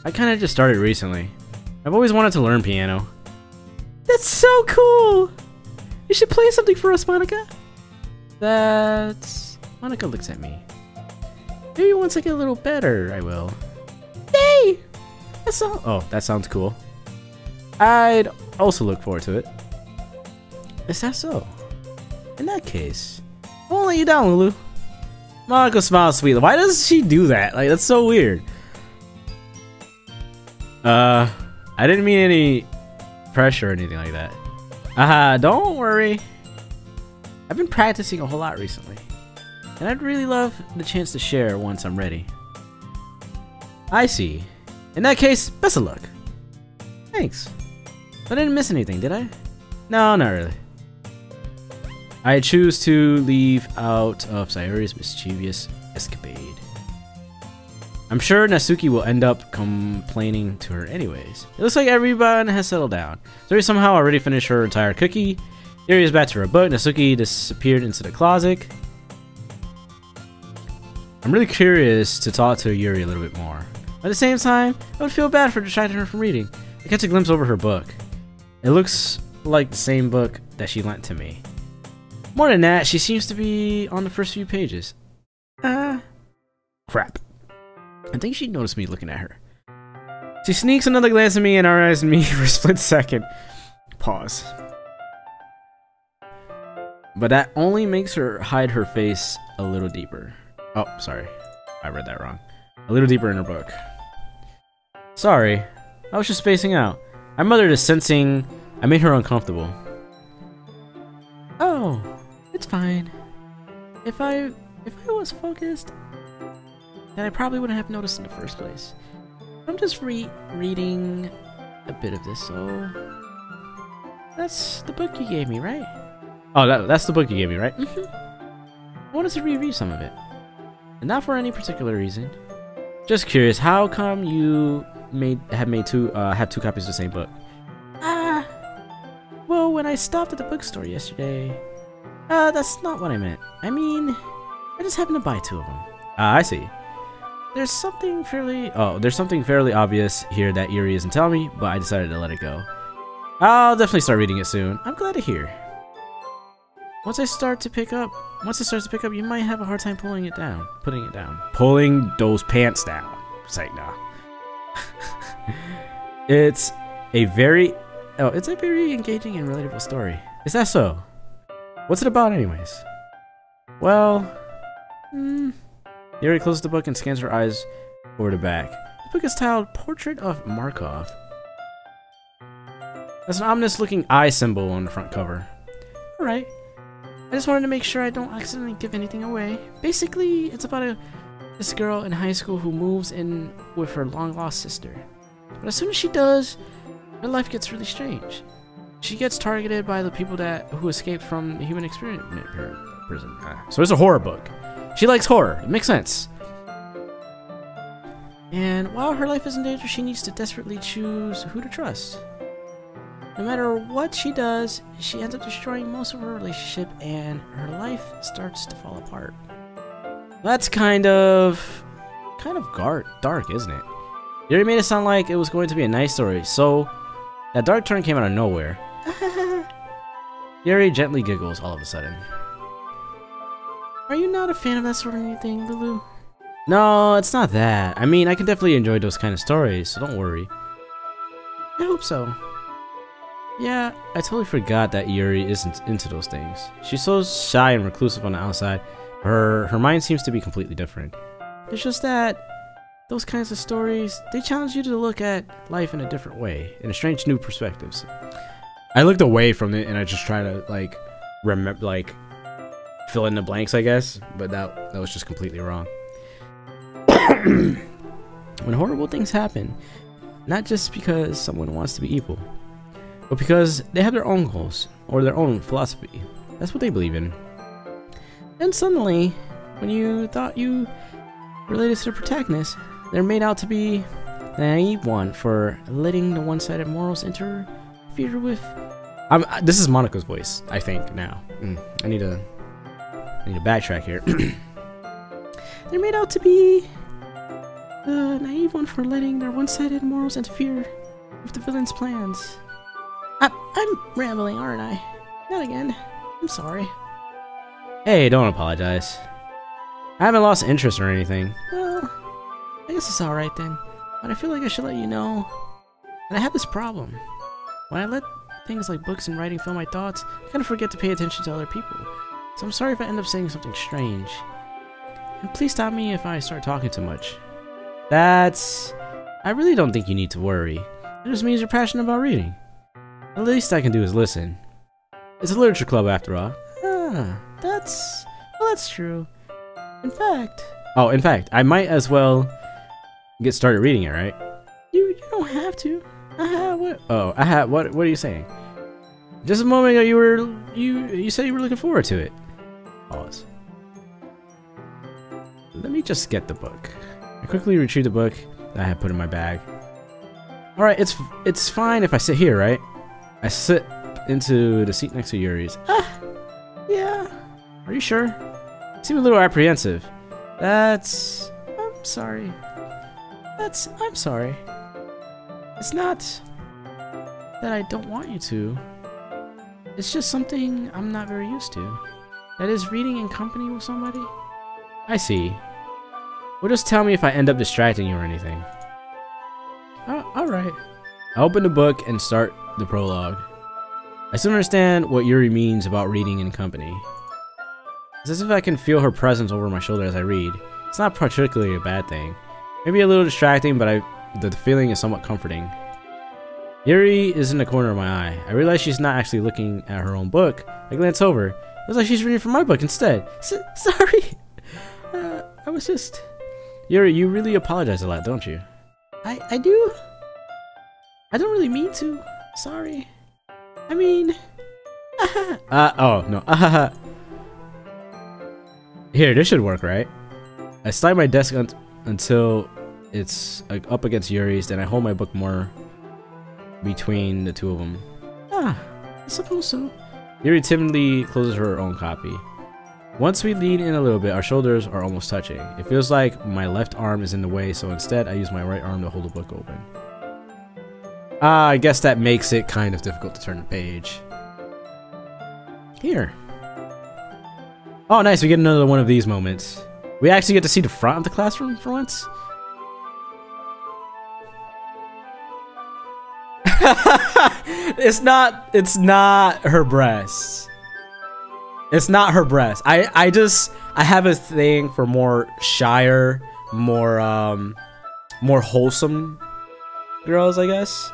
I kind of just started recently. I've always wanted to learn piano. That's so cool! You should play something for us, Monica. That's... Monica looks at me. Maybe once I get a little better, I will. Yay! Oh, that sounds cool. I'd also look forward to it. Is that so? In that case, I won't let you down, Lulu. Monica smiles sweetly. Why does she do that? Like, that's so weird. I didn't mean any pressure or anything like that. Don't worry. I've been practicing a whole lot recently, and I'd really love the chance to share once I'm ready. I see. In that case, best of luck. Thanks. I didn't miss anything, did I? No, not really. I choose to leave out of Sayori's mischievous escapade. I'm sure Natsuki will end up complaining to her anyways. It looks like everyone has settled down. Sayori somehow already finished her entire cookie. Yuri is back to her book. Natsuki disappeared into the closet. I'm really curious to talk to Yuri a little bit more. At the same time, I would feel bad for distracting her from reading. I catch a glimpse over her book. It looks like the same book that she lent to me. More than that, she seems to be on the first few pages. Crap. I think she noticed me looking at her. She sneaks another glance at me and eyes me for a split second. Pause. But that only makes her hide her face a little deeper. Oh, sorry. I read that wrong. A little deeper in her book. Sorry. I was just spacing out. My mother is sensing I made her uncomfortable. Oh, it's fine. If I was focused, then I probably wouldn't have noticed in the first place. I'm just reading a bit of this, so... That's the book you gave me, right? Oh, that's the book you gave me, right? I wanted to reread some of it. And not for any particular reason. Just curious, how come you have two copies of the same book? Well, when I stopped at the bookstore yesterday... that's not what I meant. I mean, I just happened to buy two of them. I see. There's something fairly obvious here that Yuri isn't telling me, but I decided to let it go. I'll definitely start reading it soon. I'm glad to hear. Once it starts to pick up, you might have a hard time putting it down. Pulling those pants down. It's like, nah. It's a very engaging and relatable story. Is that so? What's it about anyways? Well, Yuri closes the book and scans her eyes over the back. The book is titled Portrait of Markov. There's an ominous looking eye symbol on the front cover. Alright. I just wanted to make sure I don't accidentally give anything away. Basically, it's about this girl in high school who moves in with her long-lost sister. But as soon as she does, her life gets really strange. She gets targeted by the people who escaped from the human experiment prison. So it's a horror book. She likes horror. It makes sense. And while her life is in danger, she needs to desperately choose who to trust. No matter what she does, she ends up destroying most of her relationship, and her life starts to fall apart. That's kind of dark, isn't it? You already made it sound like it was going to be a nice story, so that dark turn came out of nowhere. Yuri gently giggles all of a sudden. Are you not a fan of that sort of thing, Lulu? No, it's not that. I mean, I can definitely enjoy those kind of stories, so don't worry. I hope so. Yeah, I totally forgot that Yuri isn't into those things. She's so shy and reclusive on the outside. Her mind seems to be completely different. It's just that those kinds of stories, they challenge you to look at life in a different way, in a strange new perspectives. I looked away from it and I just try to remember, fill in the blanks, I guess, but that was just completely wrong. When horrible things happen, not just because someone wants to be evil, but because they have their own goals or their own philosophy. That's what they believe in. Then suddenly, when you thought you related to the protagonist. They're made out to be the naive one for letting the one-sided morals interfere with. This is Monica's voice, I think, now. I need to backtrack here. They're made out to be the naive one for letting their one-sided morals interfere with the villain's plans. I'm rambling, aren't I? Not again. I'm sorry. Hey, don't apologize. I haven't lost interest or anything. Well, I guess it's alright then. But I feel like I should let you know that I have this problem. When I let things like books and writing fill my thoughts, I kind of forget to pay attention to other people. So I'm sorry if I end up saying something strange. And please stop me if I start talking too much. I really don't think you need to worry. It just means you're passionate about reading. The least I can do is listen. It's a literature club after all. Well, that's true. In fact, I might as well get started reading it, right? You don't have to. What? Oh, what are you saying? Just a moment ago you said you were looking forward to it. Pause. Let me just get the book. I quickly retrieved the book that I had put in my bag. Alright, it's fine if I sit here, right? I sit into the seat next to Yuri's. Yeah. Are you sure? You seem a little apprehensive. I'm sorry. I'm sorry. It's not that I don't want you to. It's just something I'm not very used to. That is reading in company with somebody. I see. Well, just tell me if I end up distracting you or anything. Alright. I open the book and start the prologue. I still understand what Yuri means about reading in company. It's as if I can feel her presence over my shoulder as I read. It's not particularly a bad thing. Maybe a little distracting, but the feeling is somewhat comforting. Yuri is in the corner of my eye. I realize she's not actually looking at her own book. I glance over. It looks like she's reading from my book instead. Sorry. I was just... Yuri, you really apologize a lot, don't you? I do? I don't really mean to. Sorry. I mean... oh, no. Here, this should work, right? I slide my desk until it's up against Yuri's, then I hold my book more between the two of them. I suppose so. Yuri timidly closes her own copy. Once we lean in a little bit, our shoulders are almost touching. It feels like my left arm is in the way, so instead I use my right arm to hold the book open. I guess that makes it kind of difficult to turn the page. Here. Oh, nice, we get another one of these moments. We actually get to see the front of the classroom for once. It's not her breasts. It's not her breasts. I have a thing for more shyer, more wholesome girls, I guess.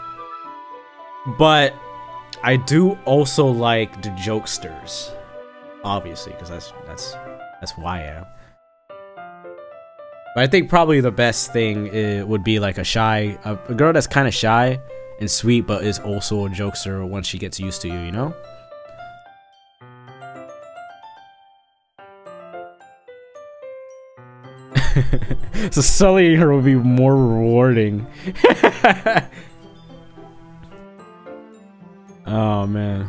But I do also like the jokesters, obviously, because that's why I am. But I think probably the best thing would be like a girl that's kind of shy and sweet, but is also a jokester once she gets used to you, you know? So sullying her would be more rewarding. Oh man.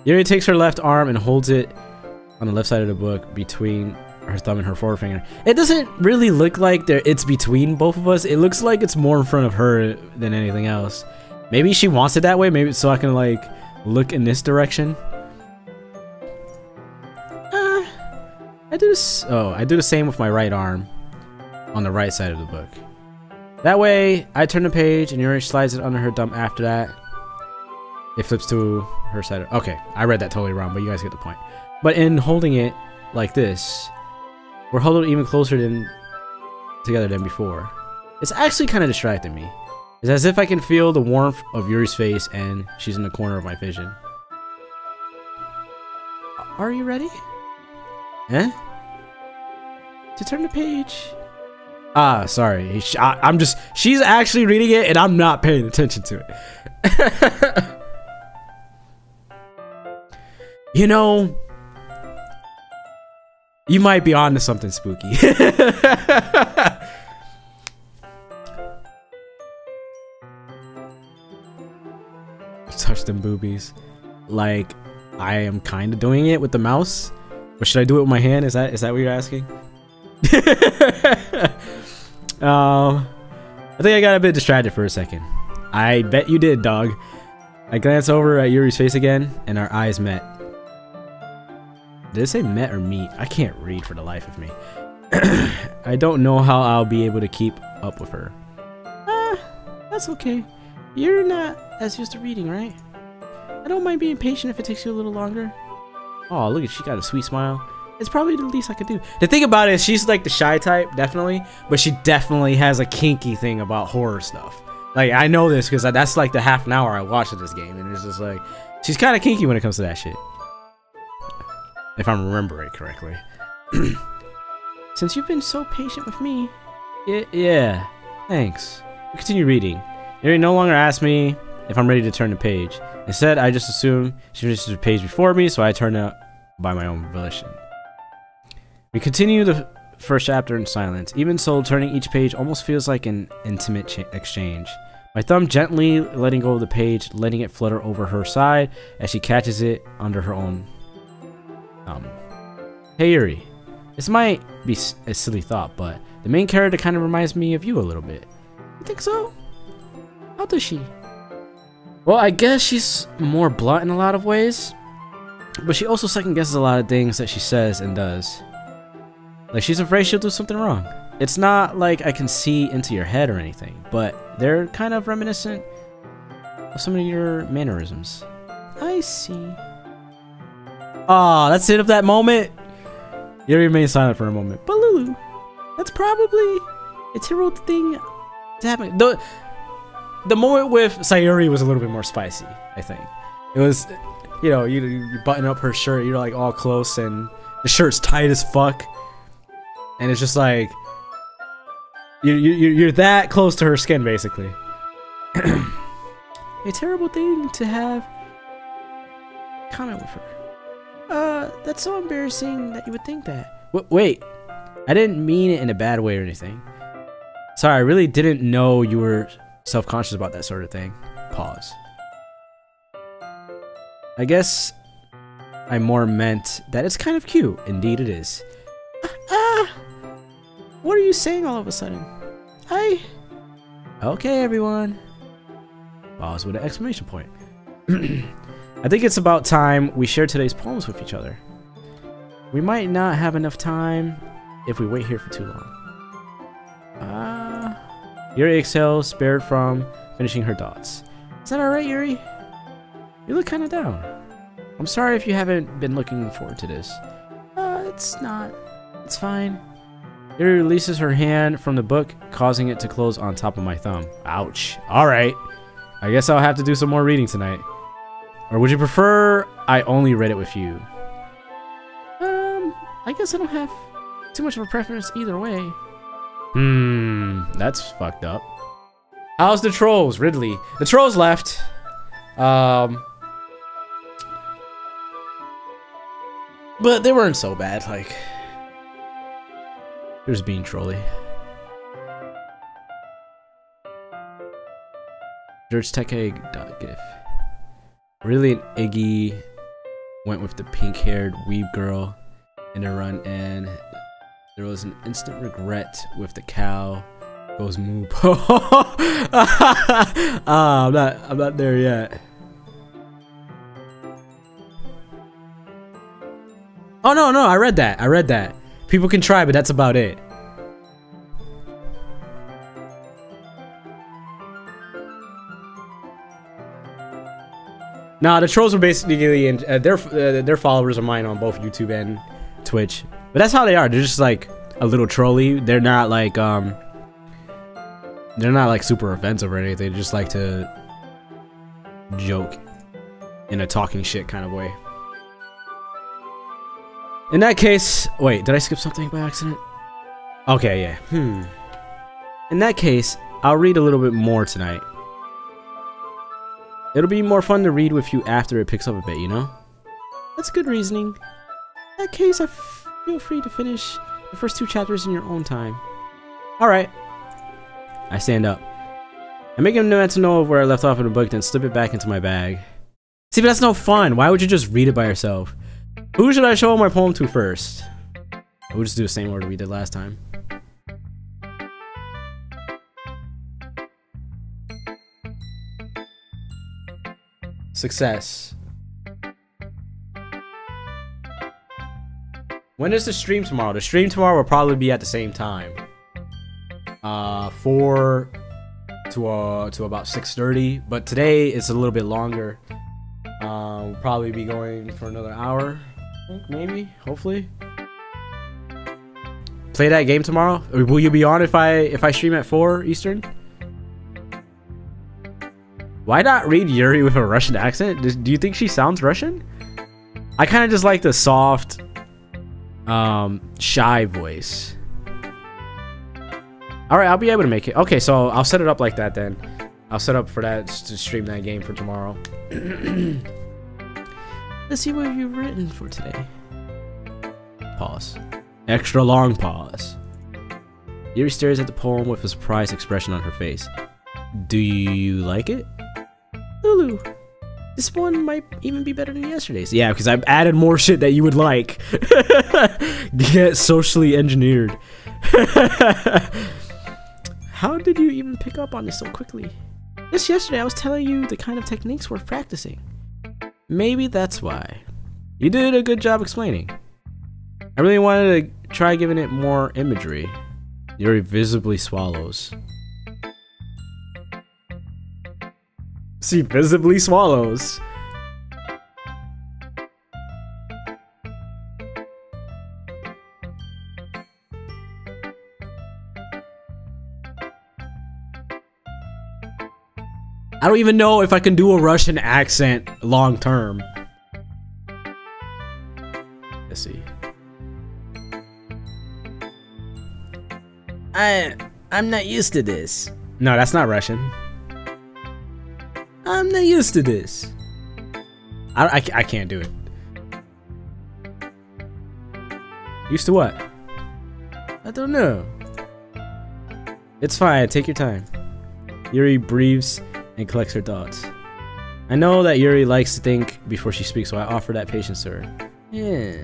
Yuri takes her left arm and holds it on the left side of the book between her thumb and her forefinger. It doesn't really look like it's between both of us. It looks like it's more in front of her than anything else. Maybe she wants it that way, maybe so I can like look in this direction. I do the same with my right arm on the right side of the book. That way, I turn the page and Yuri slides it under her thumb after that. It flips to her side. Okay, I read that totally wrong, but you guys get the point. But in holding it like this, we're huddled even closer together than before. It's actually kind of distracting me. It's as if I can feel the warmth of Yuri's face and she's in the corner of my vision. Are you ready? Eh? To turn the page. Sorry. She's actually reading it and I'm not paying attention to it. You know, You might be on to something spooky. Touch them boobies. Like, I am kind of doing it with the mouse. But should I do it with my hand? Is that what you're asking? I think I got a bit distracted for a second. I bet you did, dog. I glanced over at Yuri's face again, and our eyes met. Did it say met or meet? I can't read for the life of me. I don't know how I'll be able to keep up with her. That's okay. You're not as used to reading, right? I don't mind being patient if it takes you a little longer. Oh, look at, she got a sweet smile. It's probably the least I could do. The thing about it is she's like the shy type, definitely, but she definitely has a kinky thing about horror stuff. Like, I know this because that's like the half an hour I watched of this game, and it's just like, she's kind of kinky when it comes to that shit. If I'm remembering correctly. Since you've been so patient with me. Yeah, thanks. We continue reading. Yuri no longer asks me if I'm ready to turn the page. Instead, I just assume she finishes the page before me, so I turn it by my own volition. We continue the first chapter in silence. Even so, turning each page almost feels like an intimate exchange. My thumb gently letting go of the page, letting it flutter over her side as she catches it under her own thumb. Hey Yuri, this might be a silly thought, but the main character kind of reminds me of you a little bit. You think so? How does she? Well, I guess she's more blunt in a lot of ways, but she also second guesses a lot of things that she says and does. Like, she's afraid she'll do something wrong. It's not like I can see into your head or anything, but they're kind of reminiscent of some of your mannerisms. I see. Aw, that's it of that moment. You remain silent for a moment. But Lulu, that's probably a terrible thing to happen. The moment with Sayuri was a little bit more spicy, I think. It was, you know, you button up her shirt, you're like all close, and the shirt's tight as fuck. And it's just like, you're that close to her skin, basically. A terrible thing to have comment with her. That's so embarrassing that you would think that. Wait, I didn't mean it in a bad way or anything. Sorry, I really didn't know you were self-conscious about that sort of thing. Pause. I guess I more meant that it's kind of cute. Indeed it is. What are you saying all of a sudden? Okay, everyone. Pause with an exclamation point. I think it's about time we share today's poems with each other. We might not have enough time if we wait here for too long. Yuri exhales, spared from finishing her thoughts. Is that alright, Yuri? You look kind of down. I'm sorry if you haven't been looking forward to this. It's not. It's fine. Yuri releases her hand from the book, causing it to close on top of my thumb. Ouch. Alright. I guess I'll have to do some more reading tonight. Or would you prefer I only read it with you? I guess I don't have too much of a preference either way. That's fucked up. How's the trolls, Ridley? The trolls left. But they weren't so bad, like. Here's being trolly. GeorgeTechEgg.gif. Really, an Iggy went with the pink-haired weeb girl in a run, and there was an instant regret with the cow goes moo. I'm not there yet. Oh no, I read that. People can try, but that's about it. Nah, the trolls were basically their followers are mine on both YouTube and Twitch. But that's how they are. They're just like a little trolly. They're not like super offensive or anything. They just like to joke in a talking shit kind of way. In that case, wait, did I skip something by accident? Okay, yeah. In that case, I'll read a little bit more tonight. It'll be more fun to read with you after it picks up a bit, you know? That's good reasoning. In that case, I Feel free to finish the first 2 chapters in your own time. Alright. I stand up. I make a mental note of where I left off in the book, then slip it back into my bag. See, but that's no fun. Why would you just read it by yourself? Who should I show my poem to first? We'll just do the same order we did last time. Success. When is the stream tomorrow? The stream tomorrow will probably be at the same time. 4 to about 6:30. But today it's a little bit longer. We'll probably be going for another hour. I think, maybe, hopefully. Play that game tomorrow. Will you be on if I stream at 4 Eastern? Why not read Yuri with a Russian accent? Do you think she sounds Russian? I kind of just like the soft, shy voice. Alright, I'll be able to make it. Okay, so I'll set it up like that then. I'll set up for that to stream that game for tomorrow. Let's see what you've written for today. Pause. Extra long pause. Yuri stares at the poem with a surprised expression on her face. Do you like it? Lulu, this one might even be better than yesterday's. Yeah, because I've added more shit that you would like. Get socially engineered. How did you even pick up on this so quickly? Just yesterday I was telling you the kind of techniques we're practicing. Maybe that's why. You did a good job explaining. I really wanted to try giving it more imagery. Yuri visibly swallows. She visibly swallows. I don't even know if I can do a Russian accent long term. Let's see. I'm not used to this. No, that's not Russian. I'm not used to this. I can't do it. Used to what? I don't know. It's fine, take your time. Yuri breathes and collects her thoughts. I know that Yuri likes to think before she speaks, so I offer that patience to her. Yeah.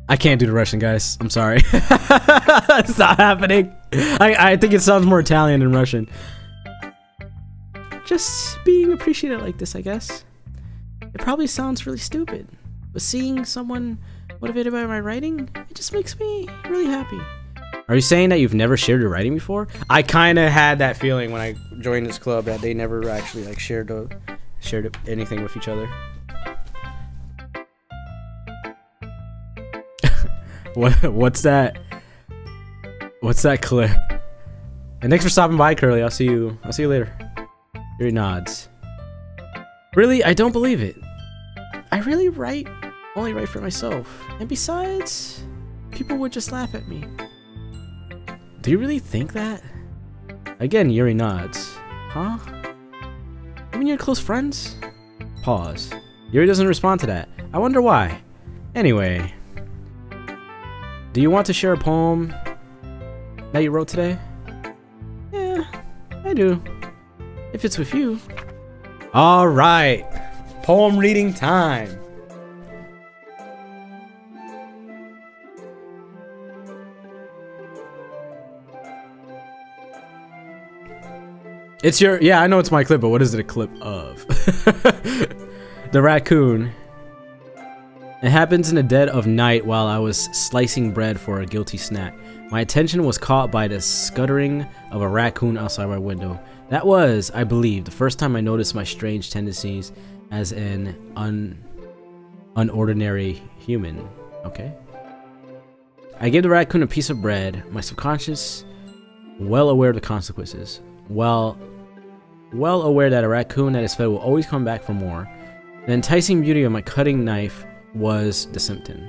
I can't do the Russian, guys. I'm sorry. It's not happening. I think it sounds more Italian than Russian. Just being appreciated like this, I guess. It probably sounds really stupid, but seeing someone motivated by my writing, it just makes me really happy. Are you saying that you've never shared your writing before? I kind of had that feeling when I joined this club that they never actually like shared anything with each other. What's that? What's that clip? And thanks for stopping by, Curly. I'll see you later. Yuri nods. Really? I don't believe it. I really only write for myself. And besides, people would just laugh at me. Do you really think that? Again, Yuri nods. Huh? You mean you're close friends? Pause. Yuri doesn't respond to that. I wonder why. Anyway. Do you want to share a poem that you wrote today? Yeah, I do. If it's with you. Alright. Poem reading time. It's your... Yeah, I know it's my clip, but what is it a clip of? The raccoon. It happens in the dead of night while I was slicing bread for a guilty snack. My attention was caught by the scuttering of a raccoon outside my window. That was, I believe, the first time I noticed my strange tendencies as an unordinary human. Okay. I gave the raccoon a piece of bread, my subconscious well aware of the consequences. Well aware that a raccoon that is fed will always come back for more. The enticing beauty of my cutting knife was the symptom.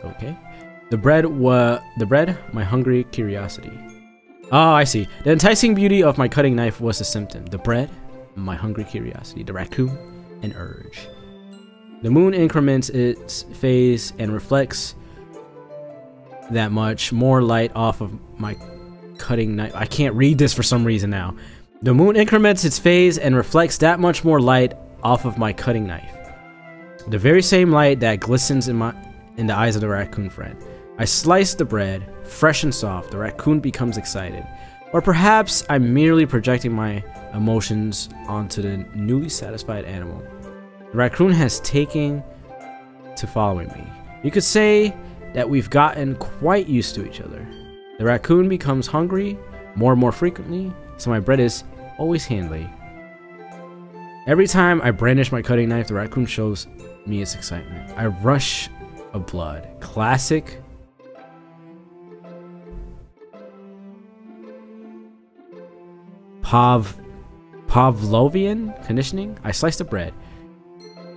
Okay. The bread, my hungry curiosity. Oh, I see. The enticing beauty of my cutting knife was the symptom. The bread, my hungry curiosity. The raccoon, an urge. The moon increments its phase and reflects that much more light off of my cutting knife. I can't read this for some reason now. The moon increments its phase and reflects that much more light off of my cutting knife. The very same light that glistens in the eyes of the raccoon friend. I slice the bread, fresh and soft. The raccoon becomes excited. Or perhaps I'm merely projecting my emotions onto the newly satisfied animal. The raccoon has taken to following me. You could say that we've gotten quite used to each other. The raccoon becomes hungry more and more frequently, so my bread is always handy. Every time I brandish my cutting knife, the raccoon shows me its excitement. I rush of blood. Classic. Pavlovian conditioning. I slice the bread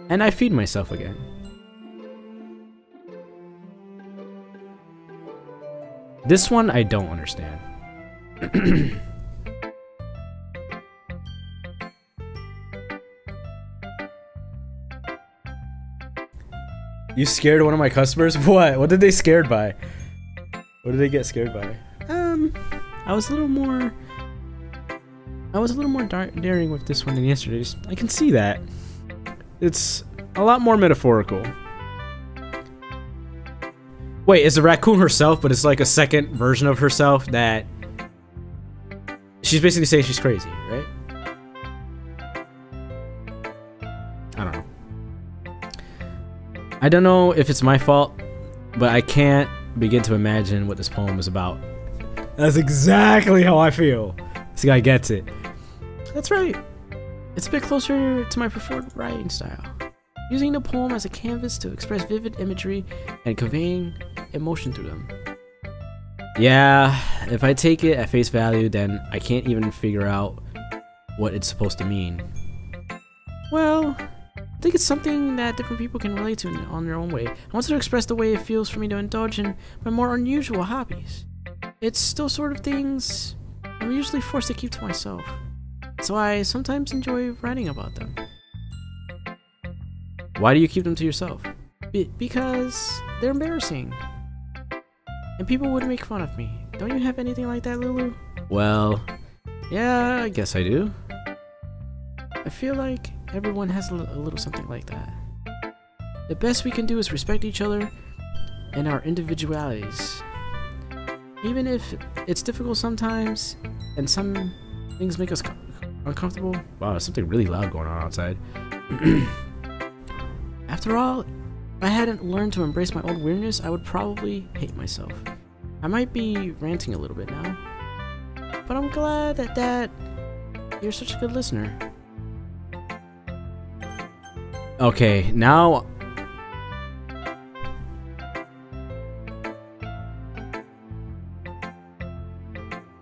and I feed myself again. This one I don't understand. You scared one of my customers? What? What did they scared by? What did they get scared by? I was a little more daring with this one than yesterday's. I can see that. It's a lot more metaphorical. Wait, it's the raccoon herself, but it's like a second version of herself that she's basically saying she's crazy, right? I don't know. I don't know if it's my fault, but I can't begin to imagine what this poem is about. That's exactly how I feel. This guy gets it. That's right. It's a bit closer to my preferred writing style. Using the poem as a canvas to express vivid imagery and conveying emotion through them. Yeah, if I take it at face value, then I can't even figure out what it's supposed to mean. Well, I think it's something that different people can relate to on their own way. I wanted to express the way it feels for me to indulge in my more unusual hobbies. It's those sort of things I'm usually forced to keep to myself, so I sometimes enjoy writing about them. Why do you keep them to yourself? Because they're embarrassing, and people would make fun of me. Don't you have anything like that, Lulu? Well, yeah, I guess I do. I feel like everyone has a little something like that. The best we can do is respect each other and our individualities. Even if it's difficult sometimes, and some things make us uncomfortable. Wow, there's something really loud going on outside. After all, if I hadn't learned to embrace my own weirdness, I would probably hate myself. I might be ranting a little bit now, but I'm glad that you're such a good listener. Okay, now...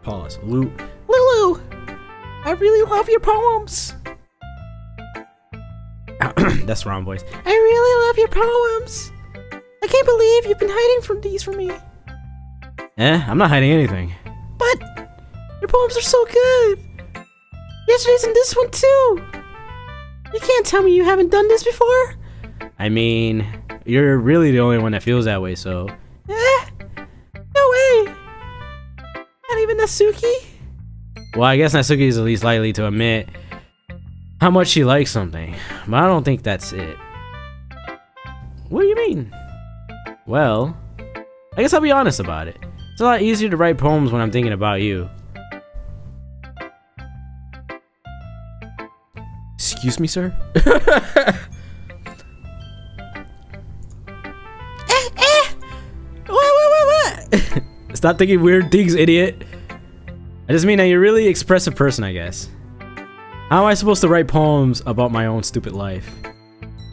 Pause. Lulu, I really love your poems. That's the wrong voice. I really love your poems. I can't believe you've been hiding from these from me. I'm not hiding anything. But your poems are so good. Yesterday's and this one too. You can't tell me you haven't done this before. I mean, you're really the only one that feels that way, so. No way. Not even Natsuki? Well, I guess Natsuki is at least likely to admit how much she likes something, but I don't think that's it. What do you mean? Well, I guess I'll be honest about it. It's a lot easier to write poems when I'm thinking about you. Excuse me, sir? What? Stop thinking weird things, idiot. I just mean that you're a really expressive person, I guess. How am I supposed to write poems about my own stupid life?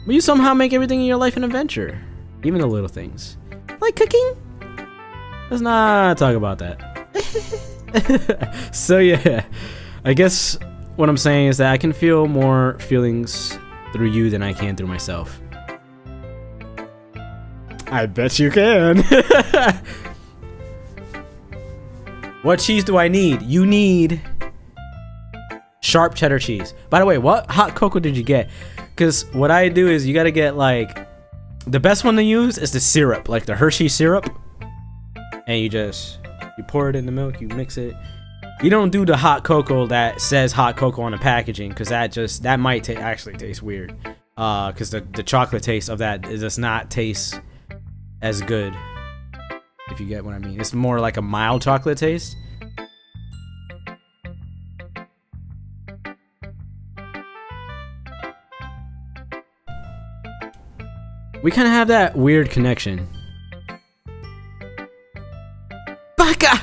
But you somehow make everything in your life an adventure. Even the little things. Like cooking? Let's not talk about that. So yeah, I guess what I'm saying is that I can feel more feelings through you than I can through myself. I bet you can. What cheese do I need? You need sharp cheddar cheese. By the way, what hot cocoa did you get? Because what I do is you gotta get like, the best one to use is the syrup, like the Hershey syrup. And you pour it in the milk, you mix it. You don't do the hot cocoa that says hot cocoa on the packaging, because that might actually taste weird. Because the chocolate taste of that does not taste as good, if you get what I mean. It's more like a mild chocolate taste. We kind of have that weird connection. Baka!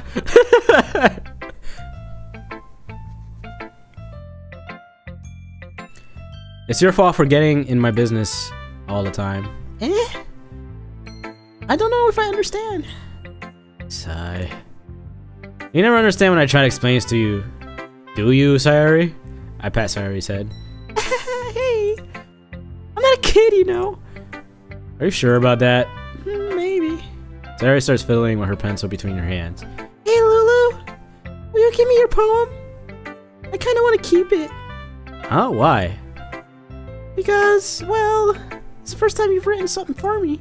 It's your fault for getting in my business all the time. I don't know if I understand. Sigh. You never understand when I try to explain this to you. Do you, Sayori? I pat Sayori's head. Hey, I'm not a kid, you know. Are you sure about that? Maybe. Sayori starts fiddling with her pencil between her hands. Hey, Lulu, will you give me your poem? I kind of want to keep it. Oh, why? Because, well, it's the first time you've written something for me.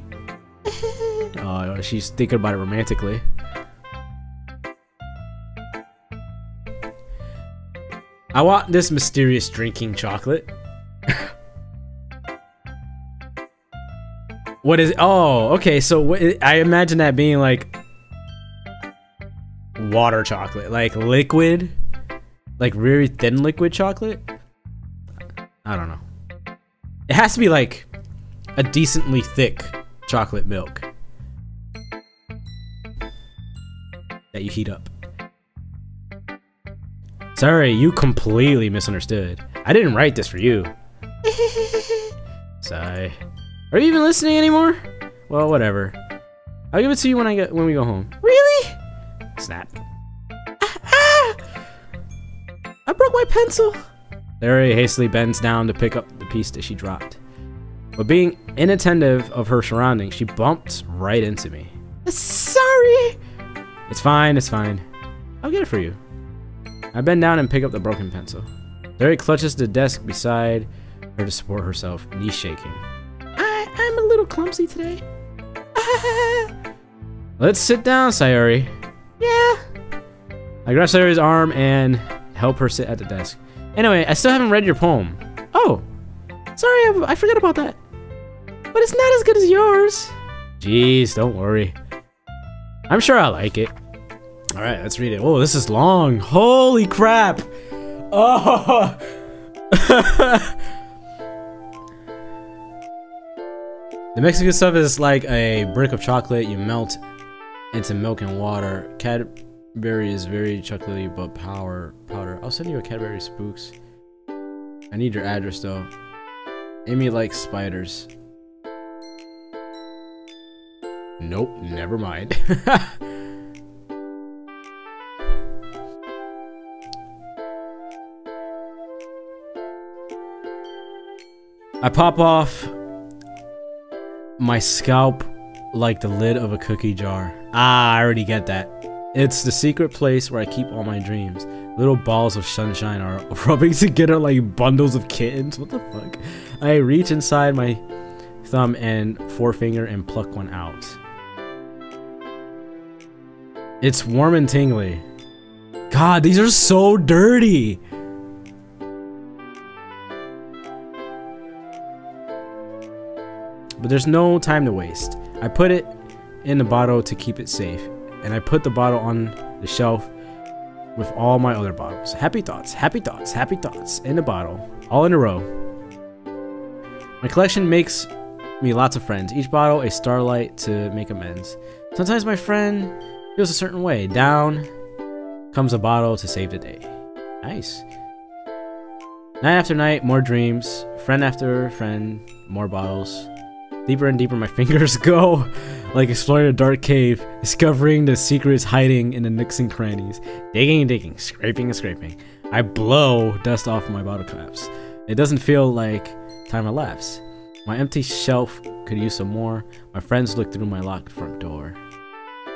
Oh, she's thinking about it romantically. I want this mysterious drinking chocolate. What is it? Oh, okay, so I imagine that being like water chocolate, like liquid, like very thin liquid chocolate. I don't know. It has to be like a decently thick chocolate milk that you heat up. Sorry, you completely misunderstood. I didn't write this for you. Sigh. Are you even listening anymore? Well, whatever. I'll give it to you when we go home. Really? Snap. I broke my pencil. Larry hastily bends down to pick up the piece that she dropped. But being inattentive of her surroundings, she bumped right into me. Sorry. It's fine, it's fine. I'll get it for you. I bend down and pick up the broken pencil. Larry clutches the desk beside her to support herself, knees shaking. I'm a little clumsy today. Let's sit down, Sayori. Yeah. I grab Sayori's arm and help her sit at the desk. Anyway, I still haven't read your poem. Oh, sorry, I forgot about that. But it's not as good as yours. Jeez, don't worry. I'm sure I like it. All right, let's read it. Oh, this is long. Holy crap. Oh. The Mexican stuff is like a brick of chocolate you melt into milk and water. Cadbury is very chocolatey but powder. I'll send you a Cadbury Spooks. I need your address though. Amy likes spiders. Nope, never mind. I pop off my scalp like the lid of a cookie jar. Ah, I already get that. It's the secret place where I keep all my dreams. Little balls of sunshine are rubbing together like bundles of kittens. What the fuck? I reach inside my thumb and forefinger and pluck one out. It's warm and tingly. God, these are so dirty. But there's no time to waste. I put it in the bottle to keep it safe, and I put the bottle on the shelf with all my other bottles. Happy thoughts, happy thoughts, happy thoughts in the bottle, all in a row. My collection makes me lots of friends. Each bottle a starlight to make amends. Sometimes my friend feels a certain way. Down comes a bottle to save the day. Nice. Night after night, more dreams. Friend after friend, more bottles. Deeper and deeper my fingers go, like exploring a dark cave, discovering the secrets hiding in the nooks and crannies. Digging and digging, scraping and scraping. I blow dust off my bottle caps. It doesn't feel like time elapsed. My empty shelf could use some more. My friends looked through my locked front door.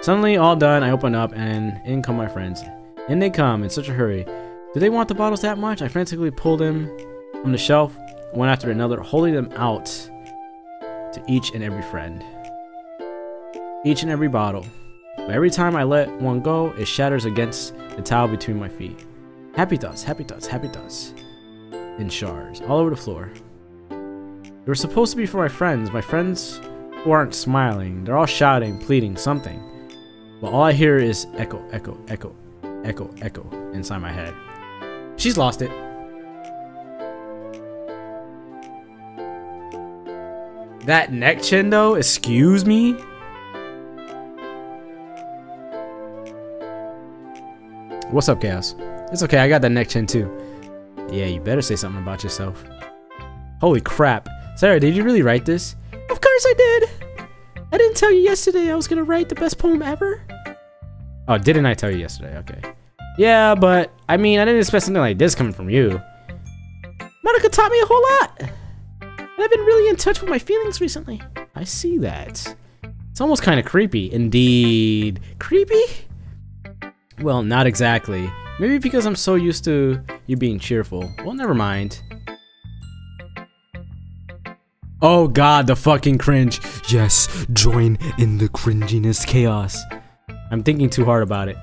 Suddenly, all done, I open up and in come my friends. In they come in such a hurry. Do they want the bottles that much? I frantically pulled them from the shelf, one after another, holding them out to each and every friend. Each and every bottle. But every time I let one go, it shatters against the towel between my feet. Happy thoughts, happy thoughts, happy thoughts. In shards, all over the floor. They were supposed to be for my friends who aren't smiling. They're all shouting, pleading, something. But all I hear is echo, echo, echo, echo, echo inside my head. She's lost it. That neck chin though, excuse me? What's up, Chaos? It's okay, I got that neck chin too. Yeah, you better say something about yourself. Holy crap. Sarah, did you really write this? Of course I did. I didn't tell you yesterday I was gonna write the best poem ever. Oh, didn't I tell you yesterday? Okay. Yeah, but I mean, I didn't expect something like this coming from you. Monica taught me a whole lot. And I've been really in touch with my feelings recently. I see that. It's almost kind of creepy. Indeed. Creepy? Well, not exactly. Maybe because I'm so used to you being cheerful. Well, never mind. Oh god, the fucking cringe. Yes, join in the cringiness chaos. I'm thinking too hard about it.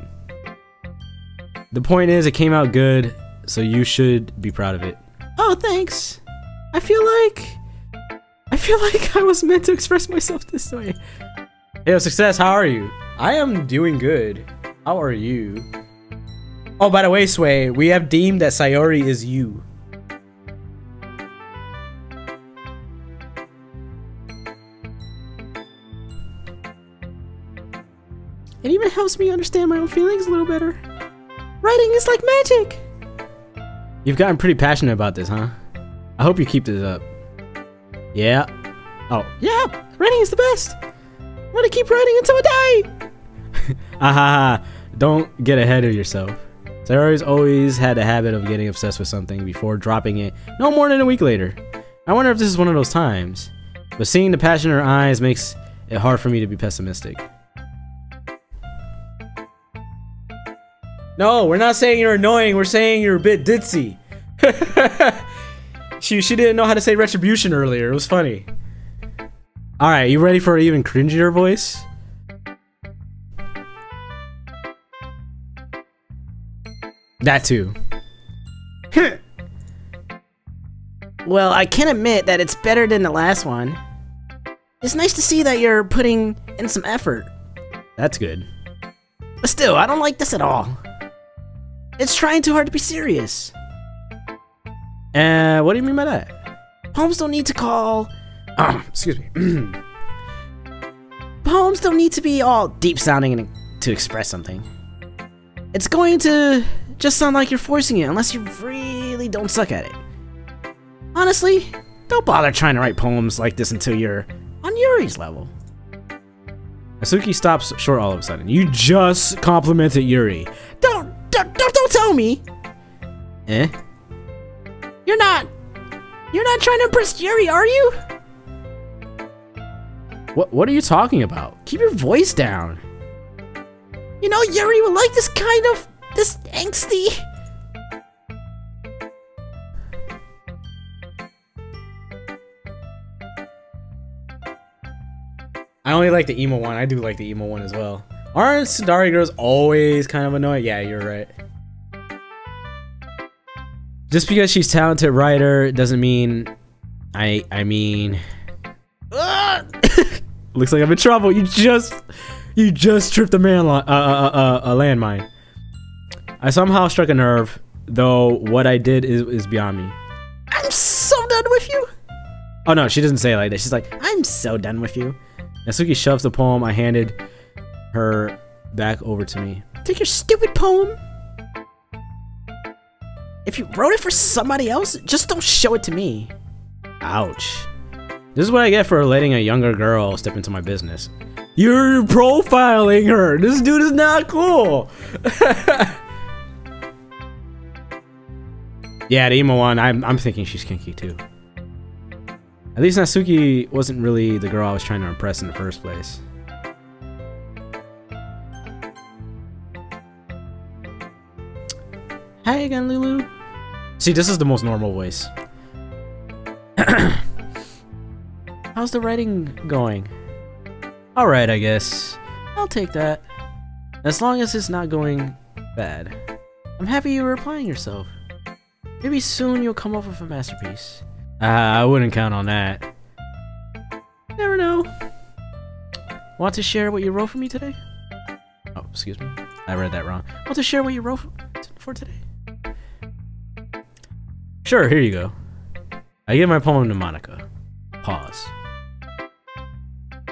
The point is, it came out good, so you should be proud of it. Oh, thanks. I feel like I was meant to express myself this way. Hey, Success, how are you? I am doing good. How are you? Oh, by the way, Sway, we have deemed that Sayori is you. It even helps me understand my own feelings a little better. Writing is like magic. You've gotten pretty passionate about this, huh? I hope you keep this up. Yeah. Oh. Yeah, writing is the best. I'm gonna keep writing until I die. Ahaha. Don't get ahead of yourself. Sayori's always had a habit of getting obsessed with something before dropping it no more than a week later. I wonder if this is one of those times. But seeing the passion in her eyes makes it hard for me to be pessimistic. No, we're not saying you're annoying, we're saying you're a bit ditzy. She didn't know how to say retribution earlier, it was funny. Alright, you ready for an even cringier voice? That too. Well, I can admit that it's better than the last one. It's nice to see that you're putting in some effort. That's good. But still, I don't like this at all. It's trying too hard to be serious. What do you mean by that? Poems don't need to call... excuse me. Poems don't need to be all deep sounding and to express something. It's going to just sound like you're forcing it unless you really don't suck at it. Honestly, don't bother trying to write poems like this until you're on Yuri's level. Asuki stops short all of a sudden. You just complimented Yuri. Don't tell me. Eh? You're not trying to impress Yuri, are you? What are you talking about? Keep your voice down. You know, Yuri would like this angsty. I only like the emo one. I do like the emo one as well. Aren't Sundari girls always kind of annoying? Yeah, you're right. Just because she's a talented writer doesn't mean I mean looks like I'm in trouble. You just tripped a landmine. I somehow struck a nerve, though what I did is beyond me. I'm so done with you. Oh no, she doesn't say it like that. She's like, I'm so done with you. Natsuki shoves the poem I handed her back over to me. Take your stupid poem. If you wrote it for somebody else, just don't show it to me. Ouch. This is what I get for letting a younger girl step into my business. You're profiling her. This dude is not cool. Yeah, the emo one, I'm thinking she's kinky too. At least Natsuki wasn't really the girl I was trying to impress in the first place. Hi again, Lulu. See, this is the most normal voice. How's the writing going? Alright, I guess. I'll take that. As long as it's not going bad. I'm happy you were applying yourself. Maybe soon you'll come up with a masterpiece. I wouldn't count on that. Never know. Want to share what you wrote for me today? Oh, excuse me. I read that wrong. Want to share what you wrote for today? Sure, here you go. I give my poem to Monica. Pause.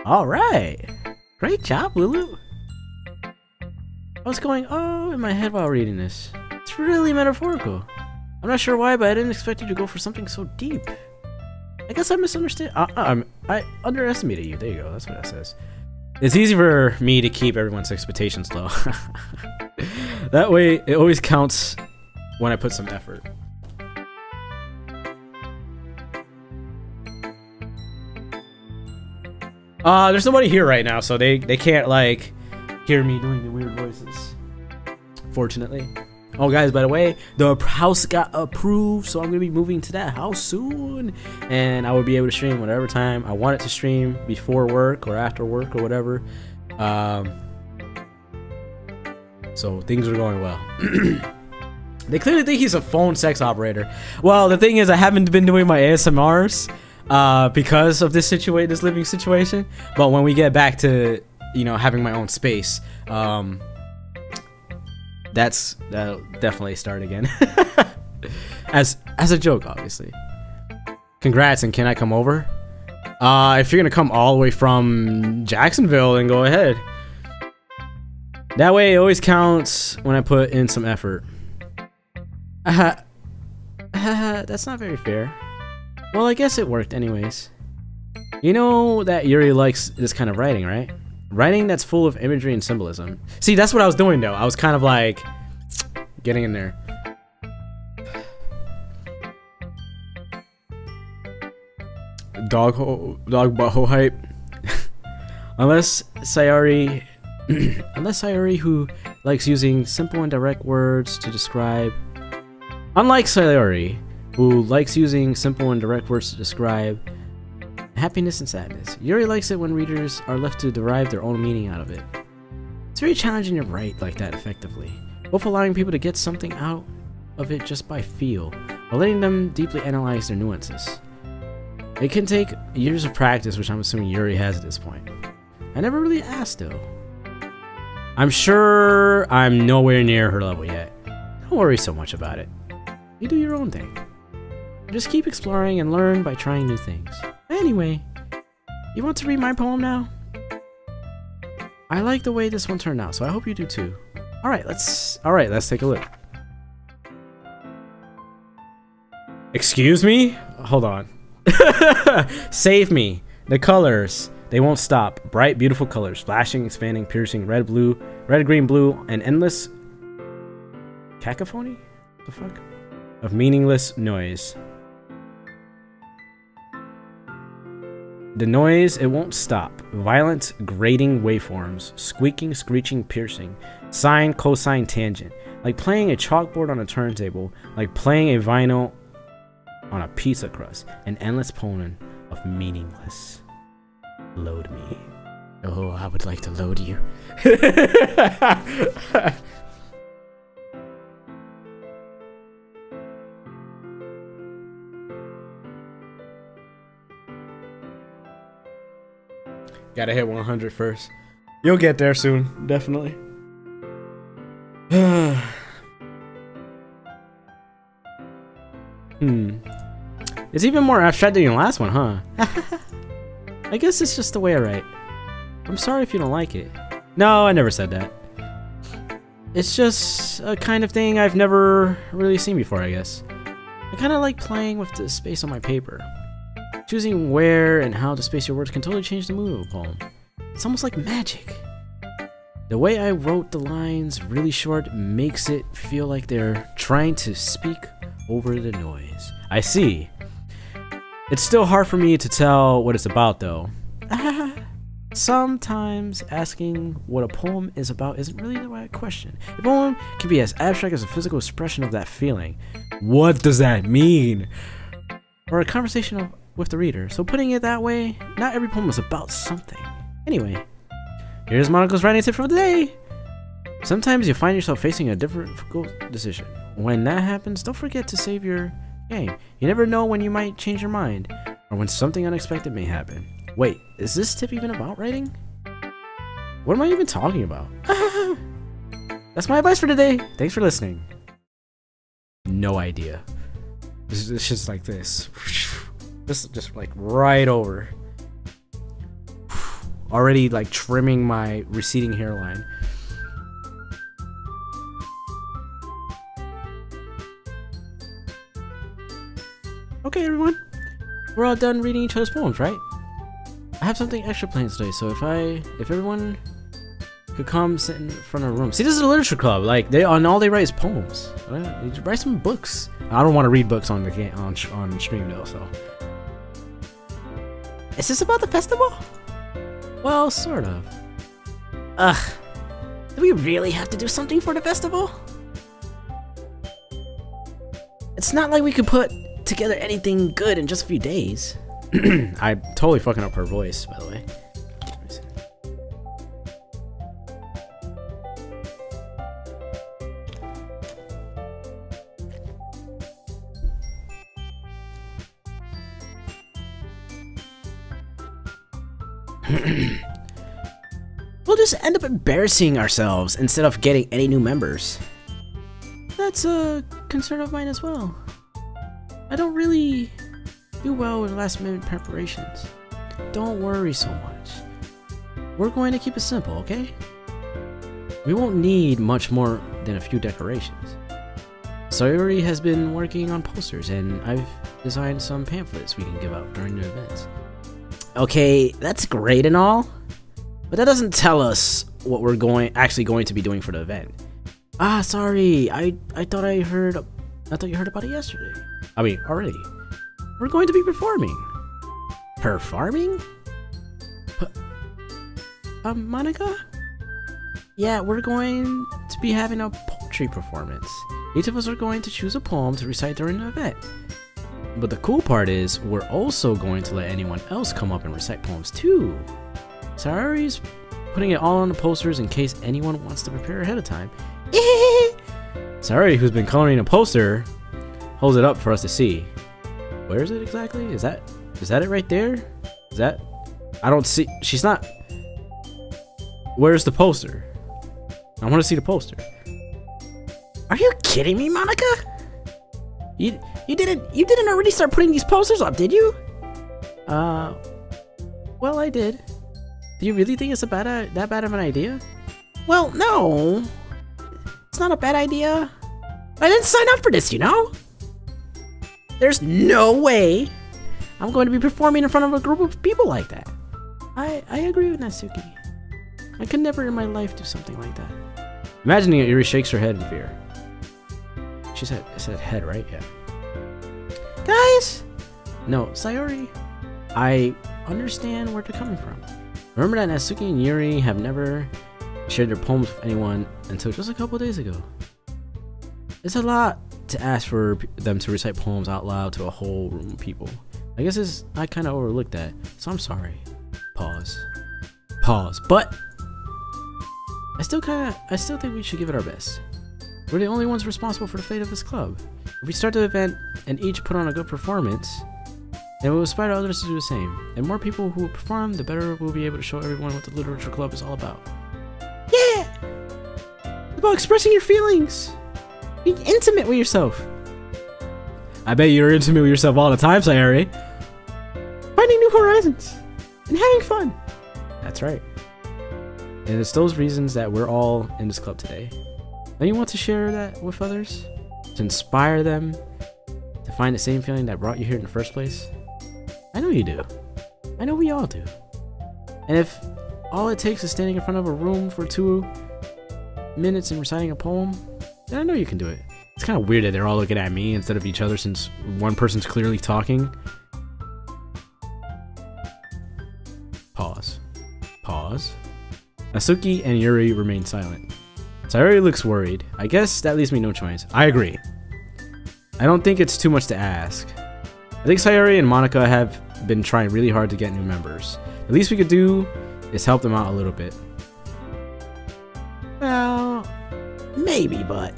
Alright. Great job, Lulu. I was going, oh, in my head while reading this. It's really metaphorical. I'm not sure why, but I didn't expect you to go for something so deep. I guess I misunderstood. I underestimated you. There you go. That's what it says. It's easy for me to keep everyone's expectations low. That way, it always counts when I put some effort. There's nobody here right now, so they can't, like, hear me doing the weird voices. Fortunately. Oh, guys, by the way, the house got approved, so I'm going to be moving to that house soon. And I will be able to stream whatever time I want it to stream, before work or after work or whatever. So things are going well. They clearly think he's a phone sex operator. Well, the thing is, I haven't been doing my ASMRs because of this living situation. But when we get back to, you know, having my own space, that'll definitely start again. as a joke, obviously. Congrats, and can I come over? If you're gonna come all the way from Jacksonville, then go ahead. That way it always counts when I put in some effort. That's not very fair. Well, I guess it worked anyways. You know that Yuri likes this kind of writing, right? Writing that's full of imagery and symbolism. See, that's what I was doing though. I was kind of like getting in there. Dog butthole hype. Unless Sayori who likes using simple and direct words to describe. Unlike Sayori, who likes using simple and direct words to describe happiness and sadness, Yuri likes it when readers are left to derive their own meaning out of it. It's very challenging to write like that effectively, both allowing people to get something out of it just by feel, while letting them deeply analyze their nuances. It can take years of practice, which I'm assuming Yuri has at this point. I never really asked though. I'm sure I'm nowhere near her level yet. Don't worry so much about it. You do your own thing. Just keep exploring and learn by trying new things. Anyway, you want to read my poem now? I like the way this one turned out, so I hope you do too. Alright, let's take a look. Excuse me? Hold on. Save me. The colors. They won't stop. Bright, beautiful colors. Flashing, expanding, piercing, red, green, blue, and endless cacophony? The fuck? Of meaningless noise. The noise, it won't stop. Violent, grating waveforms. Squeaking, screeching, piercing. Sine, cosine, tangent. Like playing a chalkboard on a turntable. Like playing a vinyl on a pizza crust. An endless poem of meaningless. Load me. Oh, I would like to load you. Gotta hit 100 first. You'll get there soon, definitely. It's even more abstract than the last one, huh? I guess it's just the way I write. I'm sorry if you don't like it. No, I never said that. It's just a kind of thing I've never really seen before, I guess. I kind of like playing with the space on my paper. Choosing where and how to space your words can totally change the mood of a poem. It's almost like magic. The way I wrote the lines really short makes it feel like they're trying to speak over the noise. I see. It's still hard for me to tell what it's about, though. Sometimes asking what a poem is about isn't really the right question. A poem can be as abstract as a physical expression of that feeling. What does that mean? Or a conversation with the reader. So putting it that way, not every poem is about something. Anyway, here's Monika's writing tip for the day. Sometimes you find yourself facing a difficult decision. When that happens, don't forget to save your game. You never know when you might change your mind, or when something unexpected may happen. Wait, is this tip even about writing? What am I even talking about? That's my advice for today. Thanks for listening. No idea. It's just like this. Just like right over. Already like trimming my receding hairline. Okay, everyone. We're all done reading each other's poems, right? I have something extra planned today, so if everyone could come sit in front of a room. See, this is a literature club. Like all they write is poems. Write some books. I don't want to read books on the game on stream though. So, is this about the festival? Well, sort of. Ugh. Do we really have to do something for the festival? It's not like we could put together anything good in just a few days. I'm totally fucking up her voice, by the way. We'll just end up embarrassing ourselves instead of getting any new members. That's a concern of mine as well. I don't really do well with last minute preparations. Don't worry so much. We're going to keep it simple, okay? We won't need much more than a few decorations. Sayori has been working on posters, and I've designed some pamphlets we can give out during the events. Okay, that's great and all, but that doesn't tell us what we're actually going to be doing for the event. Ah, sorry. I thought you heard about it yesterday. I mean, already. We're going to be performing. Performing? Monika? Yeah, we're going to be having a poetry performance. Each of us are going to choose a poem to recite during the event. But the cool part is, we're also going to let anyone else come up and recite poems too. Sayori's putting it all on the posters in case anyone wants to prepare ahead of time. Sayori, who's been coloring a poster, holds it up for us to see. Where is it exactly? Is that it right there? Is that? I don't see. She's not. Where's the poster? I want to see the poster. Are you kidding me, Monika? You didn't already start putting these posters up, did you? Well, I did. Do you really think it's that bad of an idea? Well, no. It's not a bad idea. I didn't sign up for this, you know? There's no way I'm going to be performing in front of a group of people like that. I agree with Natsuki. I could never in my life do something like that. Imagining it, Yuri shakes her head in fear. She said head, right? Yeah. Guys! No, Sayori. I understand where they're coming from. Remember that Natsuki and Yuri have never shared their poems with anyone until just a couple days ago. It's a lot to ask for them to recite poems out loud to a whole room of people. I guess I kind of overlooked that, so I'm sorry. Pause. But I still think we should give it our best. We're the only ones responsible for the fate of this club. If we start the event and each put on a good performance, then we'll inspire others to do the same. And more people who will perform, the better we'll be able to show everyone what the literature club is all about. Yeah! It's about expressing your feelings. Being intimate with yourself. I bet you're intimate with yourself all the time, Sayori. Finding new horizons and having fun. That's right. And it's those reasons that we're all in this club today. Don't you want to share that with others? To inspire them to find the same feeling that brought you here in the first place? I know you do. I know we all do. And if all it takes is standing in front of a room for 2 minutes and reciting a poem, then I know you can do it. It's kind of weird that they're all looking at me instead of each other since one person's clearly talking. Pause. Natsuki and Yuri remain silent. Sayori looks worried. I guess that leaves me no choice. I agree. I don't think it's too much to ask. I think Sayori and Monica have been trying really hard to get new members. The least we could do is help them out a little bit. Well, maybe, but...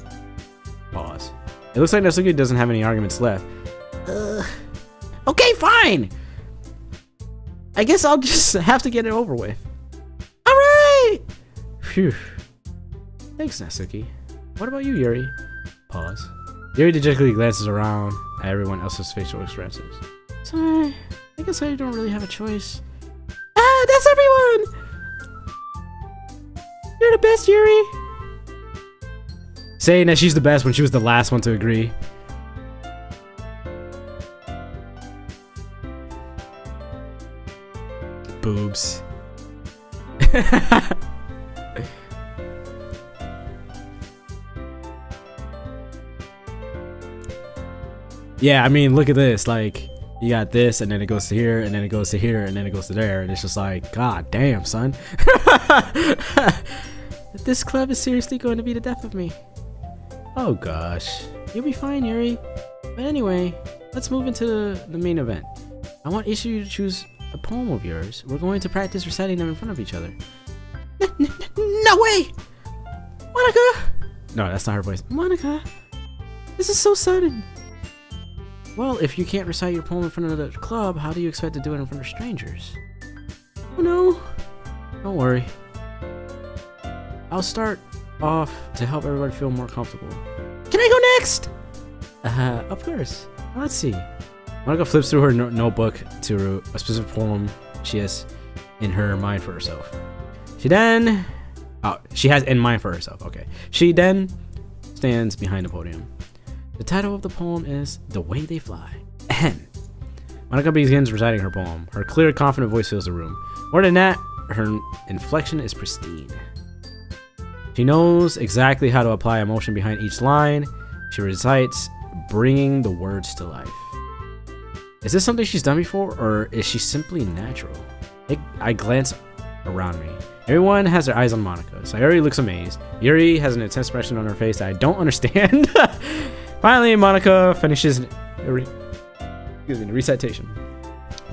Pause. It looks like Natsuki doesn't have any arguments left. Okay, fine! I guess I'll just have to get it over with. Alright! Phew. Thanks, Natsuki. What about you, Yuri? Pause. Yuri dejectedly glances around at everyone else's facial expressions. Sorry, I guess I don't really have a choice. Ah, that's everyone! You're the best, Yuri! Saying that she's the best when she was the last one to agree. Boobs. Yeah, I mean, look at this. Like, you got this, and then it goes to here, and then it goes to here, and then it goes to there, and it's just like, god damn, son. This club is seriously going to be the death of me. Oh gosh, you'll be fine, Yuri. But anyway, let's move into the main event. I want each of you to choose a poem of yours. We're going to practice reciting them in front of each other. No way! Monica! No, that's not her voice. Monica, this is so sudden. Well, if you can't recite your poem in front of the club, how do you expect to do it in front of strangers? Oh no. Don't worry. I'll start off to help everybody feel more comfortable. Can I go next? Of course. Let's see. Monica flips through her notebook to a specific poem she has in her mind for herself. She has in mind for herself, okay. She then stands behind the podium. The title of the poem is The Way They Fly. Ahem. Monica begins reciting her poem. Her clear, confident voice fills the room. More than that, her inflection is pristine. She knows exactly how to apply emotion behind each line. She recites, bringing the words to life. Is this something she's done before, or is she simply natural? I glance around me. Everyone has their eyes on Monica. Sayori looks amazed. Yuri has an intense expression on her face that I don't understand. Finally, Monica finishes the recitation.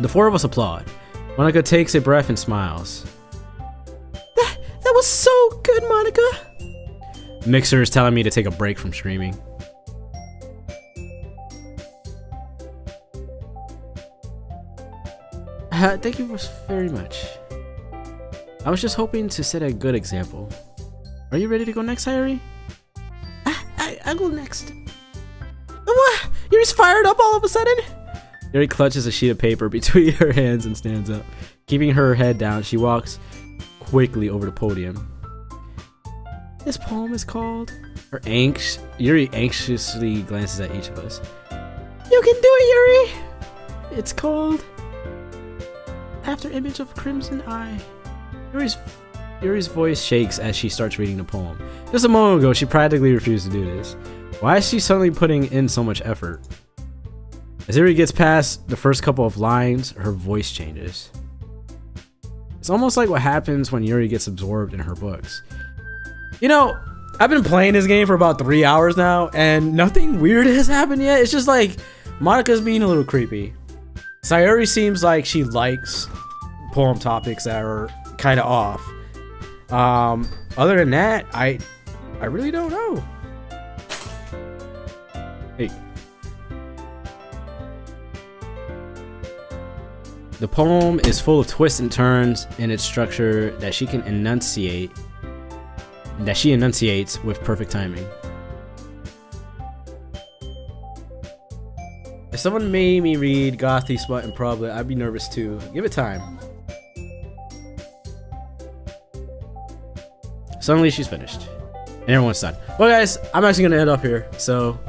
The four of us applaud. Monica takes a breath and smiles. That was so good, Monica. Mixer is telling me to take a break from streaming. Thank you very much. I was just hoping to set a good example. Are you ready to go next, Sayori? I'll go next. What? You're just fired up all of a sudden? Yuri clutches a sheet of paper between her hands and stands up. Keeping her head down, she walks quickly over the podium. This poem is called... Yuri anxiously glances at each of us. You can do it, Yuri! It's called... After Image of Crimson Eye. Yuri's voice shakes as she starts reading the poem. Just a moment ago, she practically refused to do this. Why is she suddenly putting in so much effort? As Yuri gets past the first couple of lines, her voice changes. It's almost like what happens when Yuri gets absorbed in her books. You know, I've been playing this game for about 3 hours now, and nothing weird has happened yet. It's just like, Monica's being a little creepy. Sayori seems like she likes poem topics that are kind of off. Other than that, I really don't know. Hey. The poem is full of twists and turns in its structure that she enunciates with perfect timing. If someone made me read Gothy, Smut, and Probably, I'd be nervous too. Give it time. Suddenly she's finished. And everyone's done. Well guys, I'm actually gonna end up here. So